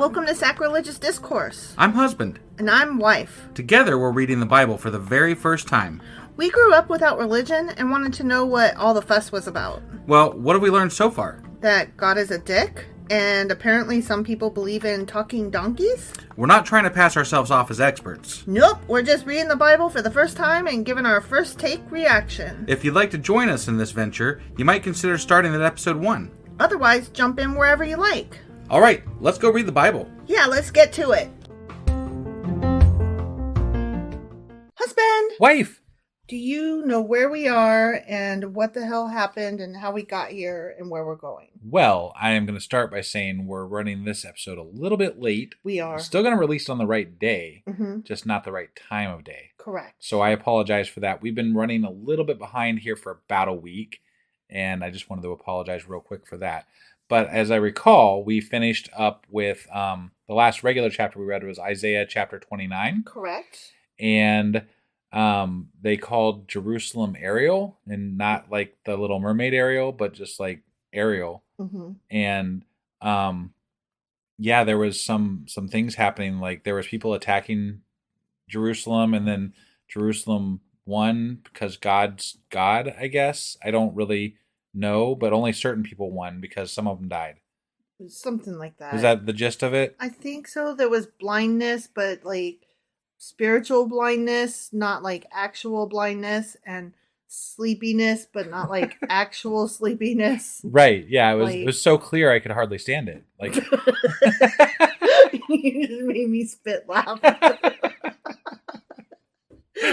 Welcome to Sacrilegious Discourse. I'm husband. And I'm wife. Together, we're reading the Bible for the very first time. We grew up without religion and wanted to know what all the fuss was about. Well, what have we learned so far? That God is a dick, and apparently some people believe in talking donkeys? We're not trying to pass ourselves off as experts. Nope, we're just reading the Bible for the first time and giving our first take reaction. If you'd like to join us in this venture, you might consider starting at episode 1. Otherwise, jump in wherever you like. All right, let's go read the Bible. Yeah, let's get to it. Husband! Wife! Do you know where we are and what the hell happened and how we got here and where we're going? Well, I am going to start by saying we're running this episode a little bit late. We are. Still going to release it on the right day, Mm-hmm. just not the right time of day. Correct. So I apologize for that. We've been running a little bit behind here for about a week, and I just wanted to apologize real quick for that. But as I recall, we finished up with the last regular chapter we read was Isaiah chapter 29. Correct. And they called Jerusalem Ariel, and not like the Little Mermaid Ariel, but just like Ariel. Mm-hmm. And yeah, there was some things happening. Like there was people attacking Jerusalem, and then Jerusalem won because God's God, I guess. I don't really know, but only certain people won because some of them died. Something like that. Is that the gist of it? I think so. There was blindness, but like spiritual blindness, not like actual blindness, and sleepiness, but not like actual sleepiness. Right. Yeah. Like, it was so clear I could hardly stand it. Like you just made me spit laugh.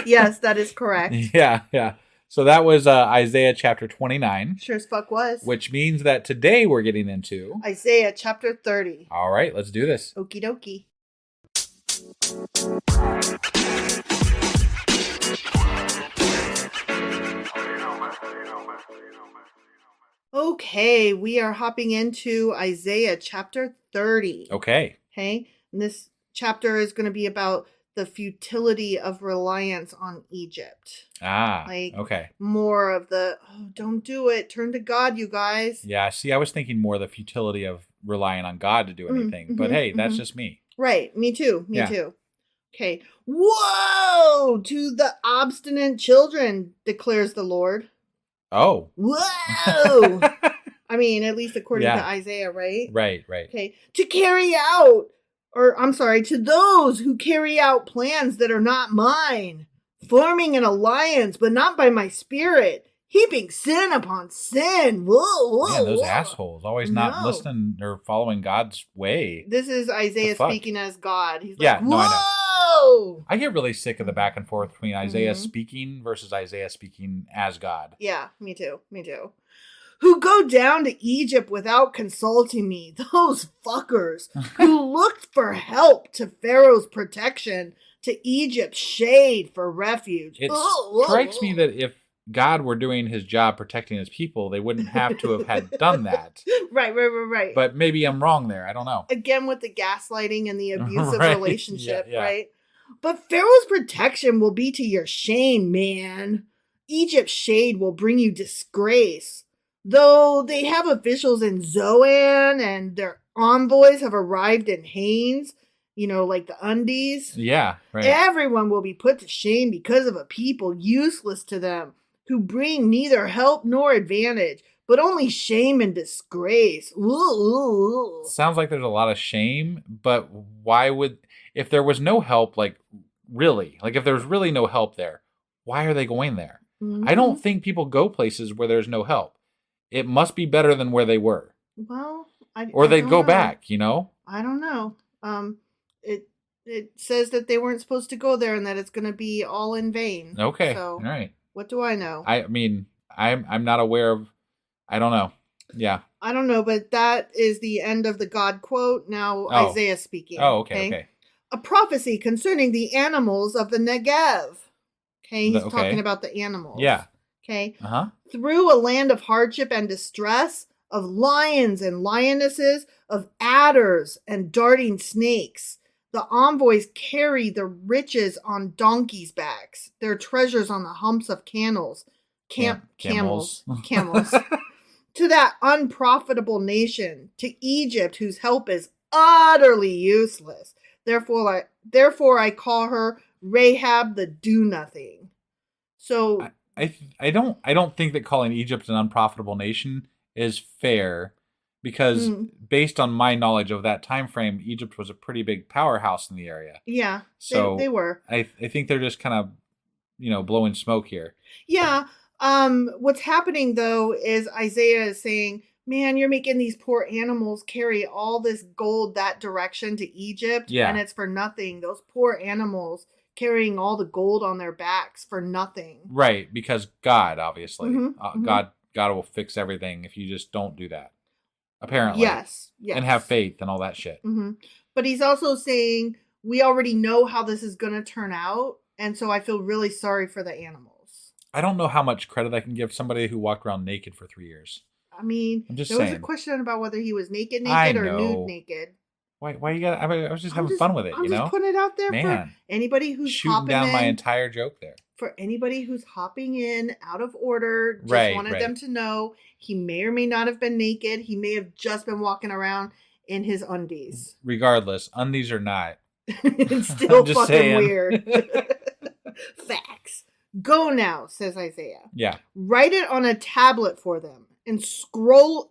Yes, that is correct. Yeah. Yeah. So that was Isaiah chapter 29. Sure as fuck was. Which means that today we're getting into Isaiah chapter 30. All right, let's do this. Okie dokie. Okay, we are hopping into Isaiah chapter 30. Okay. Okay, and this chapter is going to be about the futility of reliance on Egypt. Okay. More of the, oh, don't do it. Turn to God, you guys. Yeah, see, I was thinking more the futility of relying on God to do anything. But hey, that's just me. Right, me too. Me too. Okay. Woe to the obstinate children, declares the Lord. Oh. Whoa! I mean, at least according to Isaiah, right? Right. Okay. To those who carry out plans that are not mine, forming an alliance, but not by my spirit, heaping sin upon sin. Whoa. Man, those assholes always not listening or following God's way. This is Isaiah speaking as God. He's like, I know. I get really sick of the back and forth between Isaiah speaking versus Isaiah speaking as God. Yeah, me too. Who go down to Egypt without consulting me. Those fuckers who looked for help to Pharaoh's protection, to Egypt's shade for refuge. It strikes me that if God were doing his job protecting his people, they wouldn't have to have had done that. Right. But maybe I'm wrong there. I don't know. Again, with the gaslighting and the abusive relationship, right? But Pharaoh's protection will be to your shame, man. Egypt's shade will bring you disgrace. Though they have officials in Zoan and their envoys have arrived in Hanes, like the undies. Yeah, right. Everyone will be put to shame because of a people useless to them, who bring neither help nor advantage, but only shame and disgrace. Ooh. Sounds like there's a lot of shame, but if there was no help, if there's really no help there, why are they going there? Mm-hmm. I don't think people go places where there's no help. It must be better than where they were. Well, they'd go back, I don't know. It says that they weren't supposed to go there and that it's going to be all in vain. Okay. So, all right. What do I know? I mean, I'm not aware of. I don't know. Yeah. I don't know, but that is the end of the God quote. Now Isaiah speaking. Oh, okay. A prophecy concerning the animals of the Negev. Okay, he's talking about the animals. Yeah. Okay. Uh-huh. Through a land of hardship and distress, of lions and lionesses, of adders and darting snakes. The envoys carry the riches on donkeys' backs, their treasures on the humps of camels. Camels. To that unprofitable nation, to Egypt, whose help is utterly useless. Therefore I call her Rahab the do-nothing. So I don't think that calling Egypt an unprofitable nation is fair, because based on my knowledge of that time frame, Egypt was a pretty big powerhouse in the area. Yeah, so they were. I think they're just kind of blowing smoke here. Yeah. What's happening though is Isaiah is saying, man, you're making these poor animals carry all this gold that direction to Egypt, and it's for nothing. Those poor animals carrying all the gold on their backs for nothing. Right, because God, obviously. God will fix everything if you just don't do that. Apparently. Yes. And have faith and all that shit. But he's also saying, we already know how this is going to turn out, and so I feel really sorry for the animals. I don't know how much credit I can give somebody who walked around naked for 3 years. I mean, there was a question about whether he was naked or nude naked. Why you got? I was just having fun with it. I'm just putting it out there for anybody who's shooting down my entire joke there. For anybody who's hopping in out of order, just wanted them to know he may or may not have been naked. He may have just been walking around in his undies. Regardless, undies or not, it's still fucking weird. Facts. Go now, says Isaiah. Yeah. Write it on a tablet for them and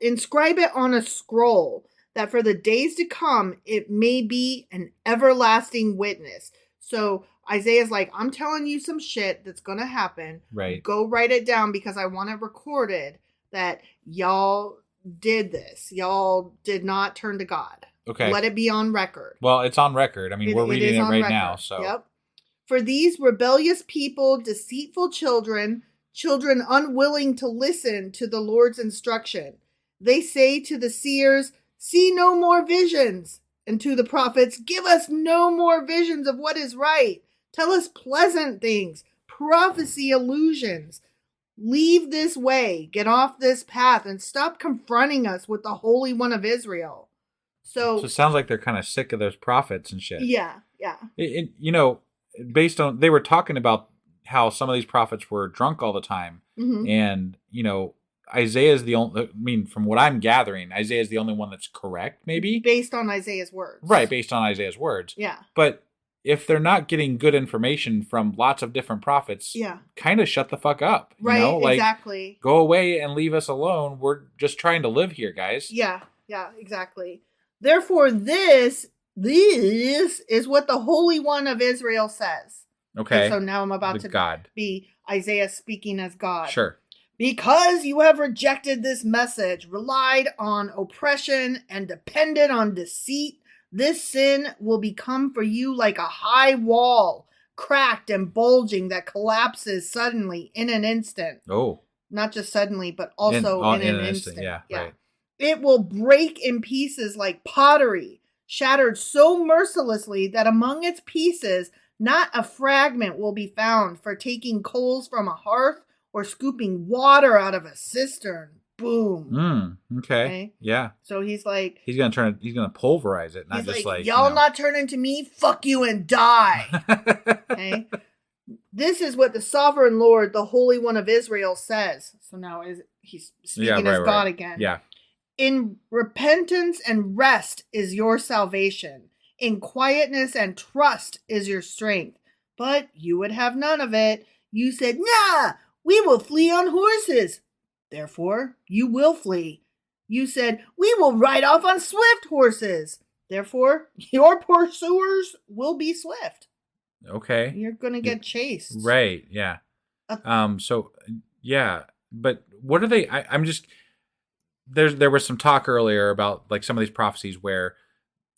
inscribe it on a scroll, that for the days to come, it may be an everlasting witness. So Isaiah's like, I'm telling you some shit that's going to happen. Right. Go write it down because I want it recorded that y'all did this. Y'all did not turn to God. Okay. Let it be on record. Well, it's on record. I mean, we're reading it right now. So. Yep. For these rebellious people, deceitful children unwilling to listen to the Lord's instruction, they say to the seers, see no more visions. And to the prophets, give us no more visions of what is right. Tell us pleasant things, prophecy illusions. Leave this way, get off this path, and stop confronting us with the Holy One of Israel. So it sounds like they're kind of sick of those prophets and shit. Yeah. Based on, they were talking about how some of these prophets were drunk all the time. And, Isaiah's the only, I mean, from what I'm gathering, Isaiah's the only one that's correct, maybe? Based on Isaiah's words. Right, based on Isaiah's words. Yeah. But if they're not getting good information from lots of different prophets, kind of shut the fuck up. Right, exactly. Go away and leave us alone. We're just trying to live here, guys. Yeah, exactly. Therefore, this is what the Holy One of Israel says. Okay. And so now I'm about to be Isaiah speaking as God. Sure. Because you have rejected this message, relied on oppression, and depended on deceit, this sin will become for you like a high wall, cracked and bulging, that collapses suddenly in an instant. Oh. Not just suddenly, but also in an instant. Yeah. Right. It will break in pieces like pottery, shattered so mercilessly that among its pieces not a fragment will be found for taking coals from a hearth or scooping water out of a cistern. Boom. Okay. Yeah. So he's like, he's gonna pulverize it, not just like y'all not turning to me, fuck you and die. Okay. This is what the sovereign Lord, the Holy One of Israel, says. So now he's speaking as God again. Yeah. In repentance and rest is your salvation. In quietness and trust is your strength. But you would have none of it. You said, nah, we will flee on horses. Therefore, you will flee. You said, we will ride off on swift horses. Therefore, your pursuers will be swift. Okay. You're going to get chased. Right, yeah. So, yeah. But what are they... I'm just... There was some talk earlier about like some of these prophecies where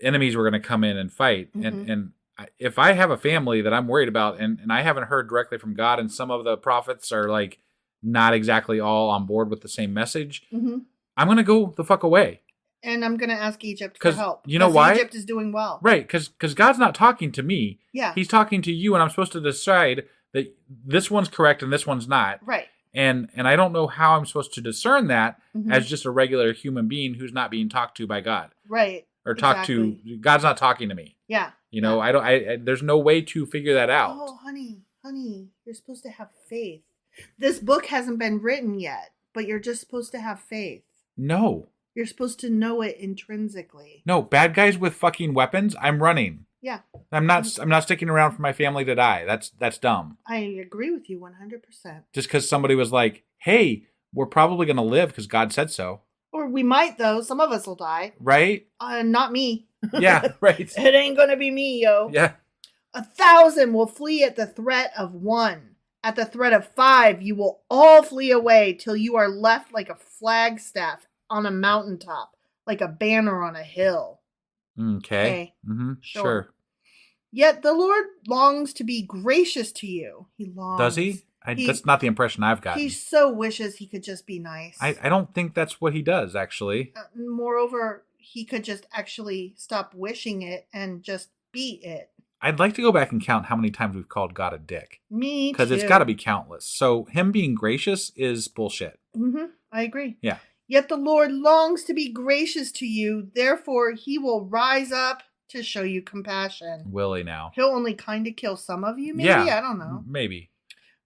enemies were going to come in and fight. And if I have a family that I'm worried about and I haven't heard directly from God, and some of the prophets are like not exactly all on board with the same message, I'm going to go the fuck away. And I'm going to ask Egypt for help. You know why? Egypt is doing well. Right, because God's not talking to me. Yeah. He's talking to you, and I'm supposed to decide that this one's correct and this one's not. Right. And I don't know how I'm supposed to discern that as just a regular human being who's not being talked to by God. Right. Or talked to, God's not talking to me. Yeah. You know, there's no way to figure that out. Oh, honey, you're supposed to have faith. This book hasn't been written yet, but you're just supposed to have faith. No. You're supposed to know it intrinsically. No, bad guys with fucking weapons, I'm running. Yeah. I'm not sticking around for my family to die. That's dumb. I agree with you 100%. Just because somebody was like, hey, we're probably going to live because God said so. Or we might, though. Some of us will die. Right? Not me. Yeah, right. It ain't going to be me, yo. Yeah. 1,000 will flee at the threat of 1. At the threat of 5, you will all flee away till you are left like a flagstaff on a mountaintop, like a banner on a hill. Okay. Mm-hmm. Sure. Yet the Lord longs to be gracious to you. He longs. Does he? That's not the impression I've gotten. He so wishes he could just be nice. I don't think that's what he does, actually. Moreover, he could just actually stop wishing it and just be it. I'd like to go back and count how many times we've called God a dick. Me too. Because it's got to be countless. So him being gracious is bullshit. Mm-hmm. I agree. Yeah. Yet the Lord longs to be gracious to you. Therefore, he will rise up to show you compassion. Will he now? He'll only kind of kill some of you, maybe? Yeah, I don't know. Maybe.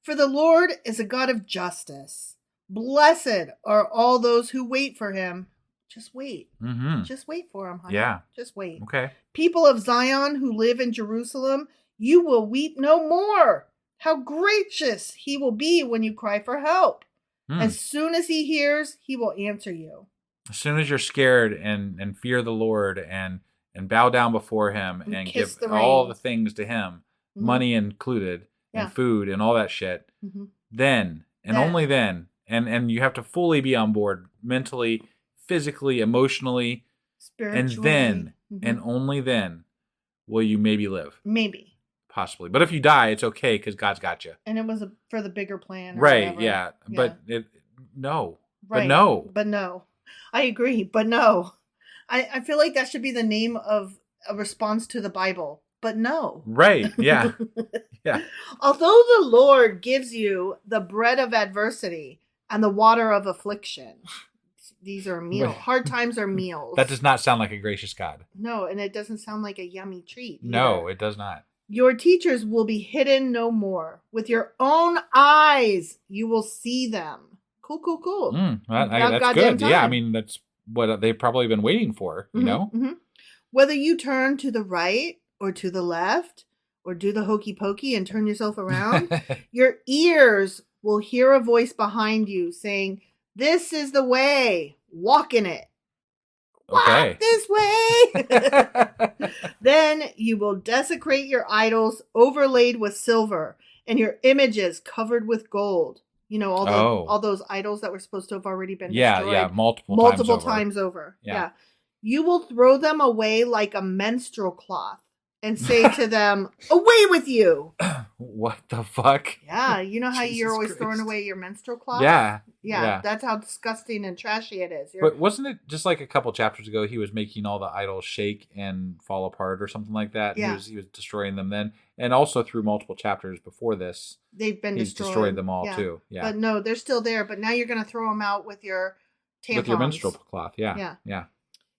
For the Lord is a God of justice. Blessed are all those who wait for him. Just wait. Mm-hmm. Just wait for him, honey. Yeah. Just wait. Okay. People of Zion who live in Jerusalem, you will weep no more. How gracious he will be when you cry for help. As soon as he hears, he will answer you. As soon as you're scared and fear the Lord and bow down before him and give all the things to him, money included, and food and all that shit, then and only then, and you have to fully be on board mentally, physically, emotionally, spiritually, and then and only then will you maybe live. Maybe. Possibly. But if you die, it's okay because God's got you. And it was for the bigger plan. Right, whatever. yeah. But no. Right. But no. But no. I agree, but no. I feel like that should be the name of a response to the Bible. But no. Right, yeah. Yeah. Although the Lord gives you the bread of adversity and the water of affliction. These are meals. Hard times are meals. That does not sound like a gracious God. No, and it doesn't sound like a yummy treat either. No, it does not. Your teachers will be hidden no more. With your own eyes, you will see them. Cool. That's good. Time. Yeah, I mean, that's what they've probably been waiting for, you know? Mm-hmm. Whether you turn to the right or to the left or do the hokey pokey and turn yourself around, your ears will hear a voice behind you saying, "This is the way. Walk in it." Okay. Walk this way. Then you will desecrate your idols overlaid with silver and your images covered with gold. You know, all those idols that were supposed to have already been destroyed. Yeah, multiple times over. Yeah. You will throw them away like a menstrual cloth and say to them, "Away with you." What the fuck? Yeah, you know how you're always throwing away your menstrual cloth? Yeah, that's how disgusting and trashy it is. But wasn't it just like a couple chapters ago he was making all the idols shake and fall apart or something like that? Yeah. He was destroying them then. And also through multiple chapters before this, they've been destroyed them all too. Yeah. But no, they're still there. But now you're going to throw them out with your tampons. With your menstrual cloth, yeah.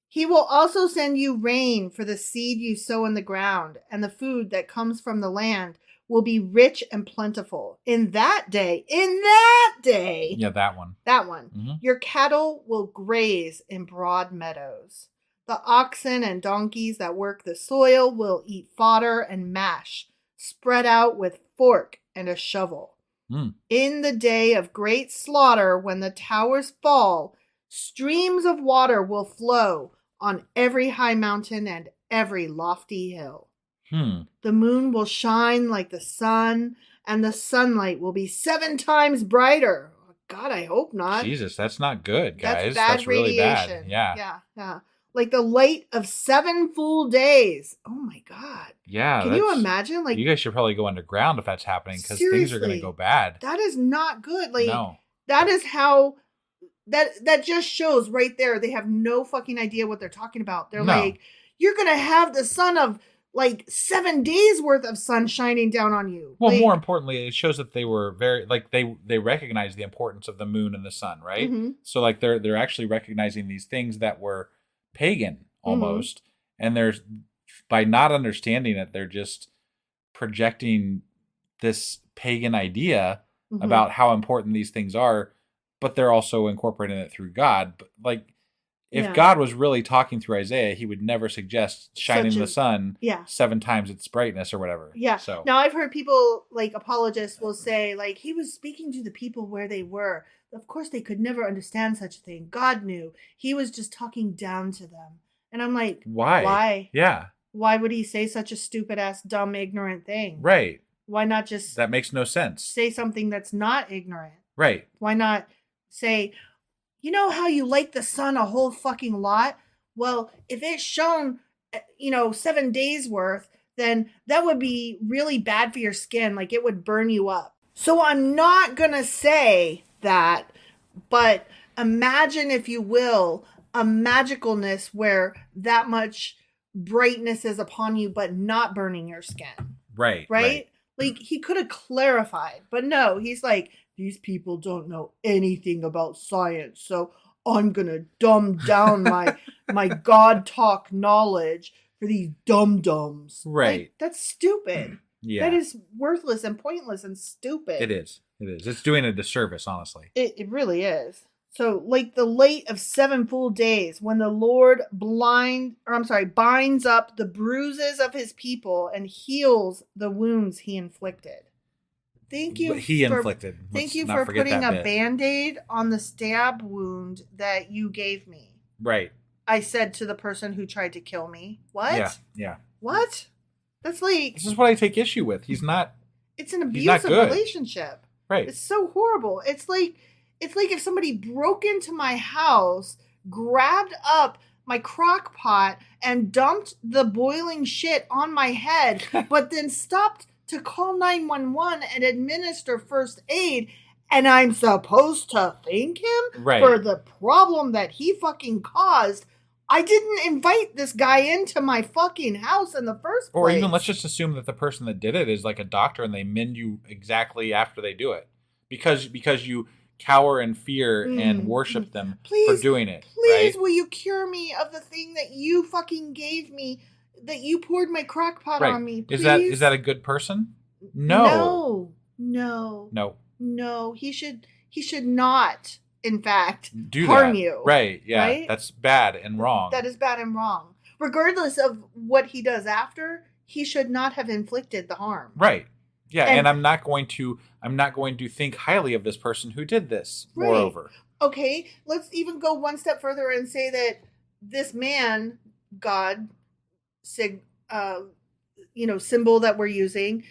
He will also send you rain for the seed you sow in the ground, and the food that comes from the land will be rich and plentiful. In that day. Yeah, that one. Mm-hmm. Your cattle will graze in broad meadows. The oxen and donkeys that work the soil will eat fodder and mash, spread out with fork and a shovel. In the day of great slaughter, when the towers fall, streams of water will flow on every high mountain and every lofty hill. The moon will shine like the sun, and the sunlight will be 7 times brighter. God, I hope not. Jesus, that's not good, guys. That's really bad. Yeah. Like the light of 7 full days. Oh my God. Yeah. Can you imagine? Like, you guys should probably go underground if that's happening because things are going to go bad. That is not good. Like, no. That is how. That just shows right there. They have no fucking idea what they're talking about. They're like, you're going to have the sun of like 7 days worth of sun shining down on you. Well, more importantly, it shows that they were very like they recognize the importance of the moon and the sun, right? Mm-hmm. So like they're actually recognizing these things that were pagan almost, and there's by not understanding it, they're just projecting this pagan idea about how important these things are, but they're also incorporating it through God. But like If God was really talking through Isaiah, he would never suggest shining the sun 7 times its brightness or whatever. Yeah. So now I've heard people, like apologists will say, like, he was speaking to the people where they were. Of course, they could never understand such a thing. God knew. He was just talking down to them. And I'm like, why? Yeah. Why would he say such a stupid ass, dumb, ignorant thing? Right. Why not just... That makes no sense. Say something that's not ignorant. Right. Why not say... You know how you like the sun a whole fucking lot? Well, if it shone, 7 days worth, then that would be really bad for your skin. Like, it would burn you up. So I'm not going to say that, but imagine, if you will, a magicalness where that much brightness is upon you, but not burning your skin. Right. Like, he could have clarified, but no, he's like, these people don't know anything about science, so I'm going to dumb down my God talk knowledge for these dum-dums. Right. Like, that's stupid. Yeah. That is worthless and pointless and stupid. It is. It's doing a disservice, honestly. It really is. So, like the late of 7 full days, when the Lord binds up the bruises of his people and heals the wounds he inflicted. Thank you for putting a Band-Aid on the stab wound that you gave me. Right. I said to the person who tried to kill me. What? Yeah. What? That's like... This is what I take issue with. He's not... It's an abusive relationship. Right. It's so horrible. It's like if somebody broke into my house, grabbed up my crock pot, and dumped the boiling shit on my head, but then stopped to call 911 and administer first aid, and I'm supposed to thank him for the problem that he fucking caused. I didn't invite this guy into my fucking house in the first place. Or even let's just assume that the person that did it is like a doctor and they mend you exactly after they do it. Because you cower in fear and worship them for doing it. Please, will you cure me of the thing that you fucking gave me, that you poured my crock pot on me? Please? Is that a good person? No. He should not, in fact, do harm you. Right. Yeah. Right? That's bad and wrong. That is bad and wrong. Regardless of what he does after, he should not have inflicted the harm. Right. Yeah, and I'm not going to think highly of this person who did this. Right. Moreover. Okay, let's even go one step further and say that this man, God, symbol that we're using,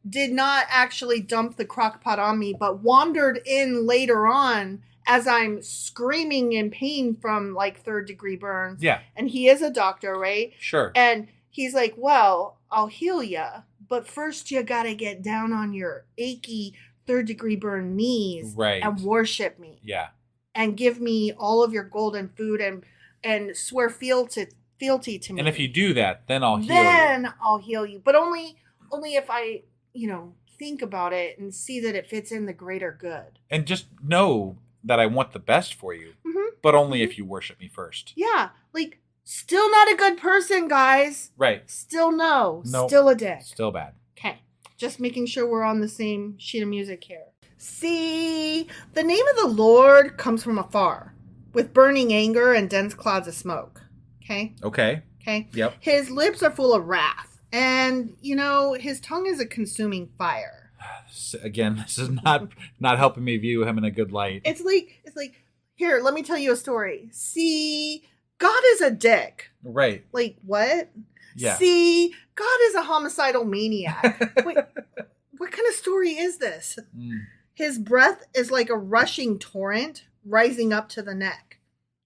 did not actually dump the crock pot on me, but wandered in later on as I'm screaming in pain from like 3rd-degree burns. Yeah. And he is a doctor, right? Sure. And he's like, well, I'll heal ya, but first you gotta get down on your achy 3rd-degree burn knees and worship me. Yeah. And give me all of your golden food and swear fealty to me. And if you do that, then I'll heal you. Then I'll heal you. But only if I, think about it and see that it fits in the greater good. And just know that I want the best for you, but only if you worship me first. Yeah. Like, still not a good person, guys. Right. Still no. Nope. Still a dick. Still bad. Okay. Just making sure we're on the same sheet of music here. See, the name of the Lord comes from afar, with burning anger and dense clouds of smoke. Okay? Okay. Yep. His lips are full of wrath, and, his tongue is a consuming fire. Again, this is not helping me view him in a good light. It's like, here, let me tell you a story. See, God is a dick. Right. Like, what? Yeah. See, God is a homicidal maniac. Wait, what kind of story is this? His breath is like a rushing torrent rising up to the neck.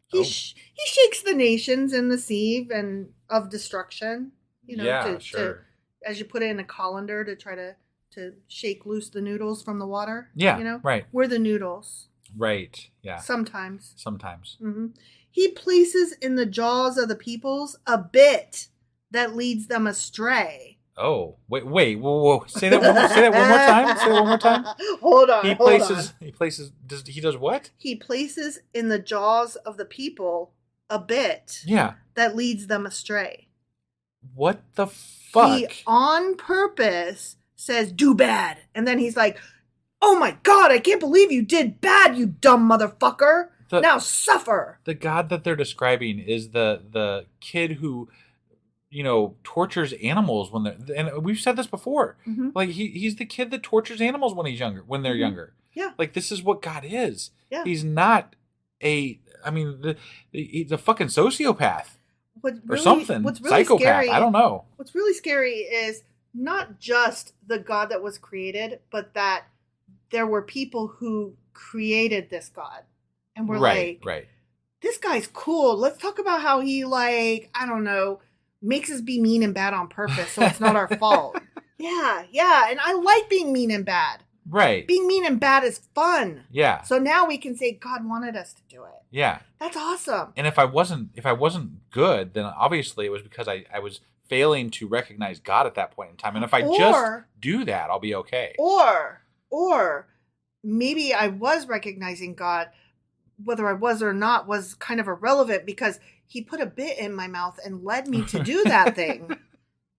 He shakes the nations in the sieve and of destruction. As you put it in a colander to try to shake loose the noodles from the water. Yeah, right. We're the noodles. Right, yeah. Sometimes. Mm-hmm. He places in the jaws of the peoples a bit that leads them astray. Oh, wait, whoa. Say that one more time. Hold on. He does what? He places in the jaws of the people a bit. Yeah. That leads them astray. What the fuck? He on purpose says, do bad. And then he's like, oh my God, I can't believe you did bad, you dumb motherfucker. Now suffer. The God that they're describing is the kid who, tortures animals when they're, and we've said this before. Mm-hmm. Like he's the kid that tortures animals when he's younger, when they're mm-hmm. younger. Yeah. Like this is what God is. Yeah. He's not he's a fucking sociopath or something. What's really psychopath. Scary, I don't know. What's really scary is not just the God that was created, but that there were people who created this God. And we're right. This guy's cool. Let's talk about how he makes us be mean and bad on purpose so it's not our fault. Yeah. And I like being mean and bad. Right. Being mean and bad is fun. Yeah. So now we can say God wanted us to do it. Yeah. That's awesome. And if I wasn't good, then obviously it was because I was failing to recognize God at that point in time. And if I just do that, I'll be okay. Or maybe I was recognizing God, whether I was or not was kind of irrelevant because he put a bit in my mouth and led me to do that thing.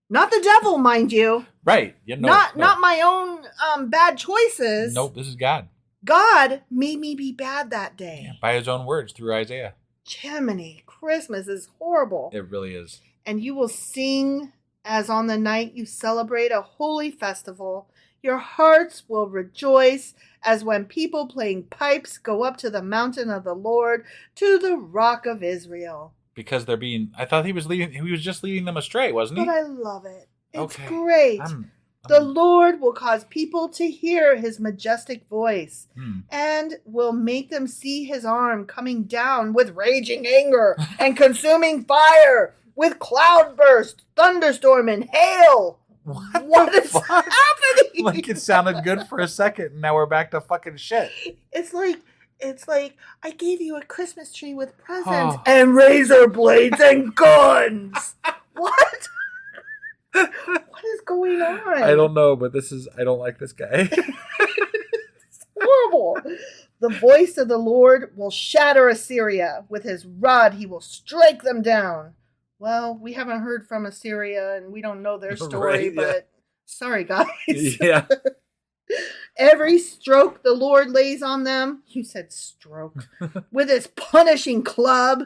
Not the devil, mind you. Right. Yeah, not my own bad choices. Nope, this is God. God made me be bad that day. Yeah, by his own words through Isaiah. Jiminy, Christmas is horrible. It really is. And you will sing as on the night you celebrate a holy festival. Your hearts will rejoice as when people playing pipes go up to the mountain of the Lord, to the rock of Israel. Because I thought he was just leading them astray, wasn't he? But I love it. It's okay. Great. The Lord will cause people to hear his majestic voice and will make them see his arm coming down with raging anger and consuming fire, with cloudburst, thunderstorm, and hail. What is happening? Like it sounded good for a second, and now we're back to fucking shit. It's like I gave you a Christmas tree with presents and razor blades and guns. What? What is going on? I don't know, but I don't like this guy. It's horrible. The voice of the Lord will shatter Assyria. With his rod, he will strike them down. Well, we haven't heard from Assyria, and we don't know their story, but sorry, guys. Yeah. Every stroke the Lord lays on them, you said stroke, with his punishing club,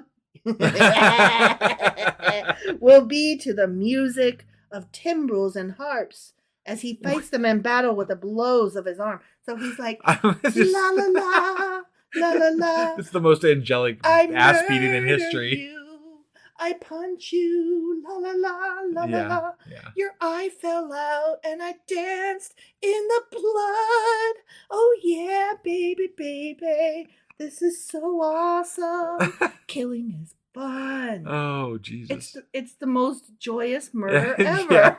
will be to the music of timbrels and harps as he fights them in battle with the blows of his arm. So he's like, la la la, la la la. It's the most angelic ass beating in history. You. I punch you, la la la, la la la. Yeah. Your eye fell out and I danced in the blood. Oh yeah, baby, baby. This is so awesome. Killing is fun. Oh, Jesus. It's the most joyous murder ever.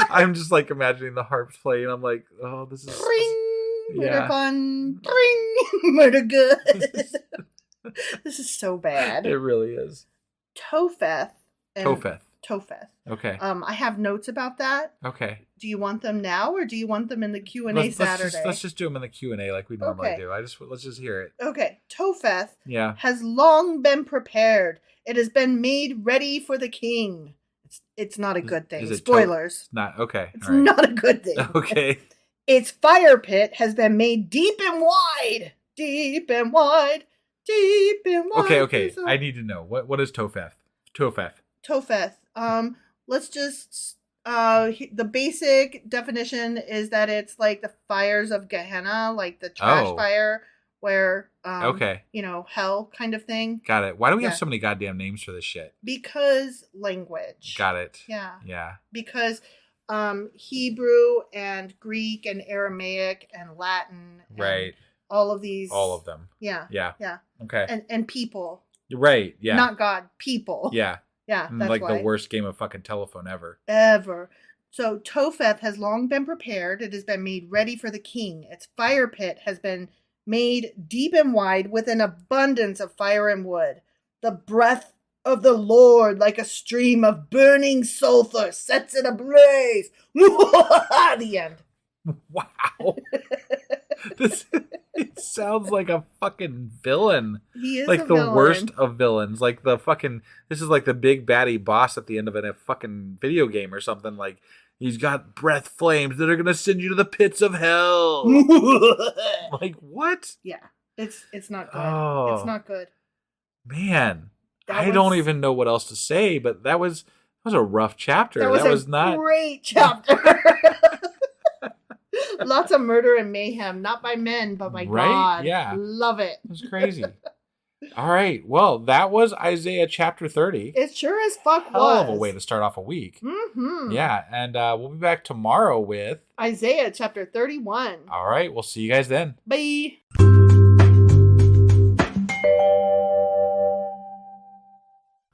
I'm just like imagining the harps playing. I'm like, oh, this is... Ring, murder fun. Ring, murder good. This is so bad. It really is. Topheth. Okay. I have notes about that. Okay. Do you want them now, or do you want them in the Q&A Saturday? Let's just do them in the Q&A like we normally do. Let's just hear it. Okay. Topheth has long been prepared. It has been made ready for the king. It's not a good thing. Spoilers. Not okay. It's not a good thing. Okay. Its fire pit has been made deep and wide. Deep and wide. Deep and wide. Okay. I need to know. What is Topheth? Topheth. Let's just the basic definition is that it's like the fires of Gehenna, like the trash fire where hell kind of thing. Got it. Why do we have so many goddamn names for this shit? Because language. Got it. Yeah. Because Hebrew and Greek and Aramaic and Latin and all of them. Yeah. Okay. And people. Right, yeah. Not God, people. Yeah. Yeah, that's like why. The worst game of fucking telephone ever. So Topheth has long been prepared. It has been made ready for the king. Its fire pit has been made deep and wide with an abundance of fire and wood. The breath of the Lord, like a stream of burning sulfur, sets it ablaze. The end. Wow. It sounds like a fucking villain. He is like a the villain. Worst of villains. Like this is like the big baddie boss at the end of a fucking video game or something. Like he's got breath flames that are gonna send you to the pits of hell. Like what? Yeah. It's not good. Oh, it's not good. Man, I don't even know what else to say, but that was a rough chapter. That was not great chapter. Lots of murder and mayhem, not by men, but by God. Yeah. Love it. It was crazy. All right. Well, that was Isaiah chapter 30. It sure as fuck was. Hell of a way to start off a week. Mm-hmm. Yeah, and we'll be back tomorrow with Isaiah chapter 31. All right. We'll see you guys then. Bye.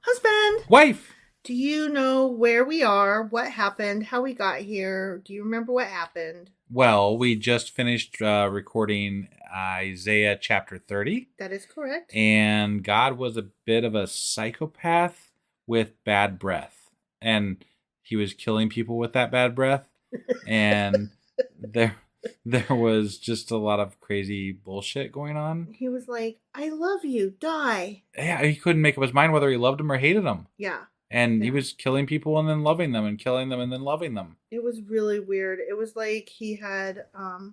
Husband. Wife. Do you know where we are, what happened, how we got here? Do you remember what happened? Well, we just finished recording Isaiah chapter 30. That is correct. And God was a bit of a psychopath with bad breath. And he was killing people with that bad breath. And there was just a lot of crazy bullshit going on. He was like, I love you, die. Yeah, he couldn't make up his mind whether he loved them or hated them. Yeah. And he was killing people and then loving them and killing them and then loving them. It was really weird. It was like he had a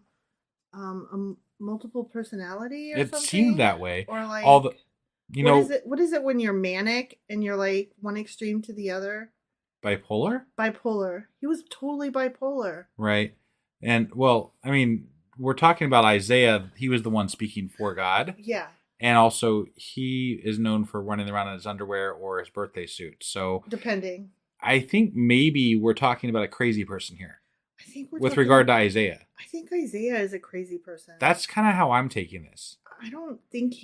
multiple personality or something. It seemed that way. Or like all the what is it when you're manic and you're like one extreme to the other? Bipolar? Bipolar. He was totally bipolar. Right. And well, I mean, we're talking about Isaiah. He was the one speaking for God. Yeah. And also, he is known for running around in his underwear or his birthday suit. So, depending. I think maybe we're talking about a crazy person here. I think we're with regard to Isaiah. I think Isaiah is a crazy person. That's kind of how I'm taking this. I don't think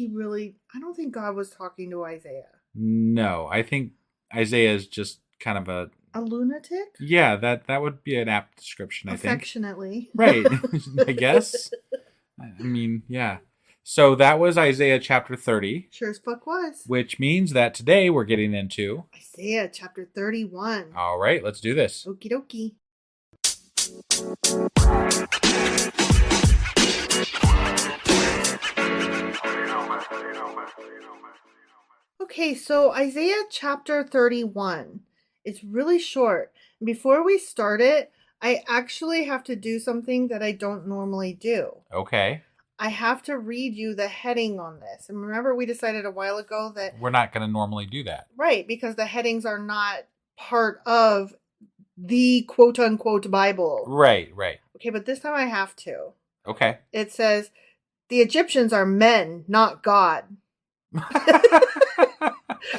God was talking to Isaiah. No, I think Isaiah is just kind of a lunatic? Yeah, that would be an apt description, I think. Affectionately. Right, I guess. I mean, yeah. So that was Isaiah chapter 30. Sure as fuck was. Which means that today we're getting into Isaiah chapter 31. All right, let's do this. Okie dokie. Okay, so Isaiah chapter 31. It's really short. Before we start it, I actually have to do something that I don't normally do. Okay. I have to read you the heading on this. And remember, we decided a while ago that we're not going to normally do that. Right, because the headings are not part of the quote unquote Bible. Right. Okay, but this time I have to. Okay. It says, the Egyptians are men, not God.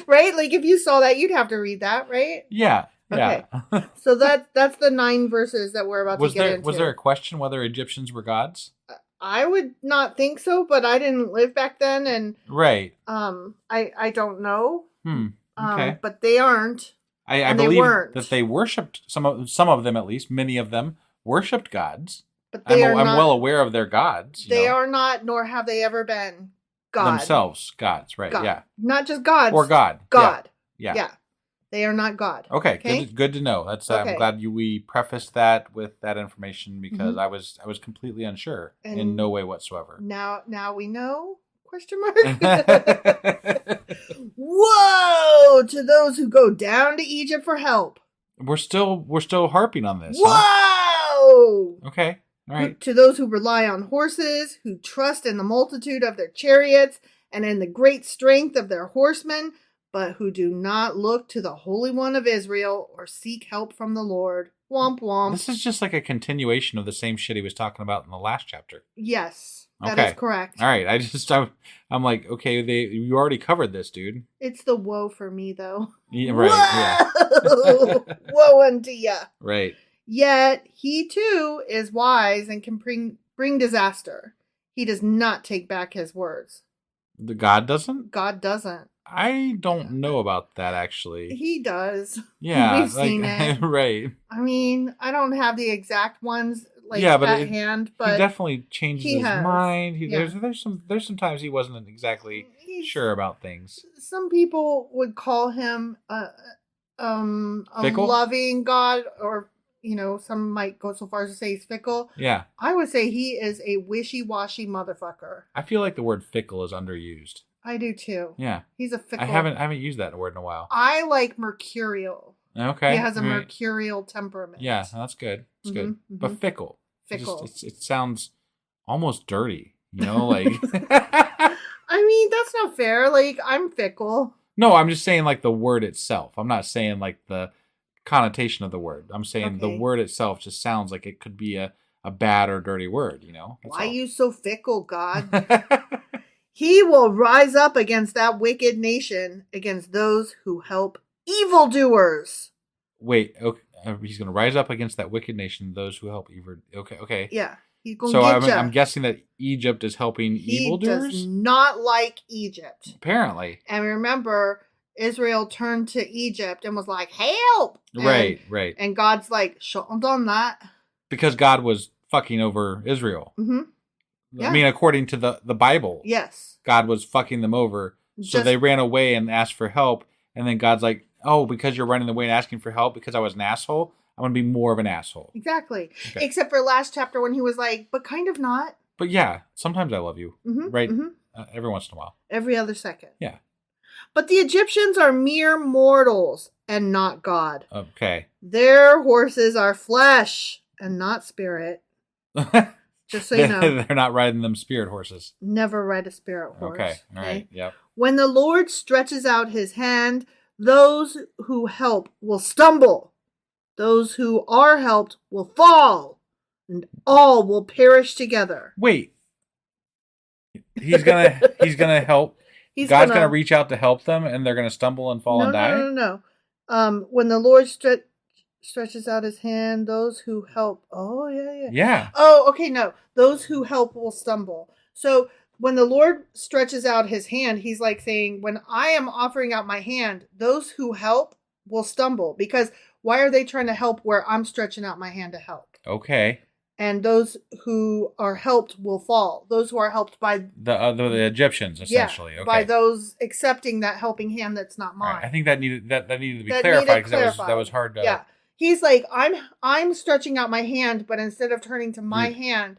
Right? Like if you saw that, you'd have to read that, right? Yeah. Okay. So that's the 9 verses that we're about to get into. Was there a question whether Egyptians were gods? I would not think so, but I didn't live back then, and right. I don't know. Okay. But they aren't. I believe that they worshipped some of them, at least many of them worshipped gods. But I'm well aware of their gods. They are not, nor have they ever been gods themselves. Gods, right? God. Yeah. Not just gods or God. God. Yeah. They are not God. Okay? Good to know. That's okay. I'm glad we prefaced that with that information because I was completely unsure in no way whatsoever. Now we know? Question mark. Whoa! To those who go down to Egypt for help. We're still harping on this. Whoa! Huh? Okay. All right. To those who rely on horses, who trust in the multitude of their chariots and in the great strength of their horsemen, but who do not look to the Holy One of Israel or seek help from the Lord. Womp womp. This is just like a continuation of the same shit he was talking about in the last chapter. Yes, that is correct. All right, I'm like, okay, you already covered this, dude. It's the woe for me, though. Yeah, right. Whoa! Yeah. Woe unto ya. Right. Yet he too is wise and can bring disaster. He does not take back his words. The God doesn't? God doesn't. I don't know about that, actually. He does. Yeah. We've seen it. Right. I mean, I don't have the exact ones at hand, but he definitely changes his mind. There's some times he wasn't exactly sure about things. Some people would call him a loving God, or some might go so far as to say he's fickle. Yeah. I would say he is a wishy-washy motherfucker. I feel like the word fickle is underused. I do too. Yeah. He's a fickle. I haven't used that word in a while. I like mercurial. Okay. He has a mercurial temperament. Yeah, that's good. It's good. Mm-hmm. But fickle. Fickle. It sounds almost dirty, like I mean, that's not fair. Like, I'm fickle. No, I'm just saying like the word itself. I'm not saying like the connotation of the word. I'm saying the word itself just sounds like it could be a bad or dirty word, you know? Why are you so fickle, God? He will rise up against that wicked nation, against those who help evildoers. Wait, okay. He's going to rise up against that wicked nation, those who help evil. Okay. Yeah, he's going to get you. I'm guessing that Egypt is helping evildoers? He does not like Egypt. Apparently. And remember, Israel turned to Egypt and was like, help! Right. And God's like, shouldn't done that. Because God was fucking over Israel. Mm-hmm. Yeah. I mean, according to the Bible. Yes. God was fucking them over. So they ran away and asked for help. And then God's like, oh, because you're running away and asking for help because I was an asshole, I'm going to be more of an asshole. Exactly. Okay. Except for last chapter when he was like, but kind of not. But yeah, sometimes I love you. Mm-hmm. Right? Mm-hmm. Every once in a while. Every other second. Yeah. But the Egyptians are mere mortals and not God. Okay. Their horses are flesh and not spirit. Just so you know. They're not riding them spirit horses. Never ride a spirit horse. Okay. All right. Yep. When the Lord stretches out his hand, those who help will stumble. Those who are helped will fall. And all will perish together. Wait. He's gonna help. God's gonna reach out to help them, and they're gonna stumble and fall and die? No. When the Lord stretches out his hand, those who help. Oh, yeah. Yeah. Oh, okay, no. Those who help will stumble. So when the Lord stretches out his hand, he's like saying, when I am offering out my hand, those who help will stumble. Because why are they trying to help where I'm stretching out my hand to help? Okay. And those who are helped will fall. Those who are helped by the Egyptians, essentially. Yeah, okay. By those accepting that helping hand that's not mine. Right. I think that needed to be clarified because that was hard to. Yeah. He's like, I'm stretching out my hand, but instead of turning to my hand,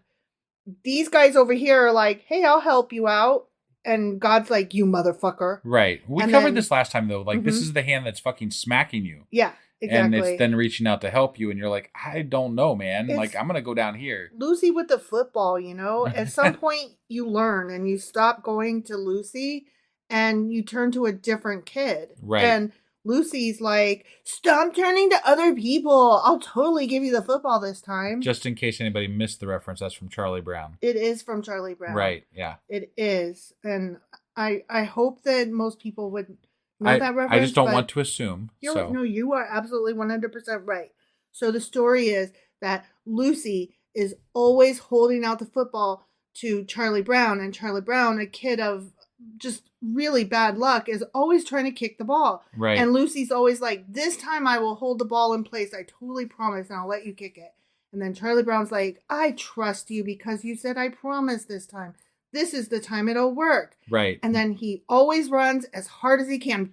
these guys over here are like, hey, I'll help you out. And God's like, you motherfucker. Right. We covered this last time, though. Like, this is the hand that's fucking smacking you. Yeah, exactly. And it's then reaching out to help you. And you're like, I don't know, man. Like, I'm going to go down here. Lucy with the football, you know? At some point, you learn and you stop going to Lucy and you turn to a different kid. Right. And Lucy's like, stop turning to other people. I'll totally give you the football this time. Just in case anybody missed the reference, that's from Charlie Brown. It is from Charlie Brown. Right, yeah. It is. And I hope that most people would know that reference. I just don't want to assume. No, you are absolutely 100% right. So the story is that Lucy is always holding out the football to Charlie Brown. And Charlie Brown, a kid of just really bad luck, is always trying to kick the ball. Right. And Lucy's always like, this time I will hold the ball in place. I totally promise, and I'll let you kick it. And then Charlie Brown's like, I trust you because you said I promise this time. This is the time it'll work. Right. And then he always runs as hard as he can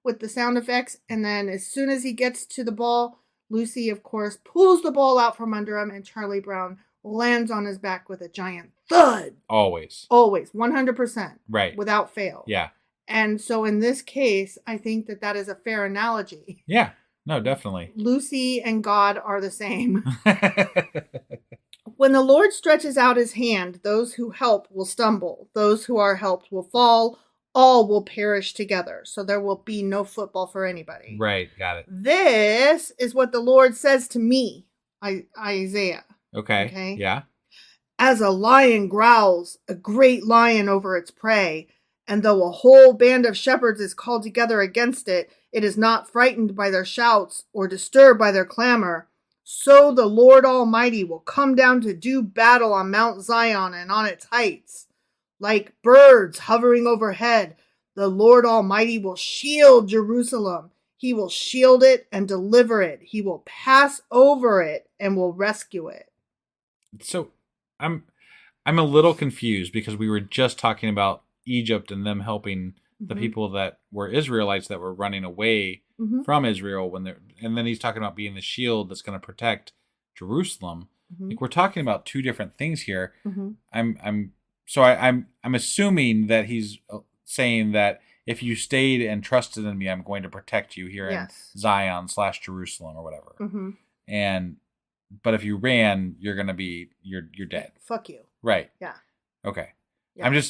with the sound effects. And then as soon as he gets to the ball, Lucy, of course, pulls the ball out from under him, and Charlie Brown lands on his back with a giant thud. Always, 100%. Right. Without fail. Yeah. And so in this case, I think that is a fair analogy. Yeah. No, definitely. Lucy and God are the same. When the Lord stretches out his hand, those who help will stumble. Those who are helped will fall. All will perish together. So there will be no football for anybody. Right. Got it. This is what the Lord says to me, Isaiah. Okay. Yeah. As a lion growls, a great lion over its prey, and though a whole band of shepherds is called together against it, it is not frightened by their shouts or disturbed by their clamor. So the Lord Almighty will come down to do battle on Mount Zion and on its heights. Like birds hovering overhead, the Lord Almighty will shield Jerusalem. He will shield it and deliver it. He will pass over it and will rescue it. So I'm a little confused because we were just talking about Egypt and them helping the people that were Israelites that were running away from Israel and then he's talking about being the shield that's going to protect Jerusalem. Like we're talking about two different things here. I'm assuming that he's saying that if you stayed and trusted in me, I'm going to protect you here in Zion / Jerusalem or whatever. But if you ran, you're dead. Fuck you. Right. Yeah. Okay. Yeah.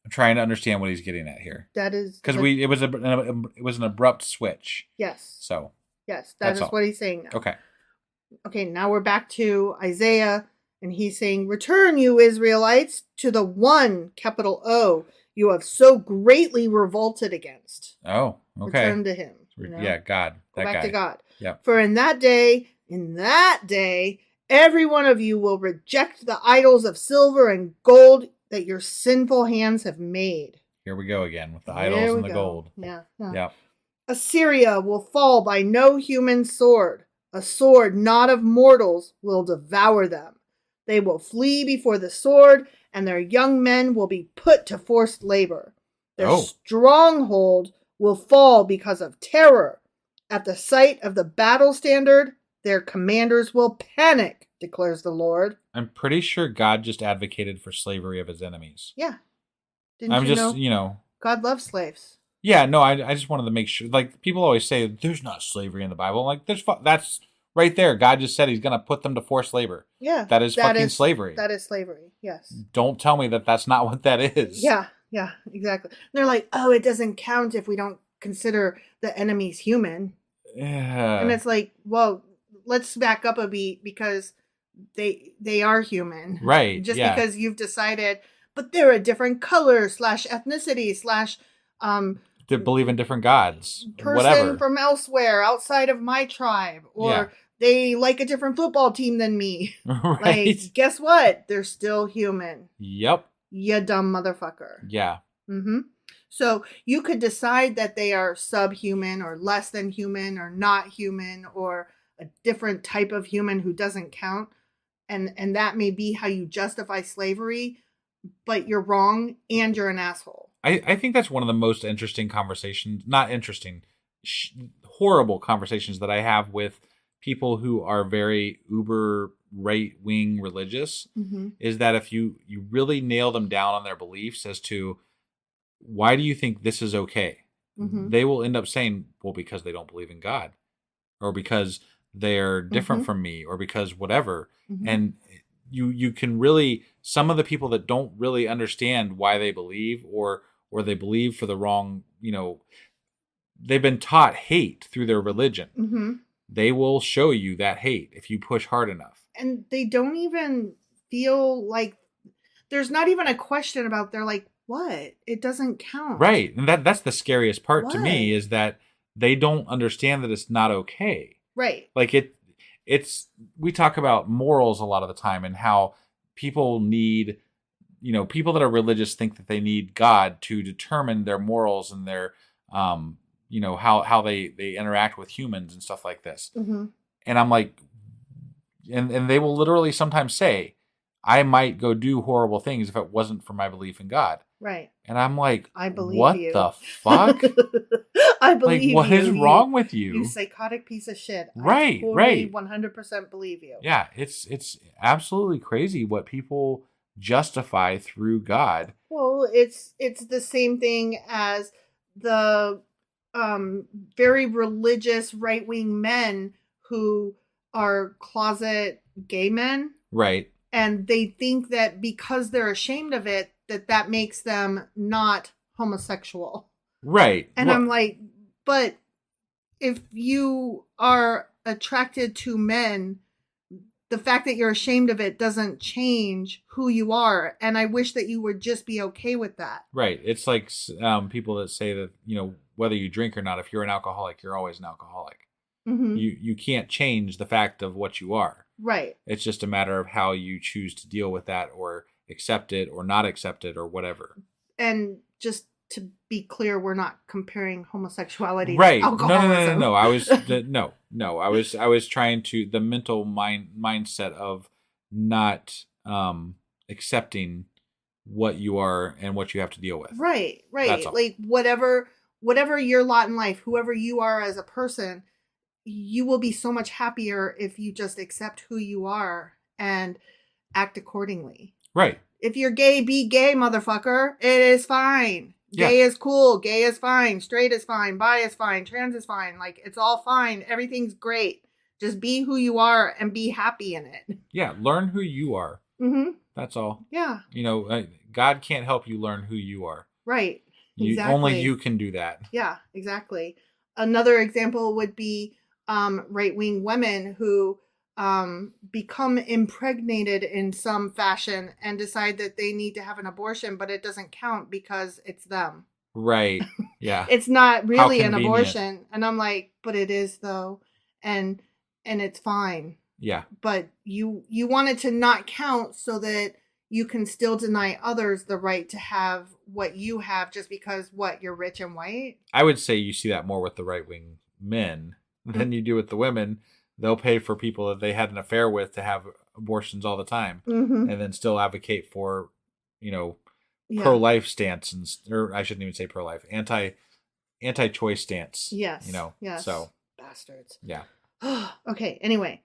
I'm trying to understand what he's getting at here. That is because it was an abrupt switch. Yes. So yes, that is all. What he's saying now. Okay. Okay, now we're back to Isaiah, and he's saying, "Return, you Israelites, to the one, capital O, you have so greatly revolted against." Oh, okay. Return to him. Yeah, God. Go back to God. Yeah. For in that day, every one of you will reject the idols of silver and gold that your sinful hands have made. Here we go again with the idols and the gold. Yeah. Assyria will fall by no human sword. A sword not of mortals will devour them. They will flee before the sword, and their young men will be put to forced labor. Their stronghold will fall because of terror. At the sight of the battle standard, their commanders will panic, declares the Lord. I'm pretty sure God just advocated for slavery of his enemies. Yeah. Didn't you know? God loves slaves. Yeah, no, I just wanted to make sure. Like, people always say, there's not slavery in the Bible. I'm like, that's right there. God just said he's going to put them to forced labor. Yeah. That is fucking slavery. That is slavery, yes. Don't tell me that that's not what that is. Yeah, exactly. And they're like, oh, it doesn't count if we don't consider the enemy's human. Yeah. And it's like, well, let's back up a beat because they are human. Right, Just because you've decided, but they're a different color / ethnicity / to believe in different gods. Person whatever. From elsewhere, outside of my tribe. Or they like a different football team than me. Right. Like, guess what? They're still human. Yep. You dumb motherfucker. Yeah. Mm-hmm. So you could decide that they are subhuman or less than human or not human or a different type of human who doesn't count. And that may be how you justify slavery, but you're wrong and you're an asshole. I think that's one of the most interesting conversations, not interesting, horrible conversations that I have with people who are very uber right-wing religious, is that if you really nail them down on their beliefs as to why do you think this is okay, they will end up saying, well, because they don't believe in God, or because they're different from me, or because whatever. And you can really, some of the people that don't really understand why they believe, or they believe for the wrong, they've been taught hate through their religion. They will show you that hate if you push hard enough. And they don't even feel like, there's not even a question about, they're like, what? It doesn't count. Right. And that's the scariest part to me, is that they don't understand that it's not okay. Right. Like we talk about morals a lot of the time, and how people need, people that are religious think that they need God to determine their morals and their, how they interact with humans and stuff like this. And I'm like, and they will literally sometimes say, I might go do horrible things if it wasn't for my belief in God. Right. And I'm like, I believe what you. the fuck? I believe you. What is wrong with you? You psychotic piece of shit. Right, I totally 100% believe you. Yeah, it's absolutely crazy what people justify through God. Well, it's the same thing as the very religious right-wing men who are closet gay men. Right. And they think that because they're ashamed of it, that makes them not homosexual. Right. And I'm like, but if you are attracted to men, the fact that you're ashamed of it doesn't change who you are. And I wish that you would just be okay with that. Right. It's like people that say that, whether you drink or not, if you're an alcoholic, you're always an alcoholic. You can't change the fact of what you are. Right. It's just a matter of how you choose to deal with that, or accept it or not accept it, or whatever. And just to be clear, we're not comparing homosexuality to alcoholism. No. I was I was trying to, the mental mindset of not accepting what you are and what you have to deal with. Right. Like whatever your lot in life, whoever you are as a person, you will be so much happier if you just accept who you are and act accordingly. Right. If you're gay, be gay, motherfucker. It is fine. Gay is cool. Gay is fine. Straight is fine. Bi is fine. Trans is fine. Like, it's all fine. Everything's great. Just be who you are and be happy in it. Yeah. Learn who you are. That's all. Yeah. God can't help you learn who you are. Right. Exactly. Only you can do that. Yeah, exactly. Another example would be right-wing women who become impregnated in some fashion and decide that they need to have an abortion, but it doesn't count because it's them. Right. Yeah. It's not really an abortion. And I'm like, but it is though. And it's fine. Yeah. But you want it to not count so that you can still deny others the right to have what you have just because you're rich and white. I would say you see that more with the right-wing men than you do with the women. They'll pay for people that they had an affair with to have abortions all the time, and then still advocate for, pro-life stance, or I shouldn't even say pro-life, anti-choice stance. Yes. Yes. So bastards. Yeah. Okay. Anyway,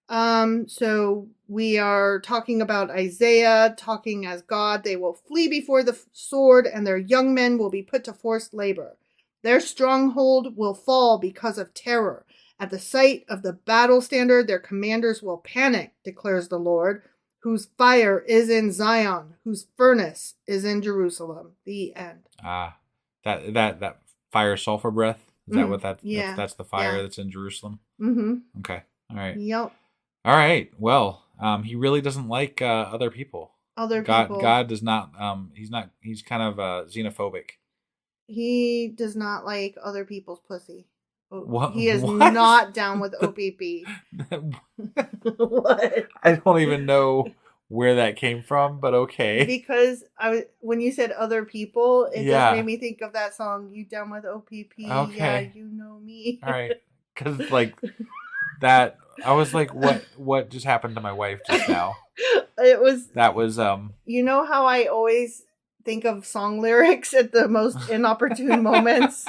so we are talking about Isaiah talking as God. They will flee before the sword, and their young men will be put to forced labor. Their stronghold will fall because of terror. At the sight of the battle standard, their commanders will panic, declares the Lord, whose fire is in Zion, whose furnace is in Jerusalem. The end. That fire sulfur breath. Is that what that's the fire that's in Jerusalem? Mm-hmm. Okay. All right. Yep. All right. Well, he really doesn't like other people. God does not. He's kind of xenophobic. He does not like other people's pussy. What? He is not down with OPP. What? I don't even know where that came from, but okay. Because when you said other people, it just made me think of that song, You Down with OPP? Okay. Yeah, you know me. All right. Because that, I was like, what just happened to my wife just now? That was You know how I always think of song lyrics at the most inopportune moments?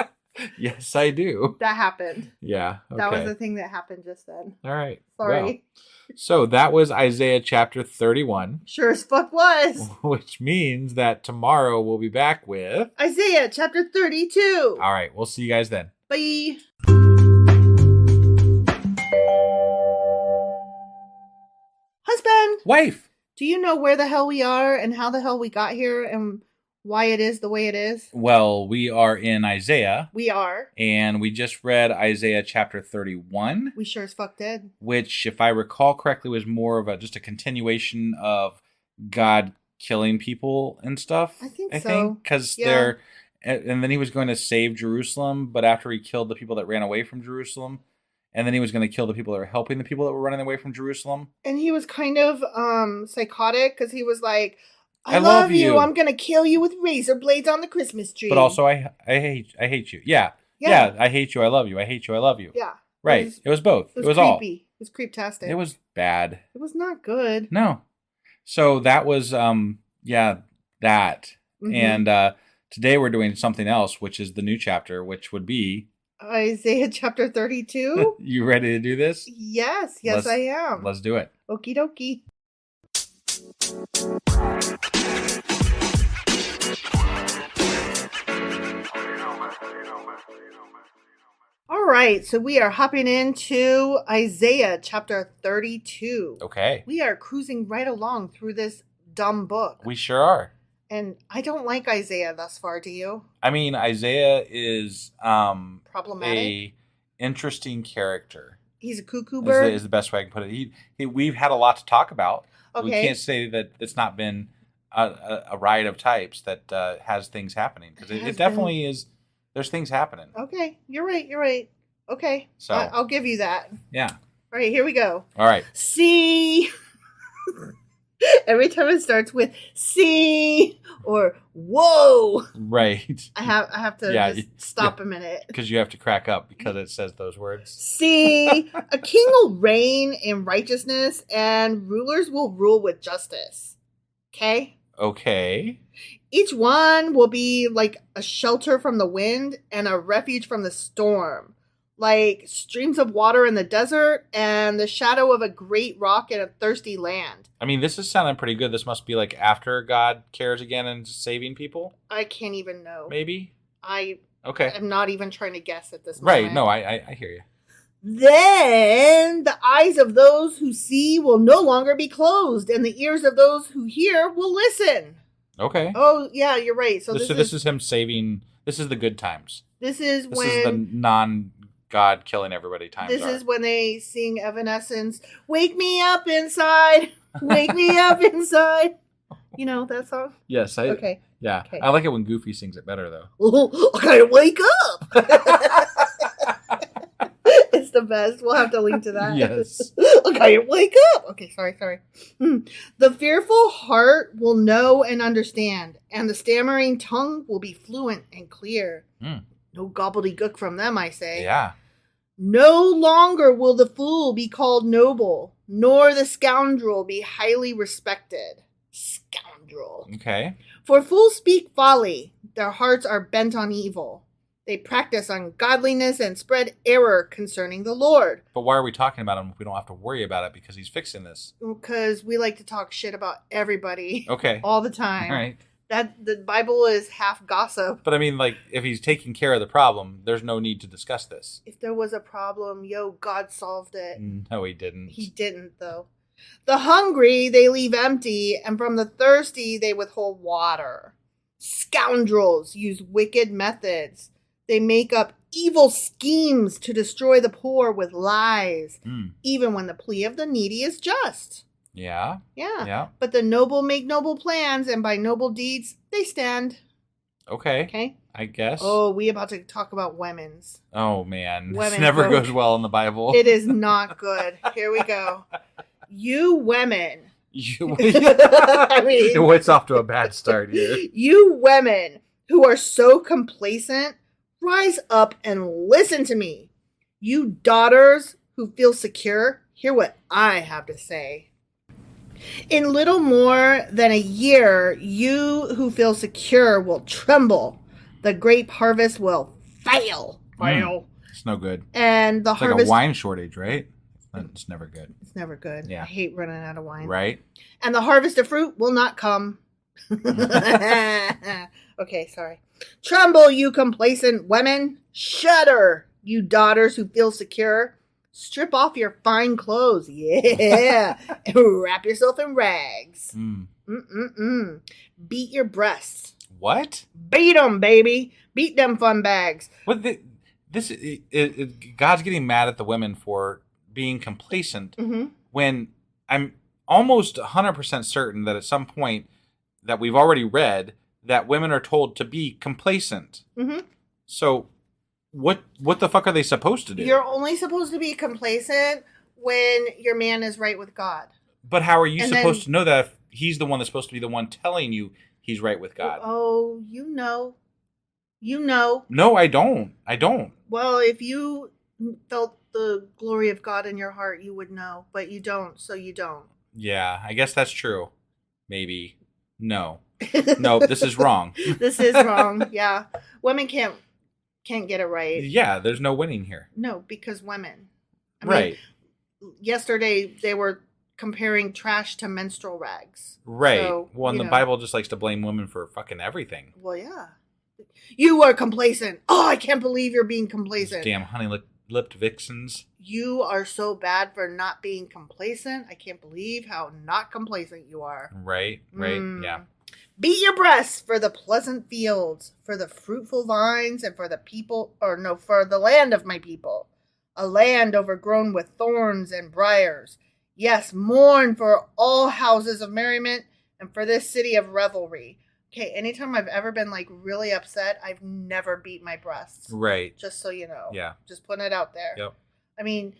Yes, I do. That happened. Yeah. Okay. That was the thing that happened just then. All right. Sorry. Well, so that was Isaiah chapter 31. Sure as fuck was. Which means that tomorrow we'll be back with Isaiah chapter 32. All right. We'll see you guys then. Bye. Husband. Wife. Do you know where the hell we are and how the hell we got here and why it is the way it is? Well, we are in Isaiah. We are. And we just read Isaiah chapter 31. We sure as fuck did. Which, if I recall correctly, was more of just a continuation of God killing people and stuff. I think so. Because they're... And then he was going to save Jerusalem, but after he killed the people that ran away from Jerusalem, and then he was going to kill the people that were helping the people that were running away from Jerusalem. And he was kind of psychotic because he was like... I love you. I'm gonna kill you with razor blades on the Christmas tree. But also, I hate you. Yeah. I hate you. I love you. I hate you. I love you. Yeah. Right. It was both. It was creepy. all. It was creeptastic. It was bad. It was not good. No. So that was that. Mm-hmm. And today we're doing something else, which is the new chapter, which would be Isaiah chapter 32. You ready to do this? Yes, I am. Let's do it. Okie dokie. All right, so we are hopping into Isaiah chapter 32. Okay. We are cruising right along through this dumb book. We sure are. And I don't like Isaiah thus far, do you? I mean, Isaiah is problematic. A interesting character. He's a cuckoo bird. Is the best way I can put it. We've had a lot to talk about. Okay. We can't say that it's not been a riot of types that has things happening, because it definitely is. There's things happening. Okay, you're right. Okay, so I'll give you that. Yeah. All right, here we go. All right. See. Every time it starts with "see" or "whoa," right? I have to just stop a minute because you have to crack up because it says those words. See, a king will reign in righteousness, and rulers will rule with justice. Okay. Okay. Each one will be like a shelter from the wind and a refuge from the storm, like streams of water in the desert and the shadow of a great rock in a thirsty land. I mean, this is sounding pretty good. This must be like after God cares again and saving people. I can't even know. Maybe. I'm not even trying to guess at this moment. Right. No, I hear you. Then the eyes of those who see will no longer be closed, and the ears of those who hear will listen. Okay. Oh, yeah, you're right. So this is him saving. This is the good times. This is This is the non-God killing everybody times. This is when they sing Evanescence. Wake me up inside. Wake me up inside. You know that song? Yes. Okay. Yeah. Okay. I like it when Goofy sings it better, though. I gotta wake up. It's the best. We'll have to link to that. Yes. I gotta wake up. Okay, sorry. The fearful heart will know and understand, and the stammering tongue will be fluent and clear. No gobbledygook from them, I say. Yeah. No longer will the fool be called noble, nor the scoundrel be highly respected. Scoundrel. Okay. For fools speak folly. Their hearts are bent on evil. They practice ungodliness and spread error concerning the Lord. But why are we talking about him if we don't have to worry about it because he's fixing this? Because we like to talk shit about everybody. Okay. All the time. All right. That the Bible is half gossip. But I mean, like, if he's taking care of the problem, there's no need to discuss this. If there was a problem, God solved it. No, he didn't. He didn't, though. The hungry they leave empty, and from the thirsty they withhold water. Scoundrels use wicked methods. They make up evil schemes to destroy the poor with lies, even when the plea of the needy is just. Yeah. Yeah. But the noble make noble plans, and by noble deeds they stand. Okay. I guess. Oh, we about to talk about women's. Oh, man. This never goes well in the Bible. It is not good. Here we go. You women. I mean, it's off to a bad start here. You women who are so complacent, rise up and listen to me. You daughters who feel secure, hear what I have to say. In little more than a year, you who feel secure will tremble. The grape harvest will fail. It's no good. And the harvest, like a wine shortage, right? It's never good. It's never good. Yeah. I hate running out of wine. Right? And the harvest of fruit will not come. Okay, sorry. Tremble, you complacent women. Shudder, you daughters who feel secure. Strip off your fine clothes. Yeah. And wrap yourself in rags. Beat your breasts. What? Beat them, baby. Beat them fun bags. What God's getting mad at the women for being complacent when I'm almost 100% certain that at some point that we've already read that women are told to be complacent. So what the fuck are they supposed to do? You're only supposed to be complacent when your man is right with God. But how are you supposed to know that if he's the one that's supposed to be the one telling you he's right with God? Oh, you know. You know. No, I don't. Well, if you felt the glory of God in your heart, you would know. But you don't, so you don't. Yeah, I guess that's true. Maybe. No, this is wrong. This is wrong, yeah. Women can't get it right. Yeah, there's no winning here. No, because women. Right. Yesterday, they were comparing trash to menstrual rags. Right. So, well, and the Bible just likes to blame women for fucking everything. Well, yeah. You are complacent. Oh, I can't believe you're being complacent. These damn honey-lipped vixens. You are so bad for not being complacent. I can't believe how not complacent you are. Right, yeah. Beat your breasts for the pleasant fields, for the fruitful vines, and for the land of my people. A land overgrown with thorns and briars. Yes, mourn for all houses of merriment, and for this city of revelry. Okay, anytime I've ever been like really upset, I've never beat my breasts. Right. Just so you know. Yeah. Just putting it out there. Yep. I mean,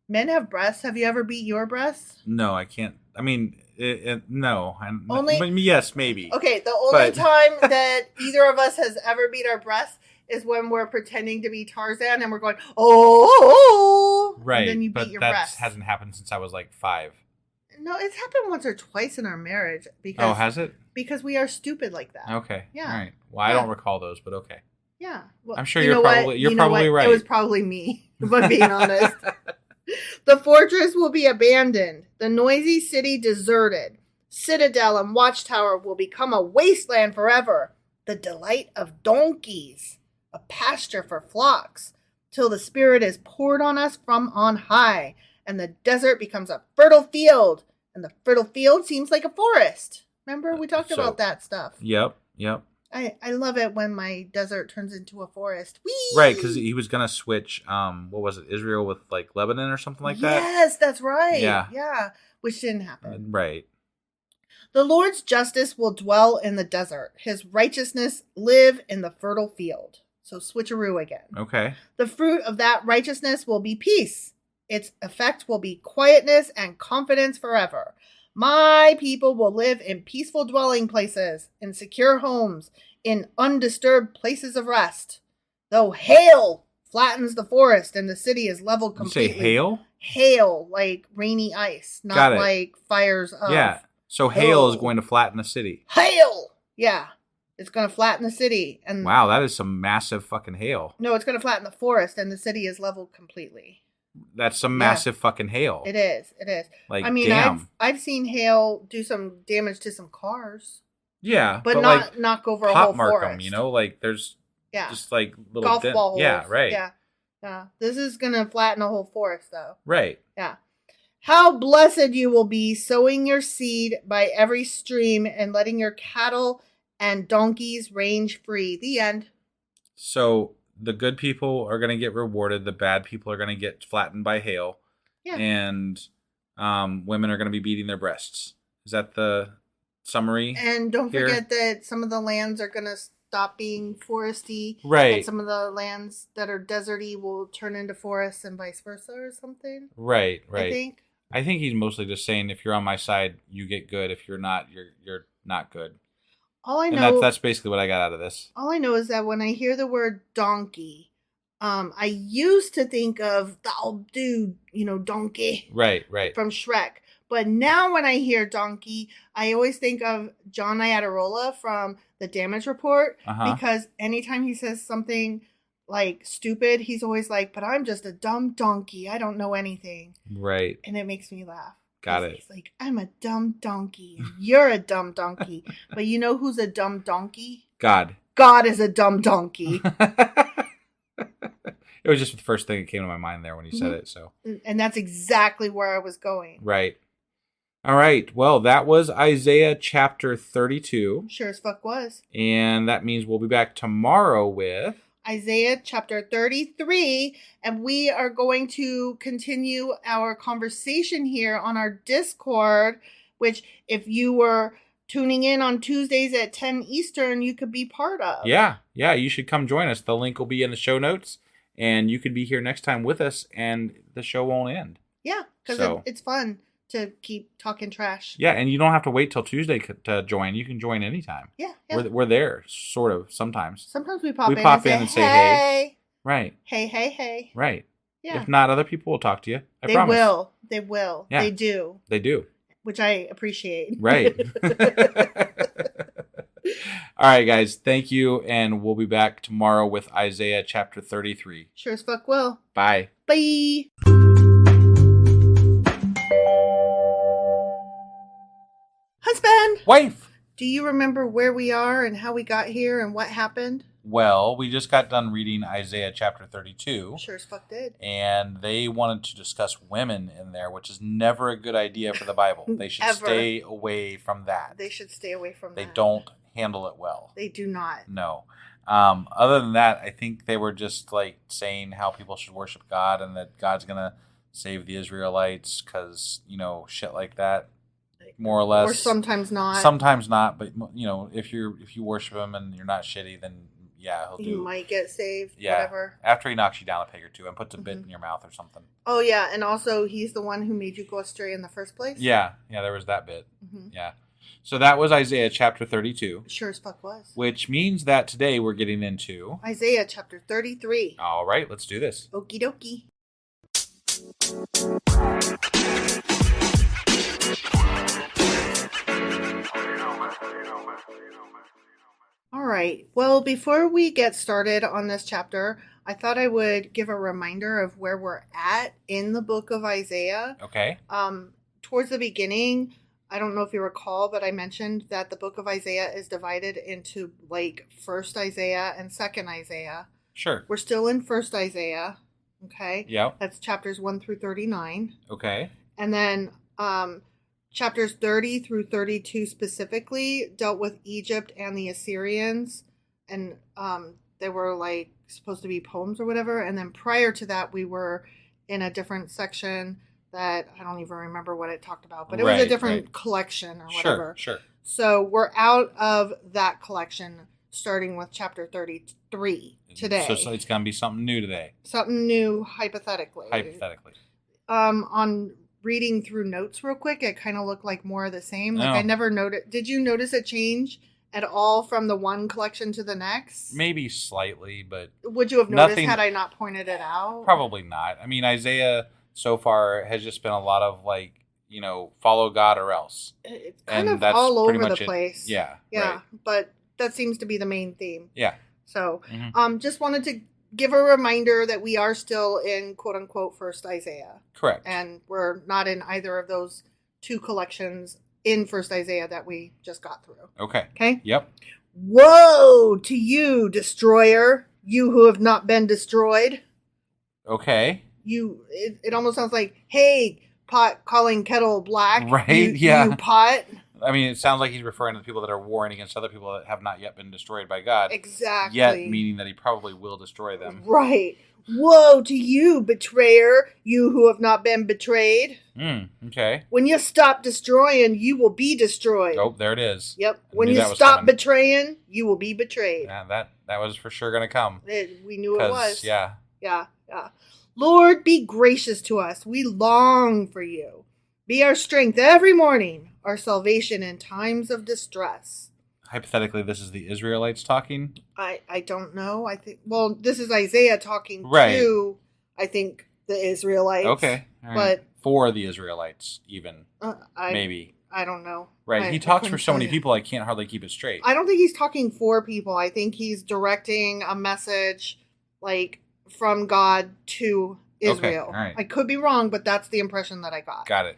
men have breasts. Have you ever beat your breasts? No, I can't. I mean, no. Yes, maybe. Okay, the only time that either of us has ever beat our breasts is when we're pretending to be Tarzan and we're going, oh, right. And then you beat your breasts. That hasn't happened since I was like 5. No, it's happened once or twice in our marriage. Because, has it? Because we are stupid like that. Okay. Yeah. All right. Well, I don't recall those, but okay. Yeah. Well, I'm sure you're probably right. It was probably me, if I'm being honest. The fortress will be abandoned, the noisy city deserted. Citadel and watchtower will become a wasteland forever. The delight of donkeys, a pasture for flocks, till the Spirit is poured on us from on high, and the desert becomes a fertile field, and the fertile field seems like a forest. Remember, we talked about that stuff. Yep. I love it when my desert turns into a forest. Whee! Right, because he was going to switch, what was it, Israel with, like, Lebanon or something like that? Yes, that's right. Yeah. Which didn't happen. Right. The Lord's justice will dwell in the desert. His righteousness live in the fertile field. So switcheroo again. Okay. The fruit of that righteousness will be peace. Its effect will be quietness and confidence forever. My people will live in peaceful dwelling places, in secure homes, in undisturbed places of rest. Though hail flattens the forest and the city is leveled completely. You say hail? Hail, like rainy ice, not like fires of... Yeah, so hail is going to flatten the city. Hail! Yeah, it's going to flatten the city. And wow, that is some massive fucking hail. No, it's going to flatten the forest and the city is leveled completely. That's some massive fucking hail. It is. Like, I mean, damn. I've seen hail do some damage to some cars. Yeah, but not like, knock over a whole forest. Them, you know, like there's just like little golf ball holes. Yeah, right. Yeah. This is gonna flatten a whole forest, though. Right. Yeah. How blessed you will be, sowing your seed by every stream and letting your cattle and donkeys range free. The end. So the good people are going to get rewarded. The bad people are going to get flattened by hail. Yeah. And women are going to be beating their breasts. Is that the summary? And don't forget that some of the lands are going to stop being foresty. Right. And some of the lands that are deserty will turn into forests and vice versa or something. Right. I think he's mostly just saying, if you're on my side, you get good. If you're not, you're not good. All I know, and that's basically what I got out of this. All I know is that when I hear the word donkey, I used to think of the old dude, donkey. Right. From Shrek. But now when I hear donkey, I always think of John Iadarola from The Damage Report. Because anytime he says something like stupid, he's always like, but I'm just a dumb donkey. I don't know anything. Right. And it makes me laugh. Got it. He's like, I'm a dumb donkey. And you're a dumb donkey. But you know who's a dumb donkey? God. God is a dumb donkey. It was just the first thing that came to my mind there when you said it. So, and that's exactly where I was going. Right. All right. Well, that was Isaiah chapter 32. Sure as fuck was. And that means we'll be back tomorrow with Isaiah chapter 33, and we are going to continue our conversation here on our Discord, which if you were tuning in on Tuesdays at 10 Eastern, you could be part of. Yeah, you should come join us. The link will be in the show notes, and you could be here next time with us, and the show won't end. Yeah, because it's fun to keep talking trash. Yeah, and you don't have to wait till Tuesday to join. You can join anytime. Yeah. We're there, sort of, sometimes. Sometimes we pop in and say, hey. Right. Hey. Right. Yeah. If not, other people will talk to you. I promise. They will. Yeah. They do. Which I appreciate. Right. All right, guys. Thank you, and we'll be back tomorrow with Isaiah chapter 33. Sure as fuck will. Bye. Bye. Husband! Wife! Do you remember where we are and how we got here and what happened? Well, we just got done reading Isaiah chapter 32. Sure as fuck did. And they wanted to discuss women in there, which is never a good idea for the Bible. They should stay away from that. They should stay away from that. They don't handle it well. They do not. No. Other than that, I think they were just like saying how people should worship God and that God's going to save the Israelites because, shit like that. More or less. Or sometimes not. Sometimes not, but if you worship him and you're not shitty, then he'll do. You might get saved. Yeah. Whatever. After he knocks you down a peg or two and puts a bit in your mouth or something. Oh yeah, and also he's the one who made you go astray in the first place. Yeah, there was that bit. Mm-hmm. Yeah. So that was Isaiah chapter 32. Sure as fuck was. Which means that today we're getting into Isaiah chapter 33. All right, let's do this. Okie dokie. All right. Well, before we get started on this chapter, I thought I would give a reminder of where we're at in the book of Isaiah. Okay. Towards the beginning, I don't know if you recall, but I mentioned that the book of Isaiah is divided into like first Isaiah and second Isaiah. Sure. We're still in first Isaiah. Okay. Yeah. That's chapters 1 through 39. Okay. And then chapters 30 through 32 specifically dealt with Egypt and the Assyrians, and they were like supposed to be poems or whatever. And then prior to that, we were in a different section that I don't even remember what it talked about, but it was a different collection or whatever. Sure. So we're out of that collection, starting with chapter 33 today. So it's gonna be something new today. Something new, hypothetically. On reading through notes real quick, it kind of looked like more of the same. Like I never noticed. Did you notice a change at all from the one collection to the next? Maybe slightly, but would you have noticed had I not pointed it out? Probably not. I mean, Isaiah so far has just been a lot of like, follow God or else. It's kind of all over the place. Yeah. Right. But that seems to be the main theme. Yeah. So, just wanted to give a reminder that we are still in quote unquote First Isaiah. Correct. And we're not in either of those two collections in First Isaiah that we just got through. Okay. Yep. Woe to you, destroyer, you who have not been destroyed. Okay. It almost sounds like, hey, pot calling kettle black. Right, You pot. I mean, it sounds like he's referring to the people that are warring against other people that have not yet been destroyed by God. Exactly. Yet, meaning that he probably will destroy them. Right. Woe to you, betrayer, you who have not been betrayed. Okay. When you stop destroying, you will be destroyed. Oh, there it is. Yep. When you stop betraying, you will be betrayed. Yeah, that was for sure going to come. We knew it was. Yeah. Yeah. Lord, be gracious to us. We long for you. Be our strength every morning, our salvation in times of distress. Hypothetically, this is the Israelites talking? I don't know. I think, this is Isaiah talking to, I think, the Israelites. Okay. All right. But for the Israelites, even. Maybe. I don't know. Right. He talks for so many people, I can't hardly keep it straight. I don't think he's talking for people. I think he's directing a message, like, from God to Israel. Okay. All right. I could be wrong, but that's the impression that I got. Got it.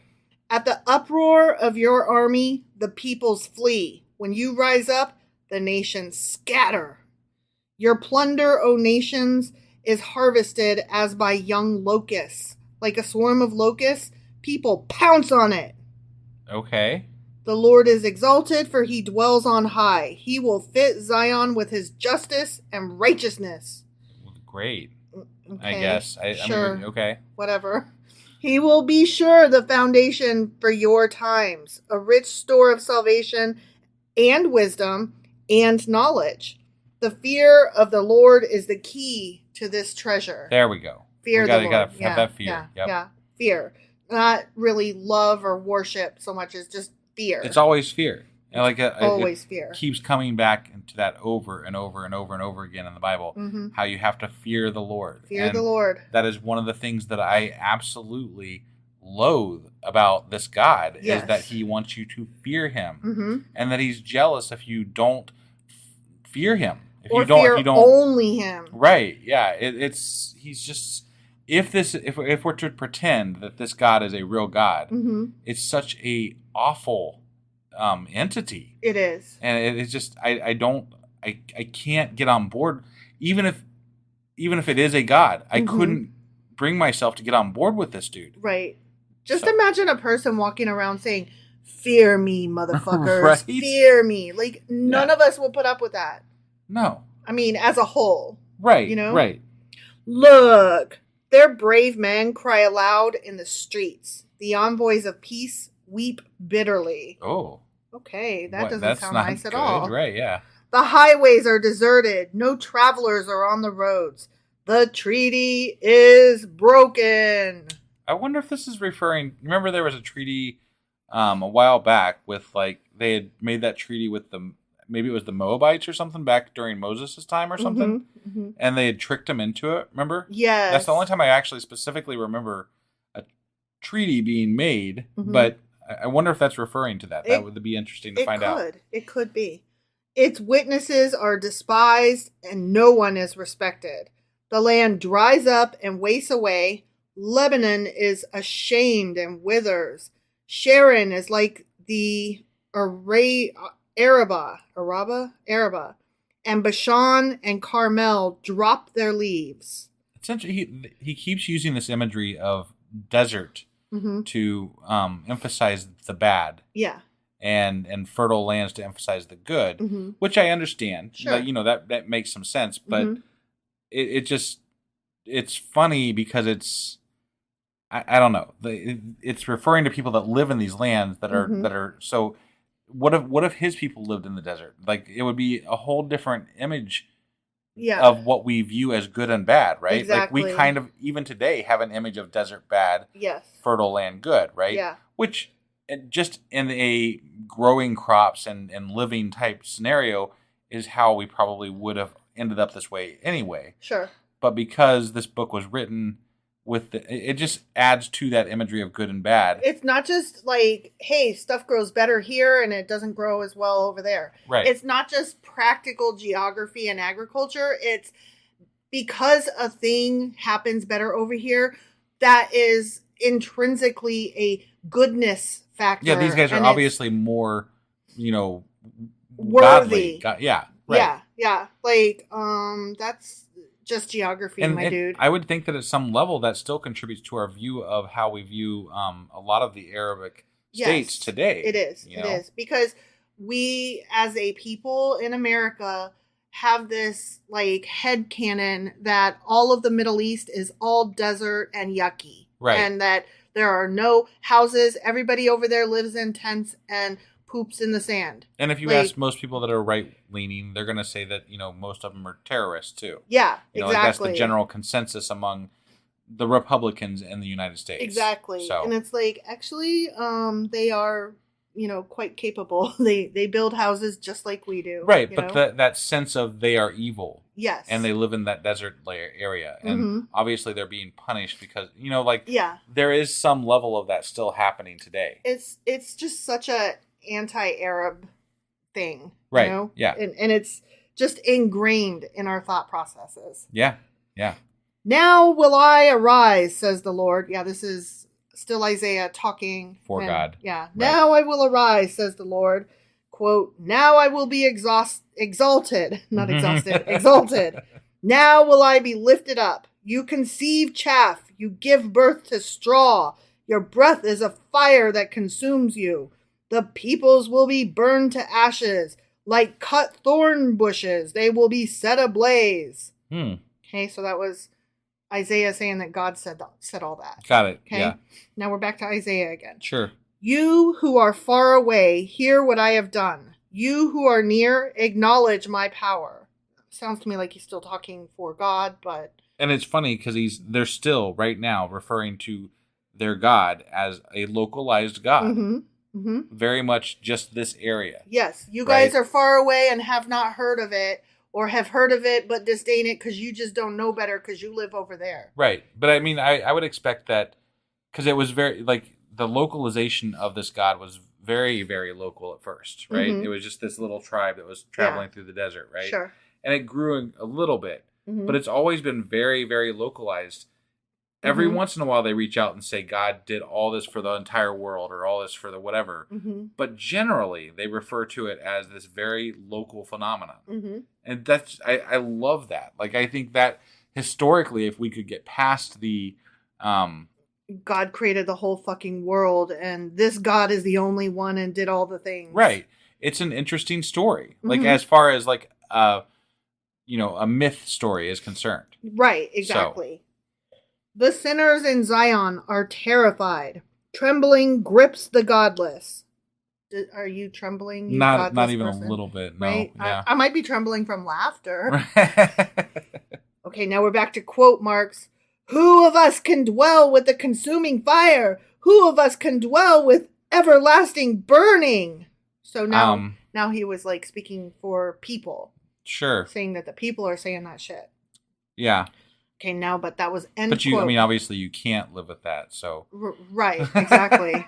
At the uproar of your army, the peoples flee. When you rise up, the nations scatter. Your plunder, O nations, is harvested as by young locusts. Like a swarm of locusts, people pounce on it. Okay. The Lord is exalted, for he dwells on high. He will fit Zion with his justice and righteousness. Great. Okay, I guess. Sure. I mean, okay. Whatever. He will be sure the foundation for your times, a rich store of salvation and wisdom and knowledge. The fear of the Lord is the key to this treasure. There we go. Fear the Lord. You gotta have that fear. Yeah. Fear. Not really love or worship so much as just fear. It's always fear. And always fear. Keeps coming back to that over and over and over and over again in the Bible. How you have to fear the Lord. Fear the Lord. That is one of the things that I absolutely loathe about this God is that he wants you to fear him, and that he's jealous if you don't fear him. If you don't only him. Right? Yeah. He's just if we're to pretend that this God is a real God, it's such a awful entity. It is, and it's just I can't get on board. Even if it is a God, I couldn't bring myself to get on board with this dude. Right. Just imagine a person walking around saying, "Fear me, motherfuckers! Right? Fear me!" Like none of us will put up with that. No. I mean, as a whole. Right. Right. Look, their brave men cry aloud in the streets. The envoys of peace weep bitterly. Oh. Okay, that doesn't sound nice at all. Right, yeah. The highways are deserted. No travelers are on the roads. The treaty is broken. I wonder if this is referring... Remember there was a treaty a while back with, like, they had made that treaty with the... Maybe it was the Moabites or something back during Moses' time or something. And they had tricked them into it, remember? Yes. That's the only time I actually specifically remember a treaty being made, but... I wonder if that's referring to that. That would be interesting to find out. It could be. Its witnesses are despised and no one is respected. The land dries up and wastes away. Lebanon is ashamed and withers. Sharon is like the Araba. And Bashan and Carmel drop their leaves. Essentially, he keeps using this imagery of desert to emphasize the bad. Yeah. And fertile lands to emphasize the good, which I understand. Sure. That makes some sense, but it's funny because I don't know. It's referring to people that live in these lands that are so. What if his people lived in the desert? Like, it would be a whole different image of what we view as good and bad, right? Exactly. Like, we kind of, even today, have an image of desert bad, yes, fertile land good, right? Yeah. Which, just in a growing crops and living type scenario, is how we probably would have ended up this way anyway. Sure. But because this book was written with it just adds to that imagery of good and bad. It's not just like, hey, stuff grows better here and it doesn't grow as well over there. Right. It's not just practical geography and agriculture. It's because a thing happens better over here, that is intrinsically a goodness factor. Yeah, these guys are obviously more, worthy. Godly. Yeah. Right. Yeah. Like, that's just geography, my dude. I would think that at some level that still contributes to our view of how we view a lot of the Arabic states today. It is. It is. Because we, as a people in America, have this, like, headcanon that all of the Middle East is all desert and yucky. Right. And that there are no houses. Everybody over there lives in tents and poops in the sand. And if you ask most people that are right-leaning, they're going to say that, most of them are terrorists, too. Yeah, exactly. Like, that's the general consensus among the Republicans in the United States. Exactly. So. And it's like, actually, they are, quite capable. They build houses just like we do. Right, but that sense of they are evil. Yes. And they live in that desert area. And obviously they're being punished because, there is some level of that still happening today. It's just such a anti-Arab thing, right? Yeah, and it's just ingrained in our thought processes. Yeah. Now will I arise, says the Lord. Yeah, this is still Isaiah talking for God. Yeah, right. Now I will arise, says the Lord. Quote, now I will be exalted, not exhausted, exalted. Now will I be lifted up. You conceive chaff, you give birth to straw. Your breath is a fire that consumes you. The peoples will be burned to ashes. Like cut thorn bushes, they will be set ablaze. Okay, so that was Isaiah saying that God said all that. Got it. Okay? Yeah. Now we're back to Isaiah again. Sure. You who are far away, hear what I have done. You who are near, acknowledge my power. Sounds to me like he's still talking for God, but... And it's funny because they're still, right now, referring to their God as a localized God. Very much just this area. Yes, you guys are far away and have not heard of it, or have heard of it but disdain it because you just don't know better because you live over there. Right. But I mean, I would expect that, because it was very, like, the localization of this God was very, very local at first, right? It was just this little tribe that was traveling through the desert, right? Sure. And it grew a little bit, but it's always been very, very localized. Every once in a while, they reach out and say, God did all this for the entire world, or all this for the whatever. But generally, they refer to it as this very local phenomenon. And that's, I love that. Like, I think that historically, if we could get past the... God created the whole fucking world, and this God is the only one and did all the things. Right. It's an interesting story. Like, as far as, like, a myth story is concerned. Right, exactly. So. The sinners in Zion are terrified. Trembling grips the godless. Are you trembling? You not even person? A little bit. No. Right? Yeah. I might be trembling from laughter. Okay, now we're back to quote marks. Who of us can dwell with the consuming fire? Who of us can dwell with everlasting burning? So now he was like speaking for people. Sure. Saying that the people are saying that shit. Yeah. Okay, now, but that was end But quote. I mean, obviously you can't live with that, so. Right, exactly.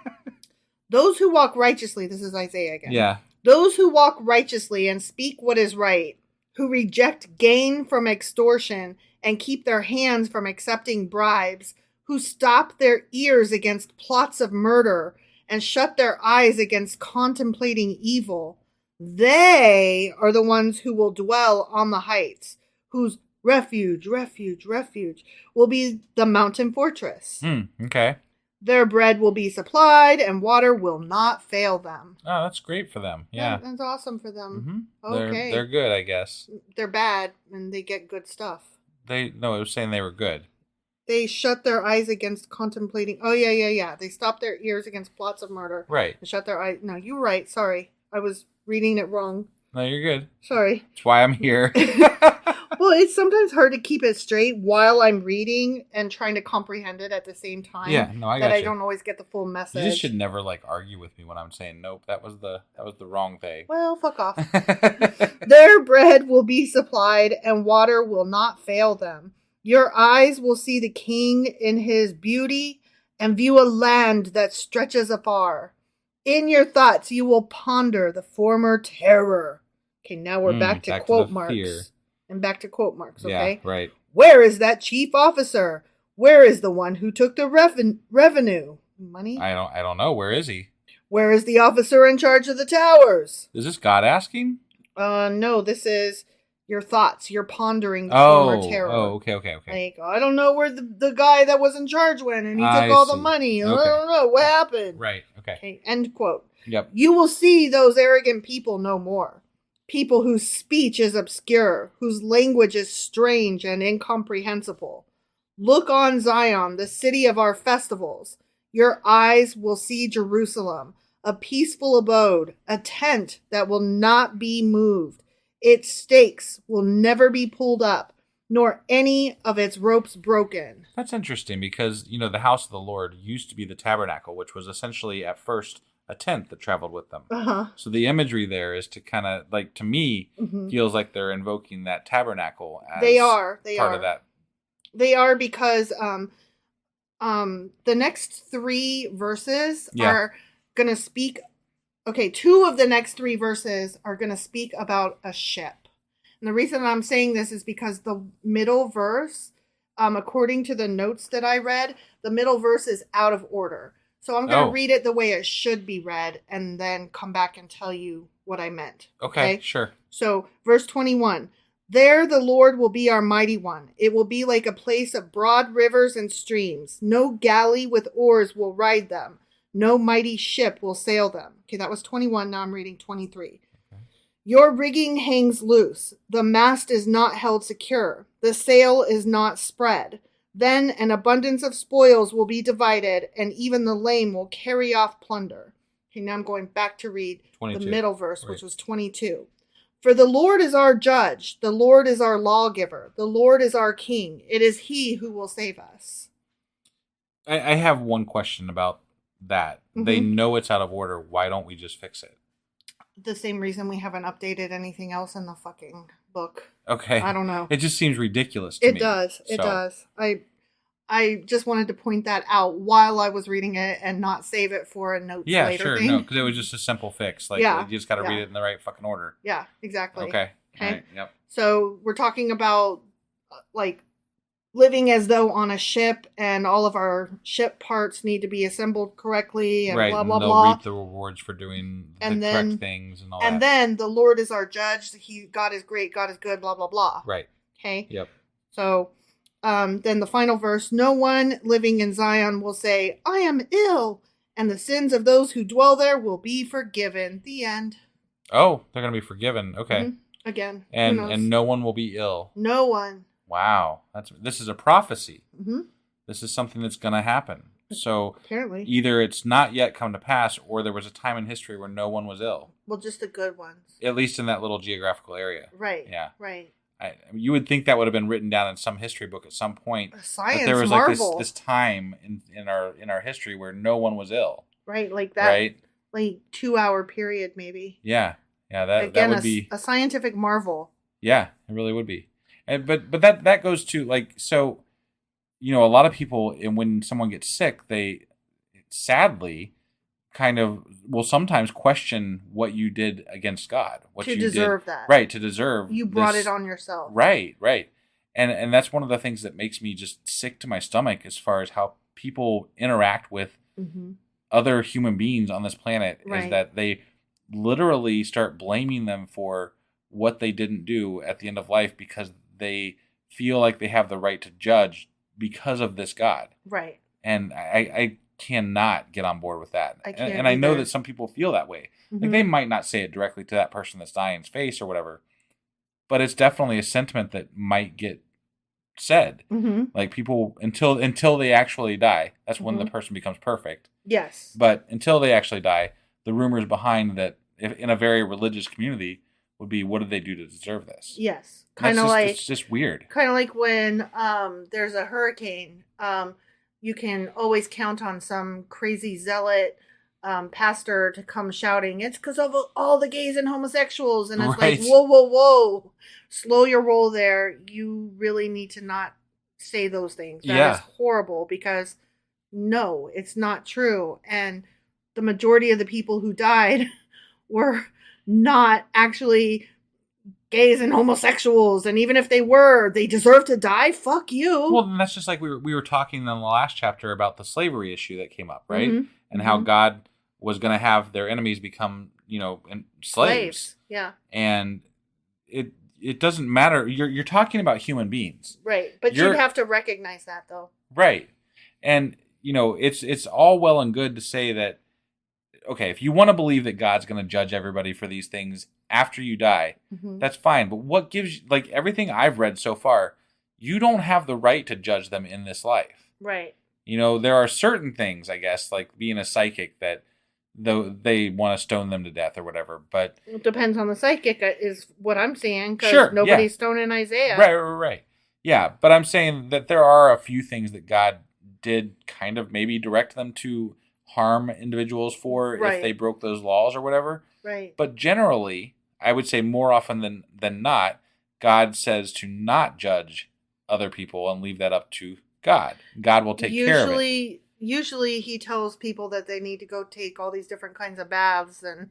Those who walk righteously, this is Isaiah again. Yeah. Those who walk righteously and speak what is right, who reject gain from extortion and keep their hands from accepting bribes, who stop their ears against plots of murder and shut their eyes against contemplating evil, they are the ones who will dwell on the heights, whose refuge will be the mountain fortress. Okay. Their bread will be supplied, and water will not fail them. Oh, that's great for them. Yeah. That's awesome for them. Mm-hmm. Okay. They're good, I guess. They're bad, and they get good stuff. No, it was saying they were good. They shut their eyes against contemplating. Oh, yeah. They stop their ears against plots of murder. Right. They shut their eyes. No, you were right. Sorry. I was reading it wrong. No, you're good. Sorry. That's why I'm here. Well, it's sometimes hard to keep it straight while I'm reading and trying to comprehend it at the same time. Yeah, no, I got that you. I don't always get the full message. You just should never argue with me when I'm saying nope. That was the wrong thing. Well, fuck off. Their bread will be supplied, and water will not fail them. Your eyes will see the King in his beauty, and view a land that stretches afar. In your thoughts, you will ponder the former terror. Okay, now we're back to quote marks. Fear. And back to quote marks, okay? Yeah, right. Where is that chief officer? Where is the one who took the revenue? Money? I don't know. Where is he? Where is the officer in charge of the towers? Is this God asking? No, this is your thoughts. You're pondering the former terror. Oh, okay. I don't know where the guy that was in charge went, and he took all the money. Okay. I don't know. What happened? Right, okay. End quote. Yep. You will see those arrogant people no more. People whose speech is obscure, whose language is strange and incomprehensible. Look on Zion, the city of our festivals. Your eyes will see Jerusalem, a peaceful abode, a tent that will not be moved. Its stakes will never be pulled up, nor any of its ropes broken. That's interesting because, the house of the Lord used to be the tabernacle, which was essentially at first a tent that traveled with them. Uh-huh. So the imagery there is to kind of, to me, feels like they're invoking that tabernacle as part of that. They are because the next 3 verses are going to speak. Okay, 2 of the next 3 verses are going to speak about a ship. And the reason I'm saying this is because the middle verse, according to the notes that I read, the middle verse is out of order. So I'm going to read it the way it should be read and then come back and tell you what I meant. Okay, sure. So, verse 21. There the Lord will be our mighty one. It will be like a place of broad rivers and streams. No galley with oars will ride them. No mighty ship will sail them. Okay, that was 21. Now I'm reading 23. Okay. Your rigging hangs loose. The mast is not held secure. The sail is not spread. Then an abundance of spoils will be divided, and even the lame will carry off plunder. Okay, now I'm going back to read 22. The middle verse, which was 22. For the Lord is our judge. The Lord is our lawgiver. The Lord is our king. It is he who will save us. I have one question about that. They know it's out of order. Why don't we just fix it? The same reason we haven't updated anything else in the fucking book. Okay. I don't know. It just seems ridiculous to me. It does. I just wanted to point that out while I was reading it and not save it for a notes later thing. No, because it was just a simple fix. You just got to read it in the right fucking order. Yeah, exactly. Okay. All right. Yep. So we're talking about living as though on a ship, and all of our ship parts need to be assembled correctly, and blah blah blah. They'll reap the rewards for doing correct things and all that. And then the Lord is our judge. God is great. God is good. Blah blah blah. Right. Okay. Yep. So. Then the final verse, no one living in Zion will say, I am ill, and the sins of those who dwell there will be forgiven. The end. Oh, they're going to be forgiven. Okay. Mm-hmm. Again. And no one will be ill. No one. Wow. This is a prophecy. Mm-hmm. This is something that's going to happen. So apparently, either it's not yet come to pass, or there was a time in history where no one was ill. Well, just the good ones. At least in that little geographical area. Right. Yeah. Right. You would think that would have been written down in some history book at some point. Science there was marvel. this time in our history where no one was ill. Right, like that. Right. 2-hour period, maybe. Yeah. That would be a scientific marvel. Yeah, it really would be. But that goes to so, a lot of people, and when someone gets sick, they sadly kind of will sometimes question what you did against God. What to you deserve did, that. Right, to deserve. You brought it on yourself. Right. And that's one of the things that makes me just sick to my stomach as far as how people interact with other human beings on this planet, is that they literally start blaming them for what they didn't do at the end of life because they feel like they have the right to judge because of this God. Right. And I cannot get on board with that. And I know that some people feel that way. Mm-hmm. Like, they might not say it directly to that person that's dying's face or whatever, but it's definitely a sentiment that might get said. Mm-hmm. Like, people, until they actually die, that's when Mm-hmm. the person becomes perfect. Yes. But until they actually die, the rumors behind that, if in a very religious community, would be, what did they do to deserve this? Yes. Kind of like, it's just weird. Kind of like when there's a hurricane, you can always count on some crazy zealot pastor to come shouting, it's because of all the gays and homosexuals. And it's Right. like, whoa, whoa, whoa. Slow your roll there. You really need to not say those things. That is horrible, because no, it's not true. And the majority of the people who died were not actually gays and homosexuals. And even if they were, they deserve to die. Fuck you. Well, then that's just like we were talking in the last chapter about the slavery issue that came up, right? Mm-hmm. And how God was going to have their enemies become, slaves. Yeah. And it doesn't matter. You're talking about human beings. Right. But you'd have to recognize that, though. Right. And, it's all well and good to say that, okay, if you want to believe that God's going to judge everybody for these things after you die, that's fine. But what gives you, like, everything I've read so far, you don't have the right to judge them in this life. Right. There are certain things, I guess, like being a psychic, that though they want to stone them to death or whatever, but it depends on the psychic, is what I'm saying, because nobody's stoning Isaiah. Right. Yeah, but I'm saying that there are a few things that God did kind of maybe direct them to harm individuals for if they broke those laws or whatever. Right. But generally, I would say more often than not, God says to not judge other people and leave that up to God. God will take care of it. Usually he tells people that they need to go take all these different kinds of baths and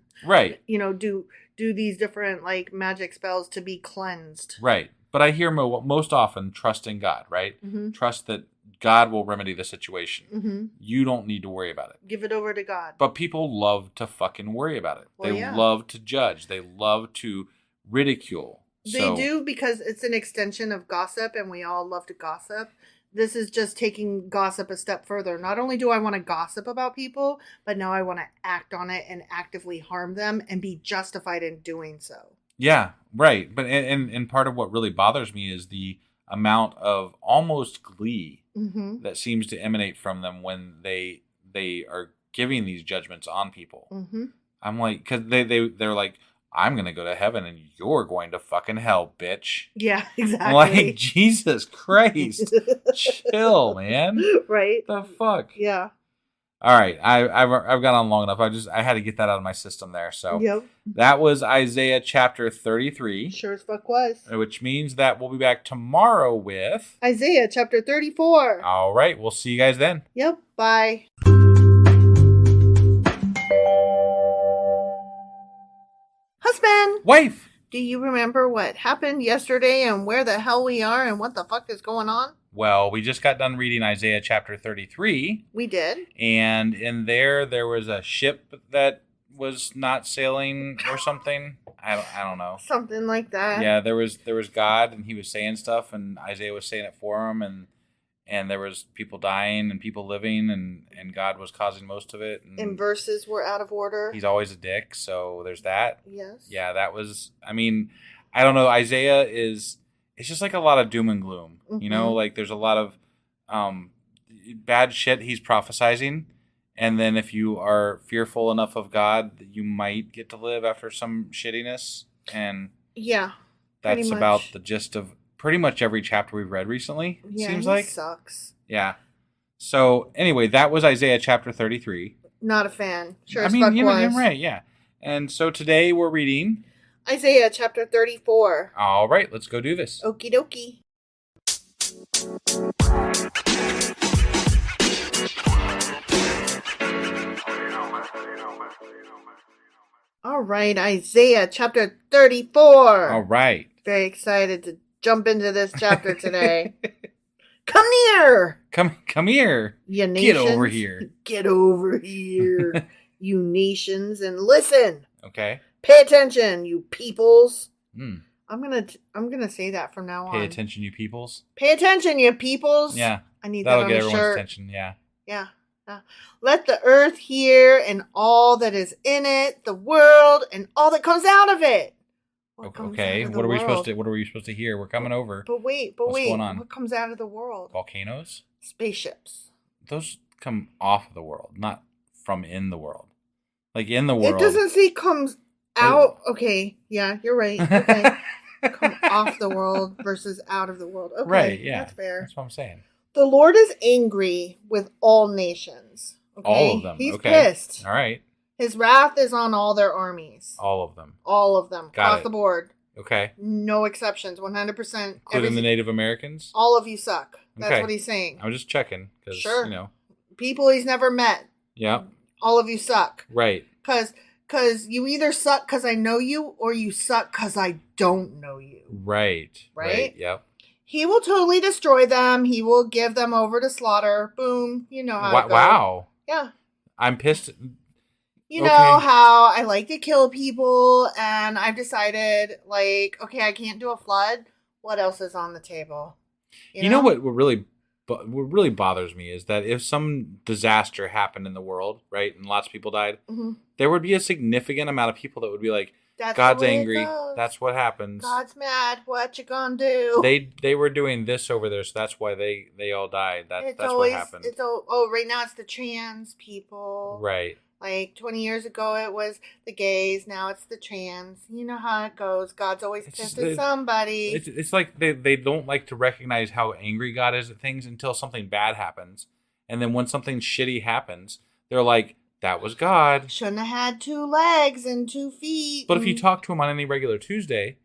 do these different like magic spells to be cleansed. Right. But I hear most often trust in God, right? Mm-hmm. Trust that God will remedy the situation. Mm-hmm. You don't need to worry about it. Give it over to God. But people love to fucking worry about it. Well, they love to judge. They love to ridicule. They do, because it's an extension of gossip, and we all love to gossip. This is just taking gossip a step further. Not only do I want to gossip about people, but now I want to act on it and actively harm them and be justified in doing so. Yeah, right. But and part of what really bothers me is the amount of almost glee that seems to emanate from them when they are giving these judgments on people. Mm-hmm. I'm like, because they're like, I'm going to go to heaven and you're going to fucking hell, bitch. Yeah, exactly. I'm like, Jesus Christ. Chill, man. Right. The fuck? Yeah. All right. I've gone on long enough. I had to get that out of my system there. So that was Isaiah chapter 33. Sure as fuck was. Which means that we'll be back tomorrow with Isaiah chapter 34. All right. We'll see you guys then. Yep. Bye. Husband! Wife! Do you remember what happened yesterday and where the hell we are and what the fuck is going on? Well, we just got done reading Isaiah chapter 33. We did. And in there was a ship that was not sailing or something. I don't know. Something like that. Yeah, there was God, and he was saying stuff, and Isaiah was saying it for him, and there was people dying and people living, and God was causing most of it. And verses were out of order. He's always a dick, so there's that. Yes. Yeah, that was, I don't know, Isaiah it's just like a lot of doom and gloom. Mm-hmm. Like there's a lot of bad shit he's prophesizing. And then if you are fearful enough of God, you might get to live after some shittiness. And that's about the gist of pretty much every chapter we've read recently, it seems like. Sucks. Yeah. So anyway, that was Isaiah chapter 33. Not a fan. Sure as fuck was. You're right, yeah. And so today we're reading Isaiah chapter 34. All right, let's go do this. Okie dokie. All right, Isaiah chapter 34. All right. Very excited to jump into this chapter today. Come near. Come here. You nations. Get over here. Get over here. You nations, and listen. Okay. Pay attention, you peoples. I'm gonna say that from now on. Pay attention, you peoples. Pay attention, you peoples. Yeah. I need that'll that on get a everyone's shirt. attention. Yeah. Yeah. Let the earth hear and all that is in it, the world and all that comes out of it. Okay, what are we supposed to hear? We're coming over. But wait, what's going on? What comes out of the world? Volcanoes? Spaceships. Those come off of the world, not from in the world. Like in the world. It doesn't say comes out. Okay, yeah, you're right. Okay. Come off the world versus out of the world. Okay, right, yeah. That's fair. That's what I'm saying. The Lord is angry with all nations. Okay? All of them. He's okay. pissed. All right. His wrath is on all their armies. All of them. All of them. Across the board. Okay. No exceptions. 100%. Including the Native Americans? All of you suck. That's what he's saying. I'm just checking. Sure. You know. People he's never met. Yeah. All of you suck. Right. Because you either suck because I know you or you suck because I don't know you. Right. Yep. He will totally destroy them. He will give them over to slaughter. Boom. You know how it goes. Wow. Yeah. I'm pissed. You know how I like to kill people, and I've decided, like, okay, I can't do a flood. What else is on the table? You know what really bothers me is that if some disaster happened in the world, right, and lots of people died, there would be a significant amount of people that would be like, God's angry. That's what happens. God's mad. What you gonna do? They were doing this over there, so that's why they all died. That's what happened. Right now it's the trans people. Right. Like 20 years ago, it was the gays. Now it's the trans. You know how it goes. God's always pissed at somebody. It's like they don't like to recognize how angry God is at things until something bad happens. And then when something shitty happens, they're like, that was God. Shouldn't have had 2 legs and 2 feet. But if you talk to him on any regular Tuesday,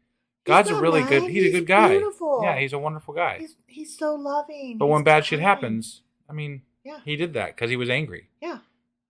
God's a really good... He's a good guy. Beautiful. Yeah, he's a wonderful guy. He's so loving. But when bad shit happens, I mean, he did that because he was angry. Yeah.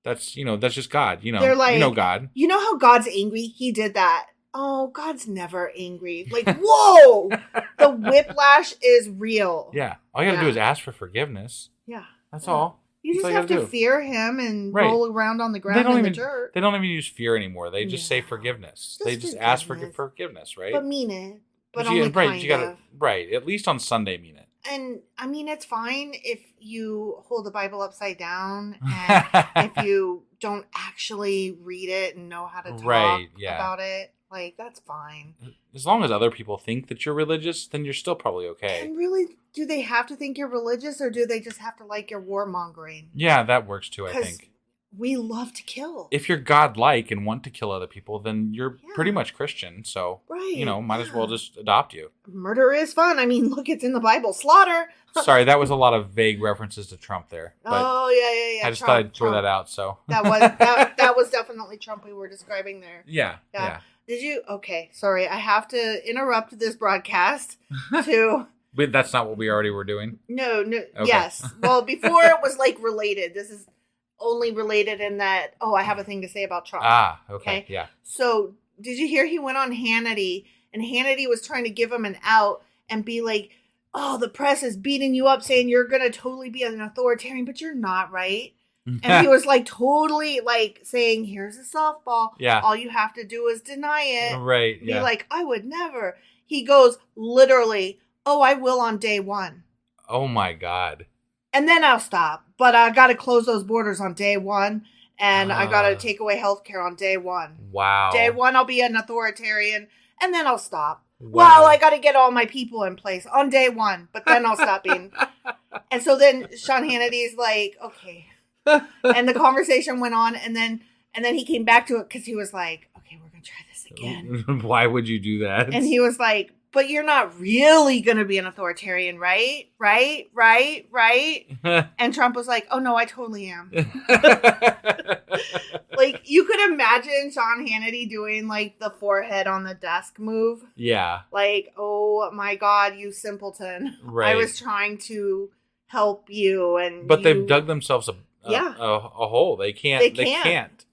That's just God. They're like, you know God. You know how God's angry? He did that. Oh, God's never angry. Like, whoa! The whiplash is real. Yeah. All you got to do is ask for forgiveness. Yeah. That's all. You just have to fear him and roll around on the ground in the dirt. They don't even use fear anymore. They just say forgiveness. They just ask for forgiveness, right? But mean it. But only kind of. Right. At least on Sunday, mean it. And, I mean, it's fine if you hold the Bible upside down and if you don't actually read it and know how to talk about it. Like, that's fine. As long as other people think that you're religious, then you're still probably okay. And really, do they have to think you're religious or do they just have to like your warmongering? Yeah, that works too, I think. We love to kill. If you're God-like and want to kill other people, then you're pretty much Christian. So, might as well just adopt you. Murder is fun. I mean, look, it's in the Bible. Slaughter. Sorry, that was a lot of vague references to Trump there. But yeah. I just thought I'd throw that out. So that was definitely Trump we were describing there. Yeah. Did you? Okay, sorry. I have to interrupt this broadcast to... But that's not what we already were doing? No. Okay. Yes. Well, before it was like related. This is only related in that, I have a thing to say about Trump. Okay. Yeah. So, did you hear he went on Hannity, and Hannity was trying to give him an out and be like, the press is beating you up saying you're going to totally be an authoritarian, but you're not, right? And he was like totally like saying, here's a softball. Yeah. All you have to do is deny it. Right. Be like, I would never. He goes, literally, I will on day 1. Oh my God. And then I'll stop. But I got to close those borders on day 1. And I got to take away healthcare on day 1. Wow. Day 1, I'll be an authoritarian. And then I'll stop. Wow. Well, I got to get all my people in place on day 1. But then I'll stop being. And so then Sean Hannity's like, okay. And the conversation went on. And then he came back to it because he was like, okay, we're going to try this again. Why would you do that? And he was like, but you're not really going to be an authoritarian, right? Right? And Trump was like, oh, no, I totally am. Like, you could imagine Sean Hannity doing, like, the forehead on the desk move. Yeah. Like, oh, my God, you simpleton. Right. I was trying to help you. But they've dug themselves a hole. They can't.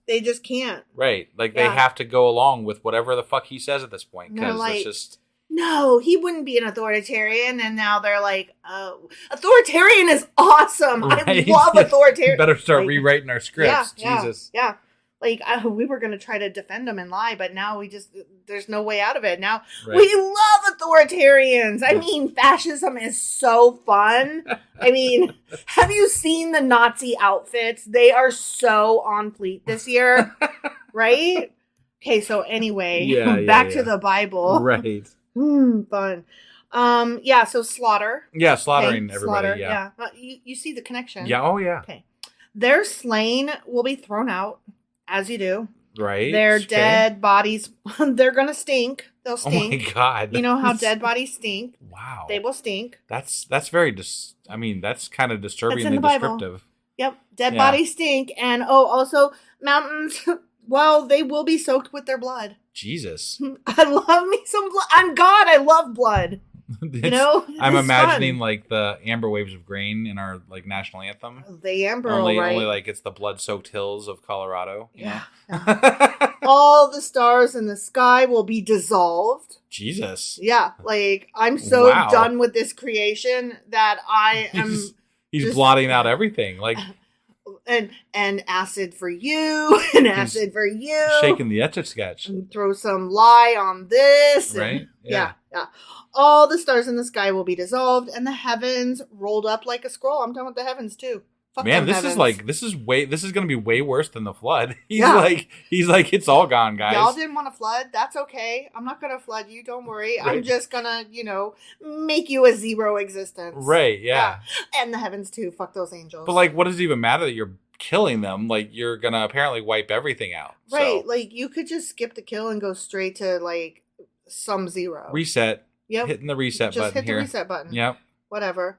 They just can't. Right. Like, they have to go along with whatever the fuck he says at this point. Because it's just... No, he wouldn't be an authoritarian. And now they're like, oh, authoritarian is awesome. Right? I love authoritarian. Better start rewriting our scripts. Jesus. Yeah. Like, we were going to try to defend them and lie, but now there's no way out of it. Now, Right. we love authoritarians. I mean, fascism is so fun. I mean, have you seen the Nazi outfits? They are so on fleek this year, right? Okay, so anyway, back to the Bible. Right. Fun. So slaughter. Yeah, slaughtering everybody. Slaughter, yeah. You see the connection. Yeah, oh yeah. Okay. Their slain will be thrown out, as you do. Right. Their dead bodies, they're going to stink. They'll stink. Oh my God. You know how dead bodies stink? Wow. They will stink. That's very, that's kind of disturbingly descriptive. Yep. Dead bodies stink. And, also, mountains, well, they will be soaked with their blood. Jesus. I love me some blood. I'm God. I love blood. You know? I'm imagining, like, the amber waves of grain in our, like, national anthem. The amber, only, right? Only, like, it's the blood-soaked hills of Colorado. Yeah. All the stars in the sky will be dissolved. Jesus. Yeah. Like, I'm so done with this creation that I am... He's blotting out everything. Like... And acid for you, and acid for you. Shaking the Etch-a-Sketch. And throw some lye on this. Right? Yeah. All the stars in the sky will be dissolved, and the heavens rolled up like a scroll. I'm talking about the heavens, too. Fuck man, this heavens. is going to be way worse than the flood. He's like, it's all gone, guys. Y'all didn't want to flood. That's okay. I'm not going to flood you. Don't worry. Right. I'm just going to, make you a zero existence. Right, yeah. And the heavens, too. Fuck those angels. But, like, what does it even matter that you're killing them? Like, you're going to apparently wipe everything out. Right. So. Like, you could just skip the kill and go straight to, like, some zero. Reset. Yep. Hitting the reset just button hit the reset button. Yep. Whatever.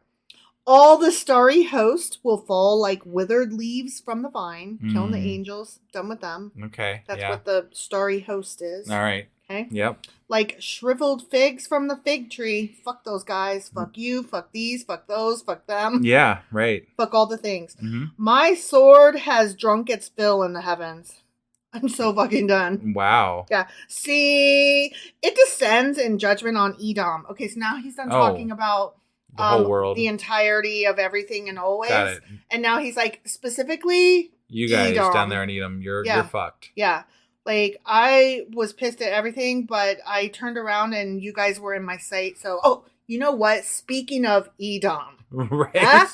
All the starry host will fall like withered leaves from the vine. Killing the angels. Done with them. Okay. That's what the starry host is. All right. Okay. Yep. Like shriveled figs from the fig tree. Fuck those guys. Fuck you. Fuck these. Fuck those. Fuck them. Yeah. Right. Fuck all the things. Mm-hmm. My sword has drunk its fill in the heavens. I'm so fucking done. Wow. Yeah. See, it descends in judgment on Edom. Okay, so now he's done talking about the whole world, the entirety of everything and always. Got it. And now he's like, specifically, you guys Edom. down there in Edom, you're fucked. Yeah. Like, I was pissed at everything, but I turned around and you guys were in my sight. So, you know what? Speaking of Edom. Right.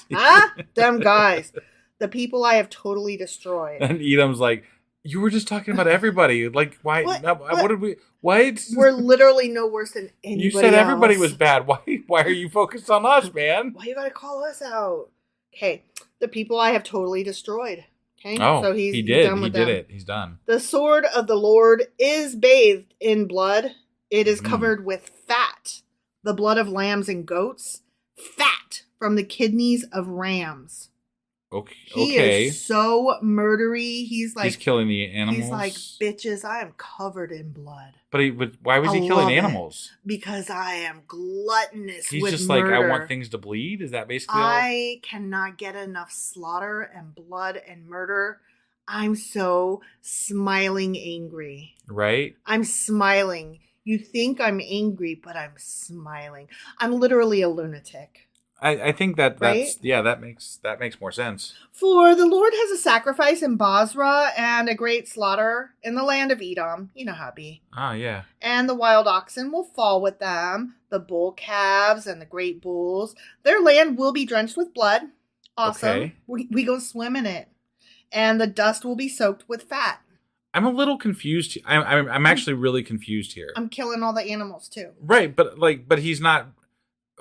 Them guys. The people I have totally destroyed. And Edom's like, you were just talking about everybody. Like, why? What did we? What? We're literally no worse than anybody You said else. everybody was bad. Why are you focused on us, man? Why you gotta call us out? Okay, the people I have totally destroyed. Okay, so he did. He did it. He's done. The sword of the Lord is bathed in blood. It is covered with fat, the blood of lambs and goats, fat from the kidneys of rams. Okay. He is so murdery. He's killing the animals. He's like, bitches, I am covered in blood. But why was he killing animals? Because I am gluttonous He's with just murder. like, I want things to bleed? Is that basically all? I cannot get enough slaughter and blood and murder. I'm so smiling angry. Right? I'm smiling. You think I'm angry, but I'm smiling. I'm literally a lunatic. I think that's right? that makes more sense. For the Lord has a sacrifice in Basra and a great slaughter in the land of Edom. You know how it be. Oh, yeah. And the wild oxen will fall with them, the bull calves and the great bulls. Their land will be drenched with blood. Awesome. Okay. We go swim in it. And the dust will be soaked with fat. I'm a little confused. I'm actually really confused here. I'm killing all the animals too. Right, but he's not.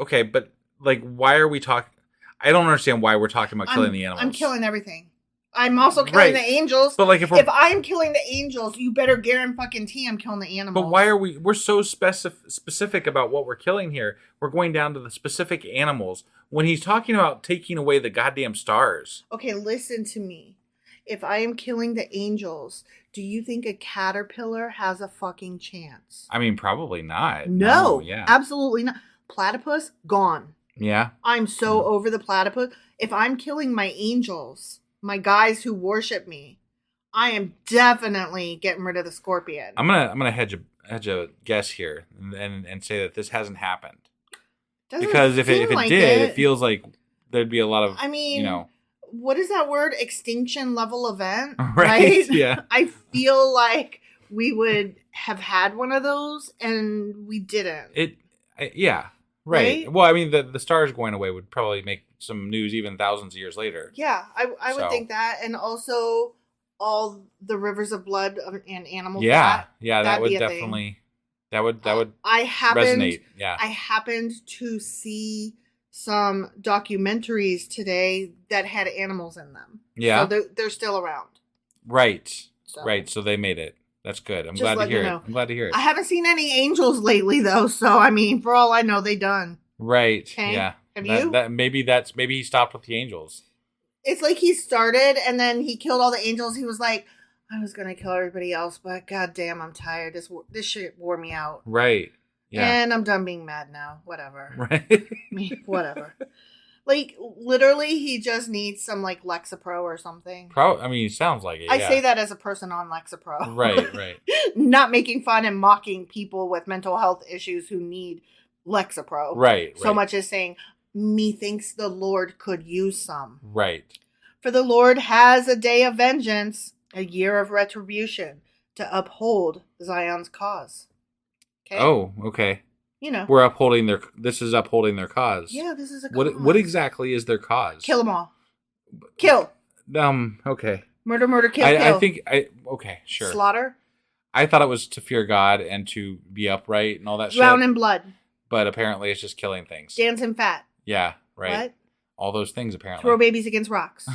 Okay, but like, why are we talking? I don't understand why we're talking about killing the animals. I'm killing everything. I'm also killing the angels. But like, if I'm killing the angels, you better guarantee I'm killing the animals. But why are we're so specific about what we're killing here? We're going down to the specific animals when he's talking about taking away the goddamn stars. Okay, listen to me. If I am killing the angels, do you think a caterpillar has a fucking chance? I mean, probably not. No, yeah, absolutely not. Platypus, gone. Yeah. I'm so over the platypus. If I'm killing my angels, my guys who worship me, I am definitely getting rid of the scorpion. I'm gonna hedge a guess here and say that this hasn't happened. Because if it did, it feels like there'd be a lot of, what is that word? Extinction level event, Right? right? Yeah. I feel like we would have had one of those and we didn't. Yeah. Right. Well, I mean, the stars going away would probably make some news even thousands of years later. Yeah, I would think that. And also all the rivers of blood and animal fat. Yeah, that would definitely, that would resonate. Yeah. I happened to see some documentaries today that had animals in them. Yeah. So they're still around. Right. So. Right. So they made it. That's good. I'm glad to hear it. I'm glad to hear it. I haven't seen any angels lately, though. So, I mean, for all I know, they done. Right. Okay? Yeah. Have you? Maybe he stopped with the angels. It's like he started and then he killed all the angels. He was like, I was going to kill everybody else, but goddamn, I'm tired. This shit wore me out. Right. Yeah. And I'm done being mad now. Whatever. Right. Whatever. Like, literally, he just needs some, like, Lexapro or something. I mean, it sounds like it. I say that as a person on Lexapro. Right. Not making fun and mocking people with mental health issues who need Lexapro. Right. So much as saying, methinks the Lord could use some. Right. For the Lord has a day of vengeance, a year of retribution, to uphold Zion's cause. Okay? Oh, okay. You know. This is upholding their cause. Yeah, this is a cause. What exactly is their cause? Kill them all. Kill. Okay. Murder, kill, okay, sure. Slaughter. I thought it was to fear God and to be upright and all that shit. Drown in blood. But apparently it's just killing things. Dance in fat. Yeah, right. What? All those things apparently. Throw babies against rocks.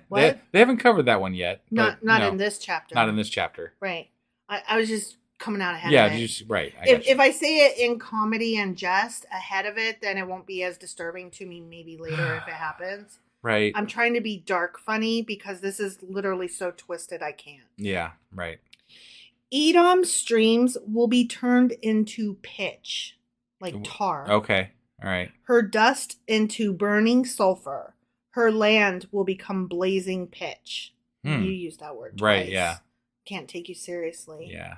What? They haven't covered that one yet. Not in this chapter. Not in this chapter. Right. I was just coming out ahead of it. Right. If I say it in comedy and jest ahead of it, then it won't be as disturbing to me maybe later if it happens. Right. I'm trying to be dark funny because this is literally so twisted I can't. Yeah, right. Edom's streams will be turned into pitch, like tar. Okay, all right. Her dust into burning sulfur. Her land will become blazing pitch. You use that word twice. Right, yeah. Can't take you seriously. Yeah.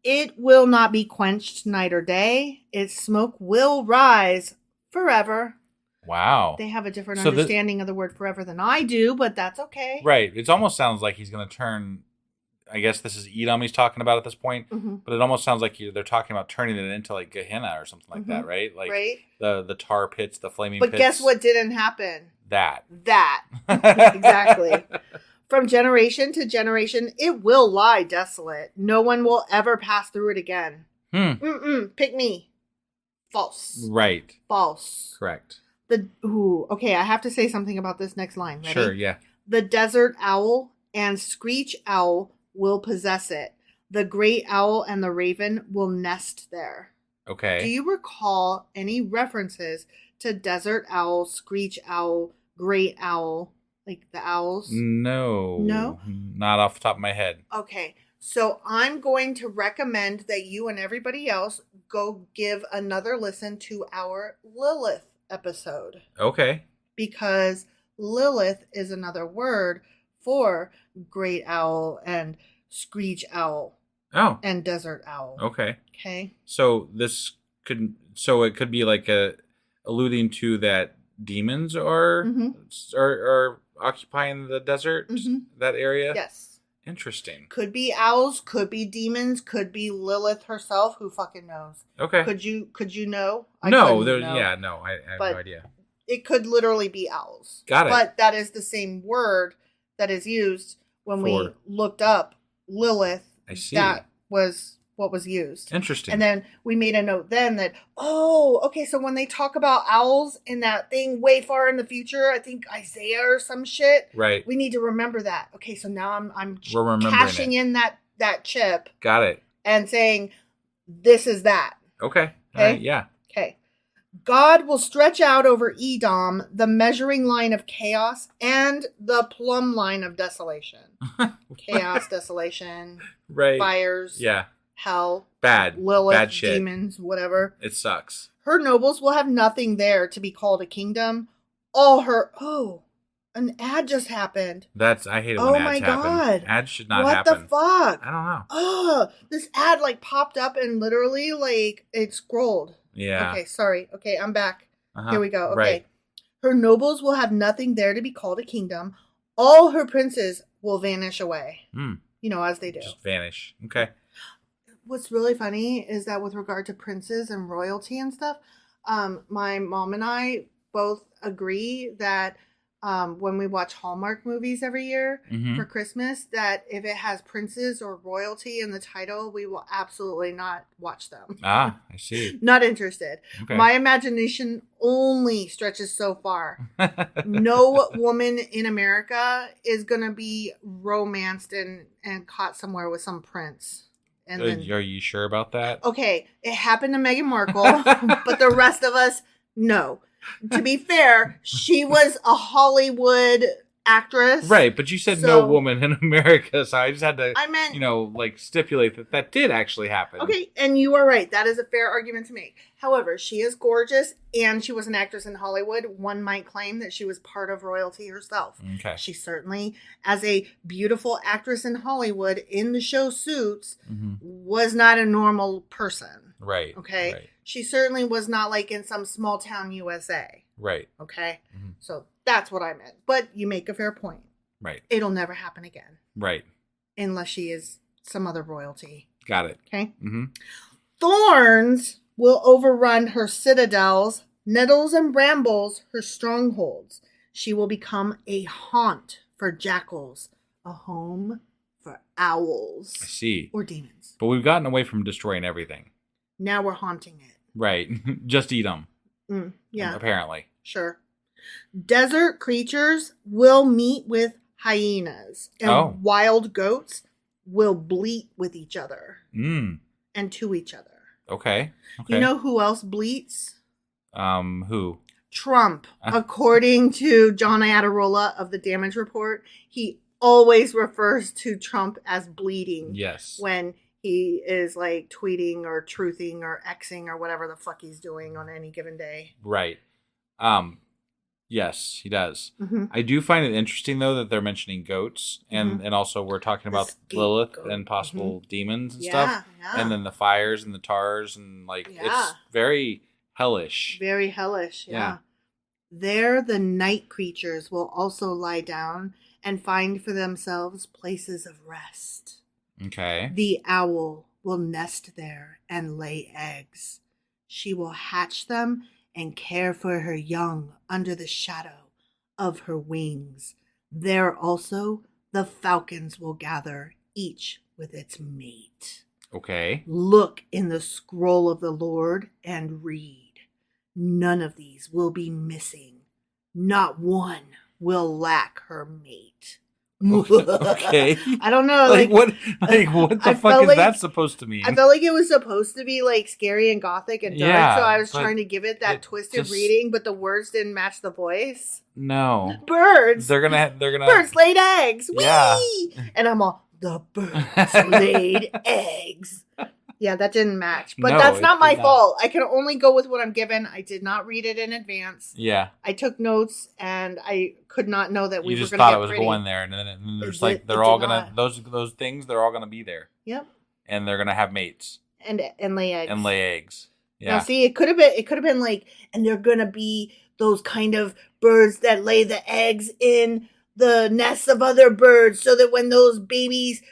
It will not be quenched night or day. Its smoke will rise forever. Wow. They have a different understanding of the word forever than I do, but that's okay. Right. It almost sounds like he's going to turn, I guess this is Edom he's talking about at this point, but it almost sounds like they're talking about turning it into like Gehenna or something like that, right? Like the tar pits, the flaming pits. But guess what didn't happen? That. Exactly. From generation to generation, it will lie desolate. No one will ever pass through it again. Pick me. False. Right. False. Correct. Okay, I have to say something about this next line. Ready? Sure, yeah. The desert owl and screech owl will possess it. The great owl and the raven will nest there. Okay. Do you recall any references to desert owl, screech owl, great owl, like the owls? No. No? Not off the top of my head. Okay. So I'm going to recommend that you and everybody else go give another listen to our Lilith episode. Okay. Because Lilith is another word for great owl and screech owl. Oh. And desert owl. Okay. Okay. So it could be like alluding to that demons are occupying the desert, that area. Yes. Interesting. Could be owls, could be demons, could be Lilith herself. Who fucking knows? Okay. Could you know? I have no idea. It could literally be owls. Got it. But that is the same word that is used when we looked up Lilith. I see. That was what was used. Interesting. And then we made a note then that, so when they talk about owls in that thing way far in the future, I think Isaiah or some shit. Right. We need to remember that. Okay, so now I'm cashing in that chip. Got it. And saying, this is that. Okay. Okay. Yeah. Okay. God will stretch out over Edom the measuring line of chaos and the plumb line of desolation. Chaos, desolation, right. Fires. Yeah. Hell, bad, Lilith, bad shit, demons, whatever. It sucks. Her nobles will have nothing there to be called a kingdom. All her an ad just happened. I hate it when ads happen. Oh my god, ads should not happen. What the fuck? I don't know. This ad like popped up and literally like it scrolled. Yeah. Okay, sorry. Okay, I'm back. Here we go. Okay. Right. Her nobles will have nothing there to be called a kingdom. All her princes will vanish away. As they do. Just vanish. Okay. What's really funny is that with regard to princes and royalty and stuff, my mom and I both agree that when we watch Hallmark movies every year for Christmas, that if it has princes or royalty in the title, we will absolutely not watch them. Ah, I see. Not interested. Okay. My imagination only stretches so far. No woman in America is going to be romanced and caught somewhere with some prince. And then, are you sure about that? Okay, it happened to Meghan Markle, but the rest of us, no. To be fair, she was a Hollywood actress. Right, but you said no woman in America, so I just had to, stipulate that did actually happen. Okay, and you are right. That is a fair argument to make. However, she is gorgeous, and she was an actress in Hollywood. One might claim that she was part of royalty herself. Okay. She certainly, as a beautiful actress in Hollywood in the show Suits, was not a normal person. Right. Okay? Right. She certainly was not like in some small town USA. Right. Okay? So that's what I meant. But you make a fair point. Right. It'll never happen again. Right. Unless she is some other royalty. Got it. Okay? Thorns will overrun her citadels, nettles and brambles her strongholds. She will become a haunt for jackals, a home for owls. I see. Or demons. But we've gotten away from destroying everything. Now we're haunting it. Right. Just eat them. Yeah. Apparently. Sure. Desert creatures will meet with hyenas. And wild goats will bleat with each other. And to each other. Okay. You know who else bleats? Who? Trump. According to John Adirola of the Damage Report, he always refers to Trump as bleeding. Yes. When he is like tweeting or truthing or Xing or whatever the fuck he's doing on any given day. Right. Yes, he does. I do find it interesting though that they're mentioning goats and also we're talking about Lilith and possible demons and stuff. Yeah. And then the fires and the tars and it's very hellish. Very hellish. Yeah. There the night creatures will also lie down and find for themselves places of rest. Okay. The owl will nest there and lay eggs. She will hatch them and care for her young under the shadow of her wings. There also the falcons will gather, each with its mate. Okay. Look in the scroll of the Lord and read. None of these will be missing. Not one will lack her mate. Okay. I don't know. What the fuck is that supposed to mean? I felt like it was supposed to be like scary and gothic and dark, so I was trying to give it that twisted reading, but the words didn't match the voice. No. Birds. They're gonna birds laid eggs. Yeah. Whee! And I'm all, the birds laid eggs. Yeah, that didn't match. But that's not my fault. I can only go with what I'm given. I did not read it in advance. Yeah. I took notes and I could not know that we were going to get You just thought it was going there and then there's they're all going to those things they're all going to be there. Yep. And they're going to have mates. And lay eggs. And lay eggs. Yeah. Now see, it could have been like and they're going to be those kind of birds that lay the eggs in the nests of other birds so that when those babies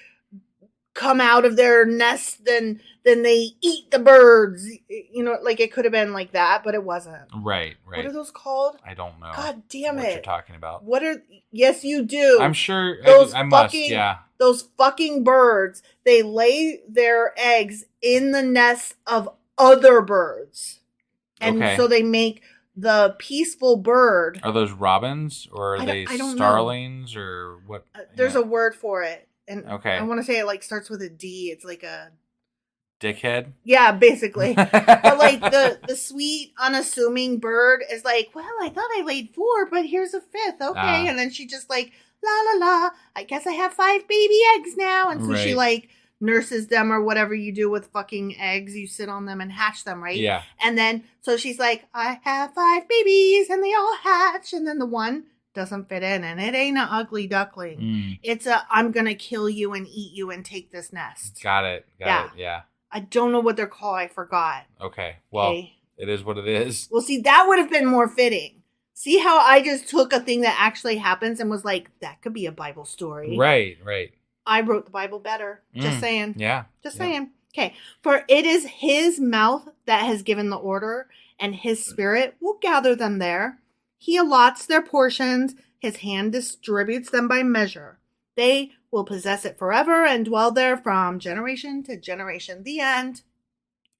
come out of their nest, then they eat the birds. It could have been like that, but it wasn't. Right. What are those called? I don't know. God damn what it. you're talking about. Yes, you do. I'm sure those I must, yeah. Those fucking birds, they lay their eggs in the nests of other birds. And so they make the peaceful bird. Are those robins or are they starlings or what? There's a word for it. And I want to say it starts with a D. It's like a dickhead. Yeah, basically. But the sweet, unassuming bird is like, well, I thought I laid 4, but here's a 5th. Okay, and then she just la la la. I guess I have 5 baby eggs now, and so she nurses them or whatever you do with fucking eggs. You sit on them and hatch them, right? Yeah. And then so she's like, I have 5 babies, and they all hatch, and then the one doesn't fit in, and it ain't an ugly duckling. It's I'm gonna kill you and eat you and take this nest. Got it. Yeah. I don't know what they're called. I forgot. Okay. Well, it is what it is. Well, see, that would have been more fitting See how I just took a thing that actually happens and was like, that could be a Bible story. Right. I wrote the Bible better. Just saying. Yeah. Just saying. Okay. For it is his mouth that has given the order, and his spirit will gather them there. He allots their portions. His hand distributes them by measure. They will possess it forever and dwell there from generation to generation. The end.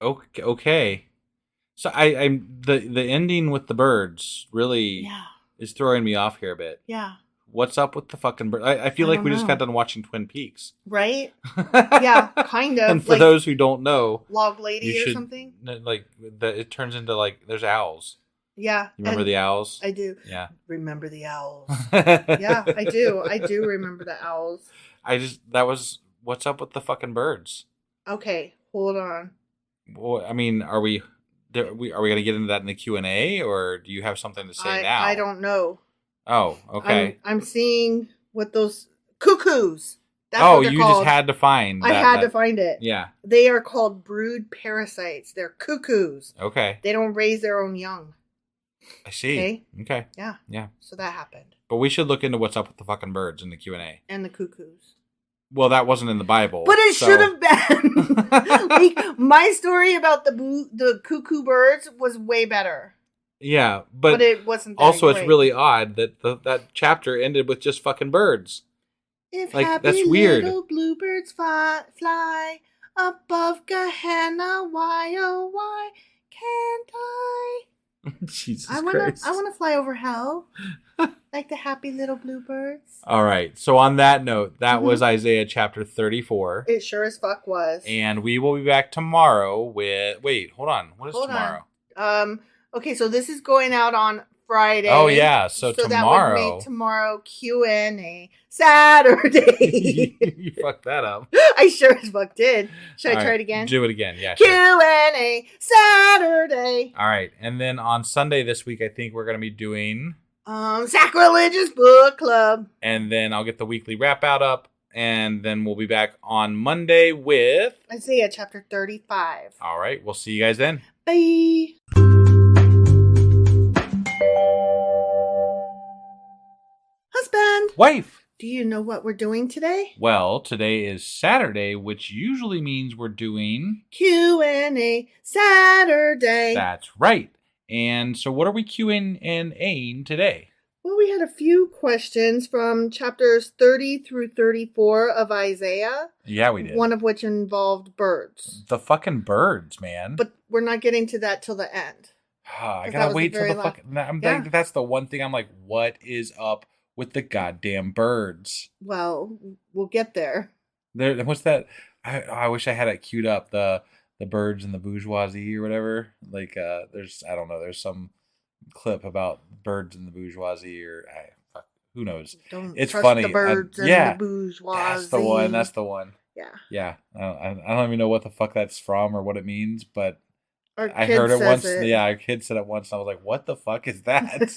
Okay. So I'm the ending with the birds really is throwing me off here a bit. Yeah. What's up with the fucking bird? I feel like we just got done watching Twin Peaks. Right? Yeah, kind of. And for those who don't know, Log Lady or something? Like, it turns into, like, there's owls. Yeah. You remember the owls? I do. Yeah. Remember the owls. Yeah, I do. I do remember the owls. That was, what's up with the fucking birds? Okay, hold on. Well, I mean, are we going to get into that in the Q&A, or do you have something to say now? I don't know. Oh, okay. I'm seeing what those cuckoos. That's what they're called. Just had to find. I had to find it. Yeah. They are called brood parasites. They're cuckoos. Okay. They don't raise their own young. I see. Okay. Yeah. Yeah. So that happened. But we should look into what's up with the fucking birds in the Q&A. And the cuckoos. Well, that wasn't in the Bible. But it should have been. Like, my story about the cuckoo birds was way better. Yeah, but it wasn't. Also, it's really odd that that chapter ended with just fucking birds. If like, happy that's weird. Little bluebirds fly above Gehenna, why oh why can't I? Jesus Christ! I want to fly over hell, like the happy little bluebirds. All right. So on that note, that was Isaiah chapter 34. It sure as fuck was. And we will be back tomorrow with. Wait, hold on. What is tomorrow? Okay, so this is going out on Friday. Oh yeah, so tomorrow. That would make tomorrow Q&A Saturday. You fucked that up. I sure as fuck did. Should I try it again? Do it again, yeah. Q&A Saturday. All right, and then on Sunday this week, I think we're gonna be doing Sacrilegious Book Club, and then I'll get the weekly wrap out up, and then we'll be back on Monday with Isaiah chapter 35. All right, we'll see you guys then. Bye. Husband. Wife. Do you know what we're doing today? Well, today is Saturday, which usually means we're doing Q&A Saturday. That's right. And so what are we Q&Aing today? Well, we had a few questions from chapters 30 through 34 of Isaiah. Yeah, we did. One of which involved birds. The fucking birds, man. But we're not getting to that till the end. I gotta wait till the fucking... That's the one thing I'm like, what is up with the goddamn birds? Well, we'll get there. What's that? I wish I had it queued up. The birds and the bourgeoisie or whatever. Like, there's some clip about birds and the bourgeoisie who knows? It's trust funny. The birds and the bourgeoisie. That's the one. Yeah. Yeah. I don't even know what the fuck that's from or what it means, but I heard it once. Yeah, our kid said it once, and I was like, "What the fuck is that?"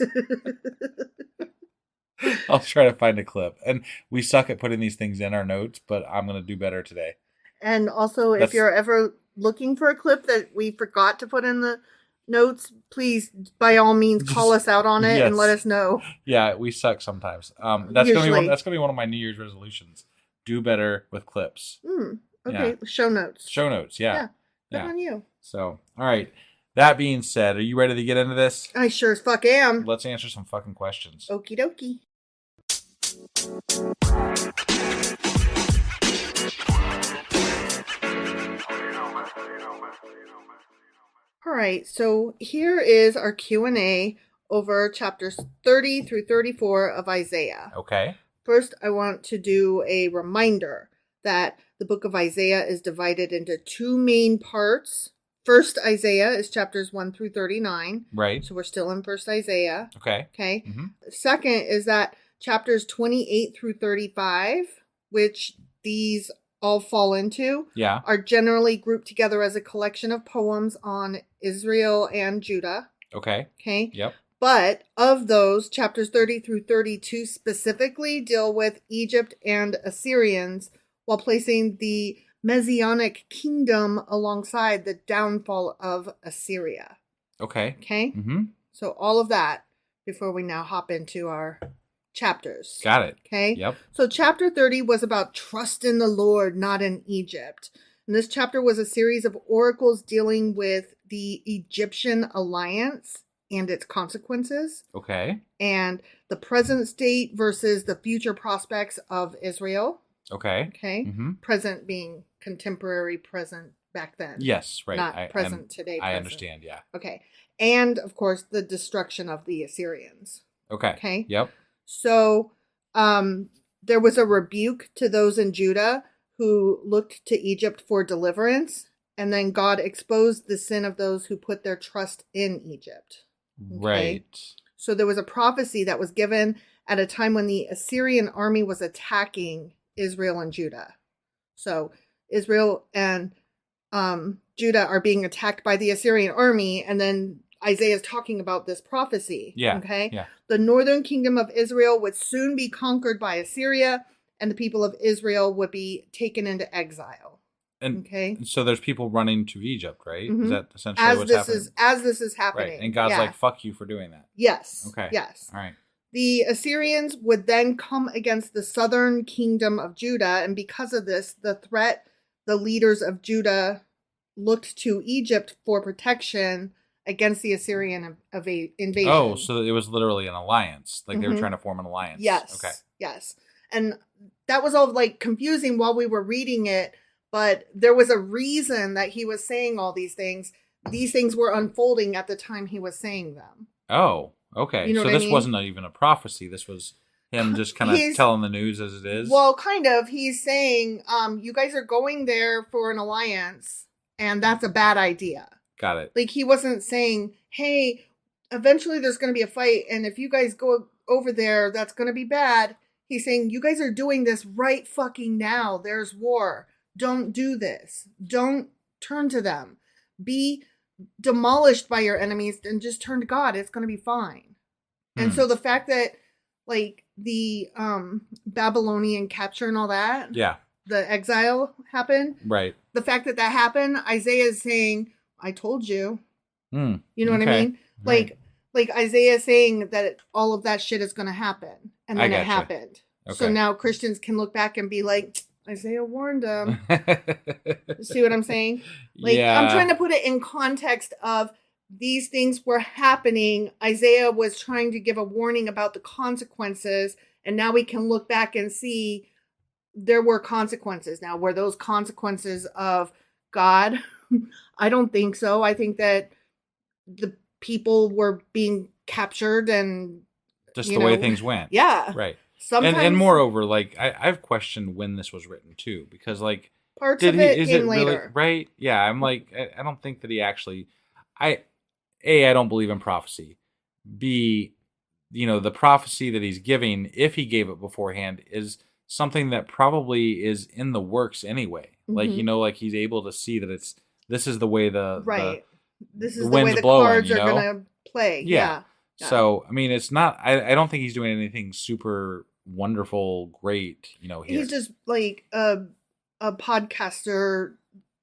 I'll try to find a clip. And we suck at putting these things in our notes, but I'm gonna do better today. And also, if you're ever looking for a clip that we forgot to put in the notes, please, by all means, call us out on it and let us know. Yeah, we suck sometimes. That's gonna be one of my New Year's resolutions. Do better with clips. Okay, yeah. Show notes. Yeah. Good on you. So, all right. That being said, are you ready to get into this? I sure as fuck am. Let's answer some fucking questions. Okie dokie. All right, so here is our Q&A over chapters 30 through 34 of Isaiah. Okay. First, I want to do a reminder that the book of Isaiah is divided into two main parts. First Isaiah is chapters 1 through 39. Right. So we're still in First Isaiah. Okay. Mm-hmm. Second is that chapters 28 through 35, which these all fall into, are generally grouped together as a collection of poems on Israel and Judah. Okay. Yep. But of those, chapters 30 through 32 specifically deal with Egypt and Assyrians, while placing the Messianic kingdom alongside the downfall of Assyria. Okay. Mm-hmm. So all of that before we now hop into our chapters. Got it. Okay? Yep. So chapter 30 was about trust in the Lord, not in Egypt. And this chapter was a series of oracles dealing with the Egyptian alliance and its consequences. Okay. And the present state versus the future prospects of Israel. Okay. Okay. Mm-hmm. Present being contemporary present back then. Yes, right. Not present today. I present. understand, yeah. Okay. And, of course, the destruction of the Assyrians. Okay. Okay. Yep. So, there was a rebuke to those in Judah who looked to Egypt for deliverance. And then God exposed the sin of those who put their trust in Egypt. Okay? Right. So there was a prophecy that was given at a time when the Assyrian army was attacking Israel and Judah. So Israel and Judah are being attacked by the Assyrian army, and then Isaiah is talking about this prophecy. Yeah. Okay. Yeah. The northern kingdom of Israel would soon be conquered by Assyria, and the people of Israel would be taken into exile. And okay. So there's people running to Egypt, right? Mm-hmm. Is that essentially what's happening? As this is happening. Right. And God's like, fuck you for doing that. Yes. Okay. Yes. All right. The Assyrians would then come against the southern kingdom of Judah, and because of this, the leaders of Judah looked to Egypt for protection against the Assyrian invasion. Oh, so it was literally an alliance. Like they were trying to form an alliance. Yes. Okay. Yes. And that was all like confusing while we were reading it, but there was a reason that he was saying all these things. These things were unfolding at the time he was saying them. Oh, okay. You know so what this I mean? wasn't even a prophecy. This was him just kind of telling the news as it is. Well, kind of. He's saying, you guys are going there for an alliance, and that's a bad idea. Got it. Like, he wasn't saying, hey, eventually there's going to be a fight, and if you guys go over there, that's going to be bad. He's saying, you guys are doing this right fucking now. There's war. Don't do this. Don't turn to them. Be demolished by your enemies and just turn to God. It's going to be fine. And so the fact that, like, the Babylonian capture and all that, the exile happened, right? The fact that happened, Isaiah is saying, I told you. You know what I mean? Like Isaiah saying that all of that shit is going to happen. And then it happened. Okay. So now Christians can look back and be like, Isaiah warned them. See what I'm saying? Like, I'm trying to put it in context of these things were happening. Isaiah was trying to give a warning about the consequences. And now we can look back and see there were consequences. Now, were those consequences of God? I don't think so. I think that the people were being captured and just the way things went. Yeah. Right. Sometimes, and moreover, like I've questioned when this was written too, because like parts of it came later. Really, right? Yeah, I'm like, I don't think that he actually. I don't believe in prophecy. B, the prophecy that he's giving, if he gave it beforehand, is something that probably is in the works anyway. Like like he's able to see that this is the way the way the cards are gonna play. Yeah. So, I mean, it's not, I don't think he's doing anything super wonderful, great, here. He's just like a podcaster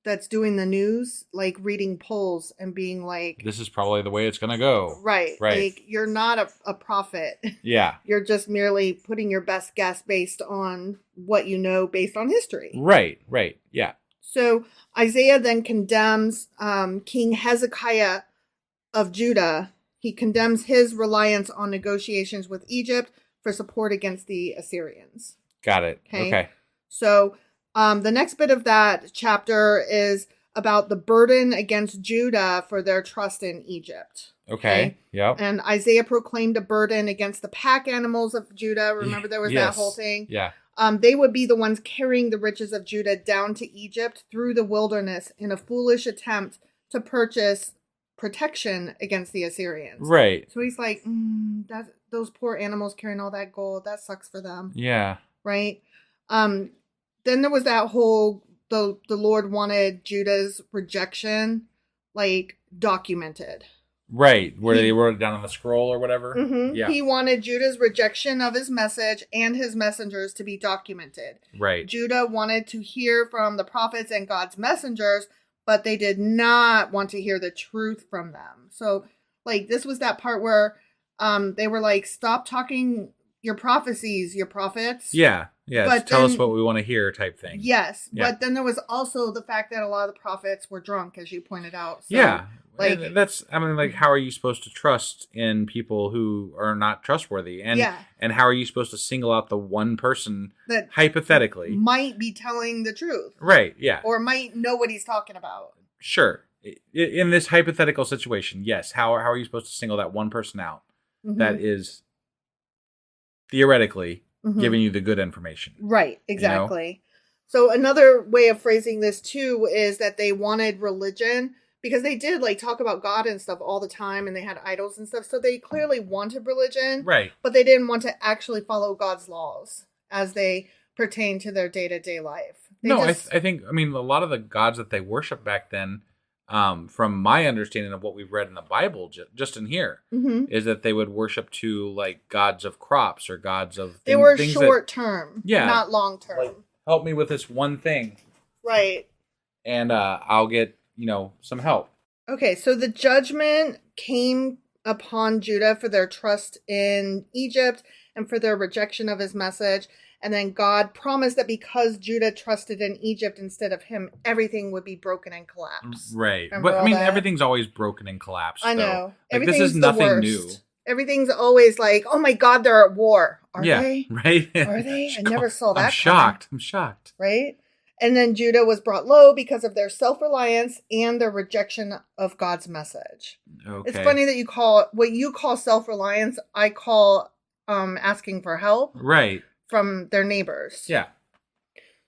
that's doing the news, like reading polls and being like, this is probably the way it's going to go. Right. Like, you're not a prophet. Yeah. You're just merely putting your best guess based on what you know based on history. Right. Yeah. So Isaiah then condemns King Hezekiah of Judah. He condemns his reliance on negotiations with Egypt for support against the Assyrians. Got it. Okay. So the next bit of that chapter is about the burden against Judah for their trust in Egypt. Okay. Yep. And Isaiah proclaimed a burden against the pack animals of Judah. Remember, there was that whole thing? Yeah. They would be the ones carrying the riches of Judah down to Egypt through the wilderness in a foolish attempt to purchase protection against the Assyrians. Right. So he's like, those poor animals carrying all that gold, that sucks for them. Yeah. Right. Then there was that whole, the Lord wanted Judah's rejection, like, documented. Right. Where they wrote it down on the scroll or whatever. Mm-hmm. Yeah. He wanted Judah's rejection of his message and his messengers to be documented. Right. Judah wanted to hear from the prophets and God's messengers, but they did not want to hear the truth from them. So, like, this was that part where They were like, stop talking your prophecies, your prophets. Yeah. But tell us what we want to hear type thing. Yes. Yeah. But then there was also the fact that a lot of the prophets were drunk, as you pointed out. So, yeah. Like, and that's, I mean, like, how are you supposed to trust in people who are not trustworthy? And and how are you supposed to single out the one person that hypothetically might be telling the truth? Right, yeah. Or might know what he's talking about. Sure. In this hypothetical situation, yes. How are you supposed to single that one person out that is theoretically giving you the good information? Right, exactly. You know? So another way of phrasing this too is that they wanted religion, because they did like talk about God and stuff all the time, and they had idols and stuff. So they clearly wanted religion, right? But they didn't want to actually follow God's laws as they pertain to their day-to-day life. I think, I mean, a lot of the gods that they worshiped back then, from my understanding of what we've read in the Bible, just in here, is that they would worship to like gods of crops or gods of they were short term, not long term. Like, help me with this one thing, right? And I'll get some help. Okay, so the judgment came upon Judah for their trust in Egypt and for their rejection of his message. And then God promised that because Judah trusted in Egypt instead of him, everything would be broken and collapsed. Right. But I mean, everything's always broken and collapsed. I know. Like, this is nothing new. Everything's always like, oh my God, they're at war. Are they? Right. Are they? I never saw that. I'm shocked. Right? And then Judah was brought low because of their self-reliance and their rejection of God's message. Okay. It's funny that you call what you call self-reliance, I call asking for help. Right. From their neighbors. Yeah.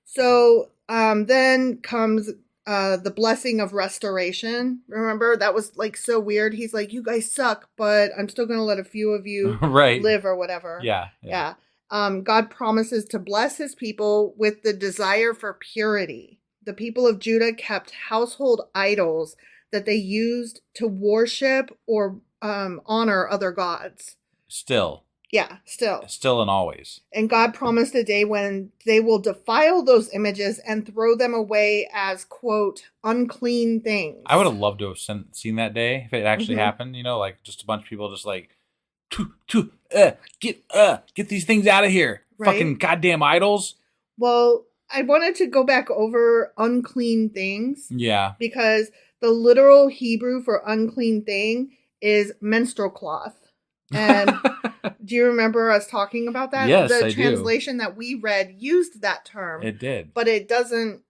So then comes the blessing of restoration. Remember, that was like so weird. He's like, you guys suck, but I'm still going to let a few of you live or whatever. Yeah. God promises to bless his people with the desire for purity. The people of Judah kept household idols that they used to worship or honor other gods. Still and always. And God promised a day when they will defile those images and throw them away as, quote, unclean things. I would have loved to have seen that day if it actually happened. Like just a bunch of people just like, get these things out of here. Right? Fucking goddamn idols. Well, I wanted to go back over unclean things. Yeah. Because the literal Hebrew for unclean thing is menstrual cloth. And do you remember us talking about that? Yes, the translation that we read used that term. It did. But it doesn't,